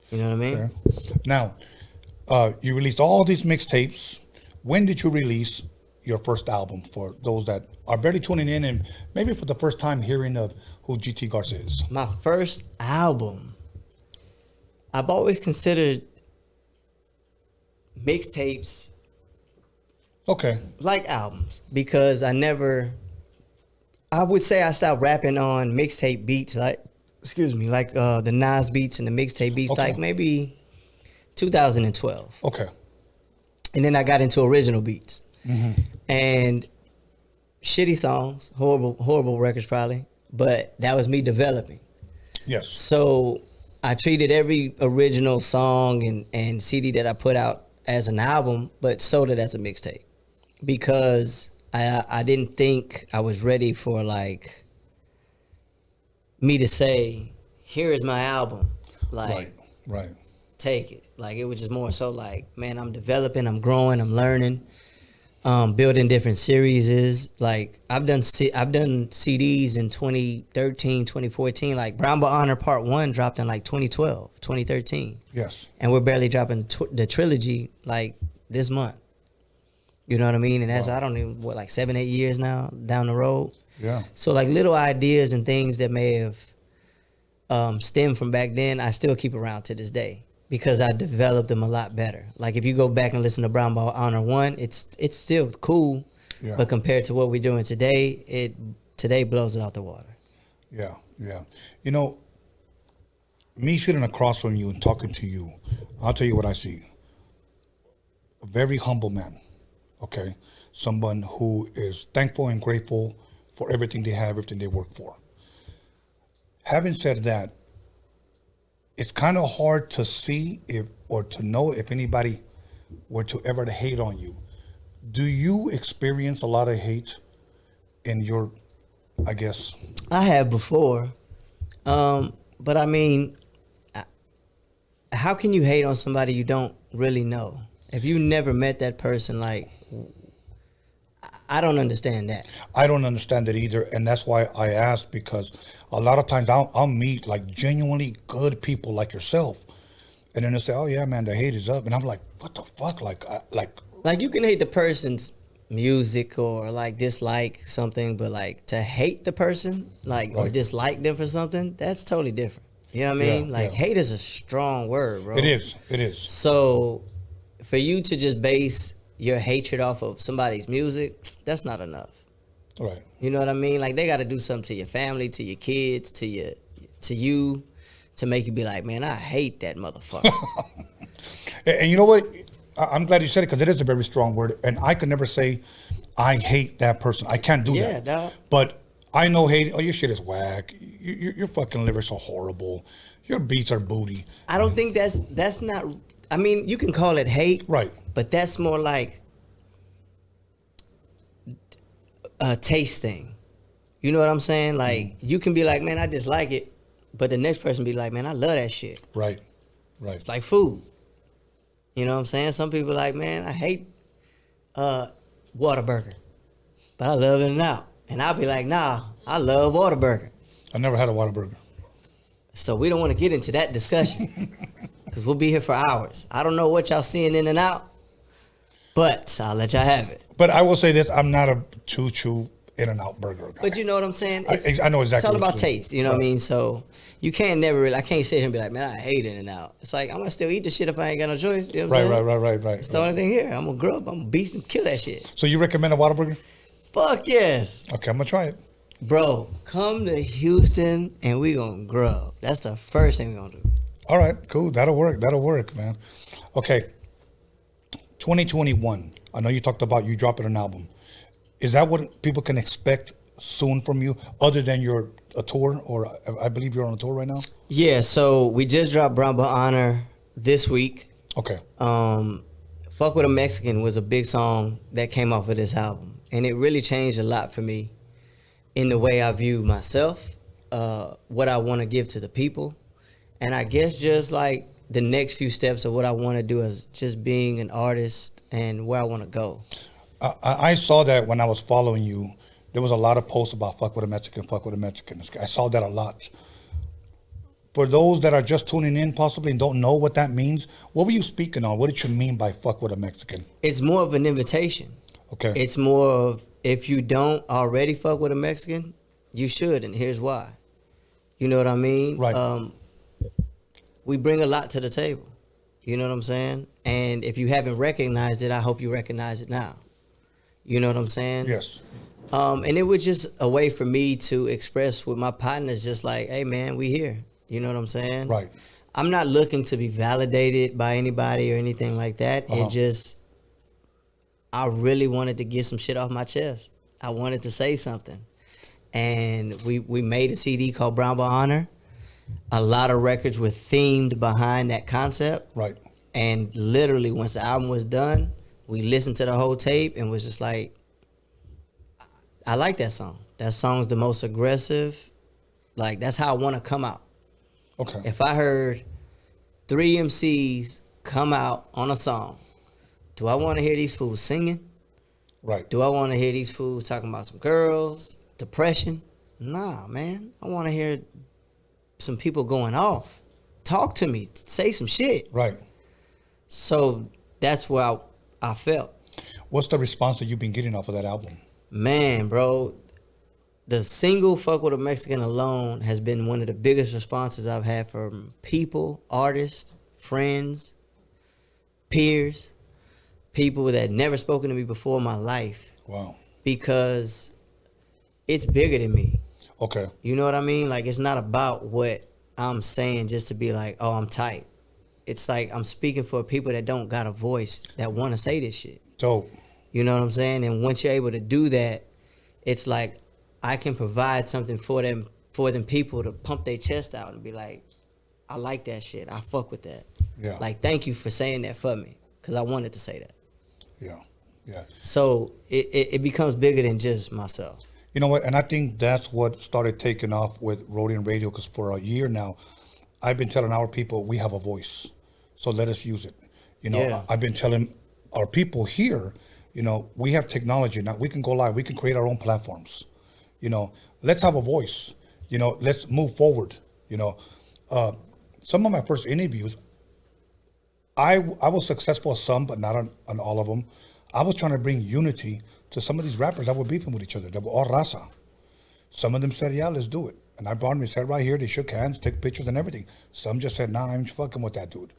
You know what I mean? Okay. Now, you released all these mixtapes. When did you release your first album for those that are barely tuning in and maybe for the first time hearing of who GT Garza is? My first album, I've always considered mixtapes like albums because I would say I stopped rapping on mixtape beats like the Nas beats and the mixtape beats like maybe 2012. Okay. And then I got into original beats and shitty songs, horrible records probably, but that was me developing. Yes. So I treated every original song and CD that I put out as an album, but sold it as a mixtape because I didn't think I was ready for like me to say, here is my album. Like, right. Take it. Like, it was just more so like, man, I'm developing, I'm growing, I'm learning, building different series. Like, I've done CDs in 2013, 2014. Like, Brown But Honor Part 1 dropped in like 2012, 2013. Yes. And we're barely dropping the trilogy like this month. You know what I mean? And that's, I don't even, like 7-8 years now down the road. Yeah. So like little ideas and things that may have stemmed from back then, I still keep around to this day because I developed them a lot better. Like if you go back and listen to Brown Ball Honor 1, it's still cool, but compared to what we're doing today, today blows it out the water. Yeah. You know, me sitting across from you and talking to you, I'll tell you what I see. A very humble man, okay? Someone who is thankful and grateful for everything they have, everything they work for. Having said that, it's kind of hard to see or to know if anybody were to ever hate on you. Do you experience a lot of hate in your I guess. I have before. But I mean, how can you hate on somebody you don't really know? If you never met that person, like, I don't understand that. I don't understand it either, and that's why I asked, because a lot of times I'll meet like genuinely good people like yourself, and then they'll say, "Oh yeah, man, the hate is up," and I'm like, "What the fuck?" Like you can hate the person's music or like dislike something, but like to hate the person, like or dislike them for something, that's totally different. You know what I mean? Yeah, like hate is a strong word, bro. It is. It is. So for you to just base your hatred off of somebody's music, that's not enough. Right. You know what I mean? Like they got to do something to your family, to your kids, to you, to make you be like, man, I hate that motherfucker. And you know what? I'm glad you said it, because it is a very strong word, and I could never say I hate that person. I can't do that. Yeah, dog. But I know hate. Oh, your shit is whack. Your fucking liver's so horrible. Your beats are booty. I don't think that's not. I mean, you can call it hate, right? But that's more like a taste thing. You know what I'm saying? Like you can be like, man, I dislike it, but the next person be like, man, I love that shit. Right. Right. It's like food. You know what I'm saying? Some people like, man, I hate Whataburger, but I love In-N-Out. And I'll be like, nah, I love Whataburger. I never had a Whataburger. So we don't want to get into that discussion because we'll be here for hours. I don't know what y'all seeing In-N-Out, but I'll let y'all have it. But I will say this, I'm not a choo-choo In-N-Out burger guy. But you know what I'm saying? I know exactly. It's all what about you're saying. taste, you know what I mean? So you can't I can't sit here and be like, man, I hate In-N-Out. It's like, I'm going to still eat the shit if I ain't got no choice. You know what I'm saying? Right. It's the only thing here. I'm going to grub, I'm going to beast and kill that shit. So you recommend a Whataburger? Fuck yes. Okay, I'm going to try it. Bro, come to Houston and we going to grub. That's the first thing we going to do. All right, cool. That'll work, man. Okay, 2021. I know you talked about you dropping an album. Is that what people can expect soon from you, other than a tour? Or I believe you're on a tour right now? Yeah, so we just dropped Brown by Honor this week. Okay. Fuck With a Mexican was a big song that came off of this album. And it really changed a lot for me in the way I view myself, what I want to give to the people. And I guess just like the next few steps of what I want to do as just being an artist and where I want to go. I saw that when I was following you. There was a lot of posts about fuck with a Mexican, fuck with a Mexican. I saw that a lot. For those that are just tuning in possibly and don't know what that means, what were you speaking on? What did you mean by fuck with a Mexican? It's more of an invitation. Okay. It's more of, if you don't already fuck with a Mexican, you should, and here's why. You know what I mean? Right. We bring a lot to the table. You know what I'm saying? And if you haven't recognized it, I hope you recognize it now. You know what I'm saying? Yes. And it was just a way for me to express with my partners, just like, hey man, we here. You know what I'm saying? Right. I'm not looking to be validated by anybody or anything like that. It just, I really wanted to get some shit off my chest. I wanted to say something. And we made a CD called Brown by Honor. A lot of records were themed behind that concept. Right. And literally once the album was done, we listened to the whole tape and was just like, I like that song. That song's the most aggressive. Like, that's how I want to come out. Okay. If I heard 3 MCs come out on a song, do I want to hear these fools singing? Right. Do I want to hear these fools talking about some girls, depression? Nah, man. I want to hear some people going off. Talk to me. Say some shit. Right. So that's where I felt. What's the response that you've been getting off of that album? Man, bro, the single Fuck With a Mexican alone has been one of the biggest responses I've had from people, artists, friends, peers, people that had never spoken to me before in my life. Wow. Because it's bigger than me. Okay. You know what I mean? Like, it's not about what I'm saying just to be like, oh, I'm tight. It's like I'm speaking for people that don't got a voice that want to say this shit. Dope. You know what I'm saying? And once you're able to do that, it's like I can provide something for them people to pump their chest out and be like, I like that shit. I fuck with that. Yeah. Like, thank you for saying that for me, because I wanted to say that. Yeah. Yeah. So it becomes bigger than just myself. You know what? And I think that's what started taking off with Roadium Radio, because for a year now, I've been telling our people we have a voice, so let us use it. You know, Yeah. I've been telling our people here, you know, we have technology now. We can go live. We can create our own platforms. You know, let's have a voice. You know, let's move forward. You know, some of my first interviews, I was successful at some, but not on all of them. I was trying to bring unity to some of these rappers that were beefing with each other. That were all Raza. Some of them said, yeah, let's do it. And I brought them, they sat right here, they shook hands, took pictures and everything. Some just said, nah, I ain't fucking with that dude.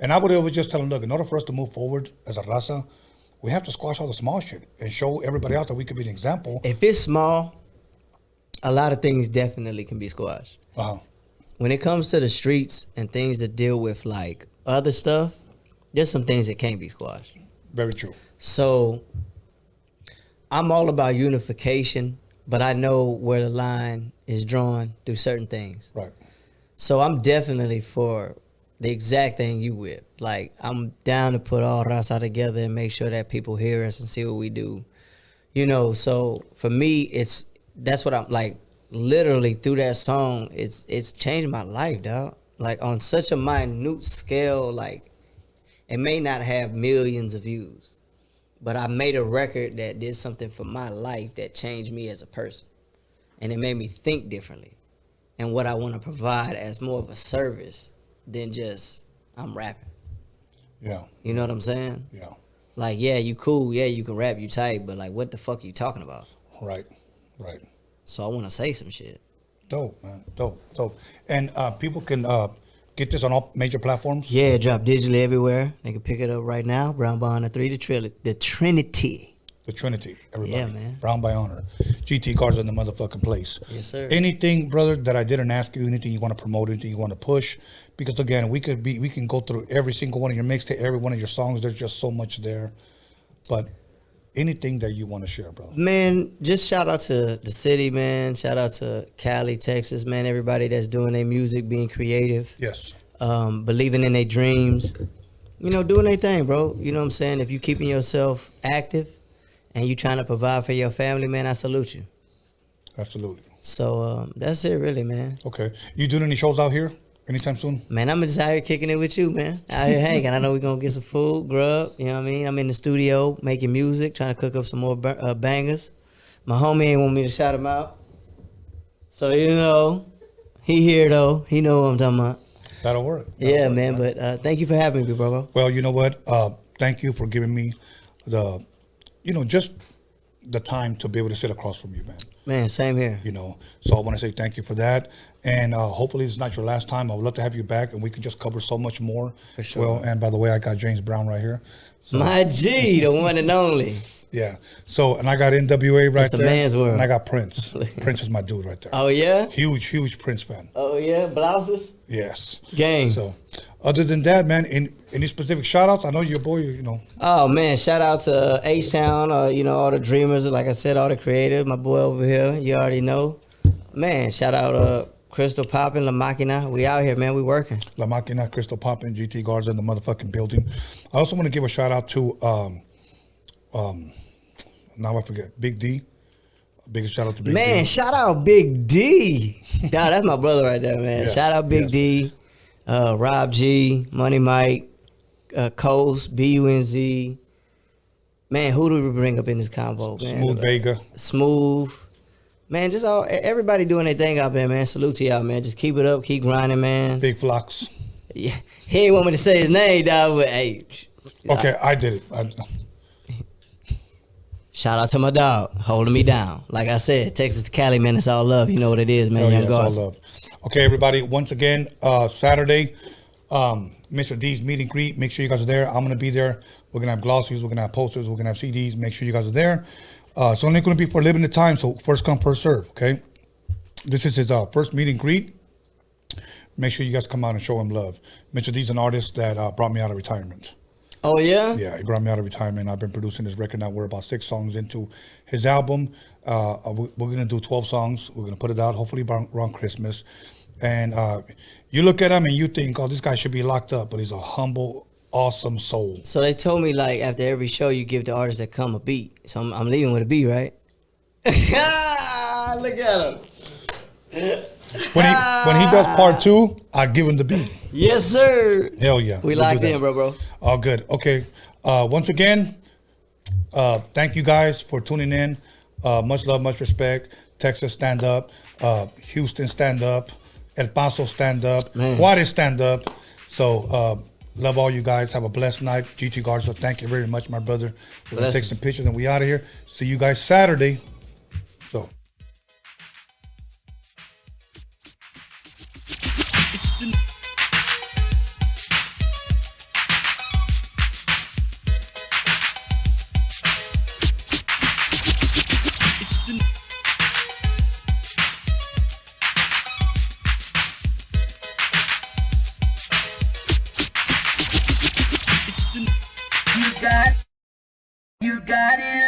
And I would always just tell them, look, in order for us to move forward as a Raza, we have to squash all the small shit and show everybody else that we could be an example. If it's small, a lot of things definitely can be squashed. Uh-huh. When it comes to the streets and things that deal with like other stuff, there's some things that can't be squashed. Very true. So I'm all about unification, but I know where the line is drawn through certain things. Right. So I'm definitely for the exact thing you with. Like, I'm down to put all Raza together and make sure that people hear us and see what we do. You know, so for me, that's what I'm like, literally through that song, it's changed my life, dog. Like, on such a minute scale, like, it may not have millions of views, but I made a record that did something for my life that changed me as a person. And it made me think differently and what I want to provide as more of a service than just I'm rapping. Yeah. You know what I'm saying? Yeah. Like, yeah, you cool. Yeah, you can rap, you tight, but like, what the fuck are you talking about? Right. Right. So I want to say some shit. Dope, man. Dope. And people can get this on all major platforms? Yeah, it dropped digitally everywhere. They can pick it up right now. Brown by Honor 3, the Trinity. The Trinity, everybody. Yeah, man. Brown by Honor. GT Garza in the motherfucking place. Yes, sir. Anything, brother, that I didn't ask you, anything you want to promote, anything you want to push? Because again, we can go through every single one of your mixtape, every one of your songs. There's just so much there. But anything that you want to share, brother? Man, just shout out to the city, man. Shout out to Cali, Texas, man. Everybody that's doing their music, being creative. Yes. Believing in their dreams. You know, doing their thing, bro. You know what I'm saying? If you keeping yourself active and you trying to provide for your family, man, I salute you. Absolutely. So that's it, really, man. Okay. You doing any shows out here anytime soon? Man, I'm just out here kicking it with you, man. Out here hanging. I know we're going to get some food, grub. You know what I mean? I'm in the studio making music, trying to cook up some more bangers. My homie ain't want me to shout him out. So, you know, he here, though. He know what I'm talking about. That'll work. Yeah, man. But thank you for having me, bro. Well, you know what? Thank you for giving me just the time to be able to sit across from you, man. Man, same here. You know, so I want to say thank you for that. And hopefully it's not your last time. I would love to have you back and we can just cover so much more. For sure. Well, and by the way, I got James Brown right here. So, my G, the one and only. Yeah. So, and I got NWA right it's there. A man's world. And I got Prince. Prince is my dude right there. Oh, yeah? Huge Prince fan. Oh, yeah? Blouses? Yes. Gang. So, other than that, man, any specific shout-outs? I know your boy, you know. Oh, man, shout out to H-Town, all the dreamers, like I said, all the creators, my boy over here, you already know. Man, shout out Krystall Poppin, La Máquina. We out here, man, we working. La Máquina, Krystall Poppin, GT Garza in the motherfucking building. I also want to give a shout-out to, now I forget, Big D. Biggest shout out to Big D. Man, shout out Big D. Nah, that's my brother right there, man. Yes, shout out Big D. Rob G, Money Mike, Coast, BUNZ. Man, who do we bring up in this combo, man? Smooth Vega. Smooth. Man, just everybody doing their thing out there, man. Salute to y'all, man. Just keep it up, keep grinding, man. Big Flocks. Yeah, he ain't want me to say his name, dog, but hey. Okay, I did it. Shout out to my dog, holding me down. Like I said, Texas to Cali, man, it's all love. You know what it is, man. Young Garza. All love. Okay, everybody, once again, Saturday, Mr. D's meet and greet. Make sure you guys are there. I'm going to be there. We're going to have glossies. We're going to have posters. We're going to have CDs. Make sure you guys are there. It's only going to be for a limited time, so first come, first serve, okay? This is his first meet and greet. Make sure you guys come out and show him love. Mr. D's an artist that brought me out of retirement. Oh, yeah? Yeah, he brought me out of retirement. I've been producing his record now. We're about 6 songs into his album. We're going to do 12 songs. We're going to put it out hopefully around Christmas. And you look at him and you think, oh, this guy should be locked up, but he's a humble, awesome soul. So they told me, like, after every show, you give the artists that come a beat. So I'm leaving with a beat, right? Look at him. When he does part 2, I give him the beat. Yes, sir. Hell yeah. We locked in, bro. All good. Okay. Once again, thank you guys for tuning in. Much love, much respect. Texas, stand up. Houston, stand up. El Paso, stand up. Juarez, stand up. So, love all you guys. Have a blessed night. GT Garza, thank you very much, my brother. We're going to take some pictures and we out of here. See you guys Saturday. So. You got it.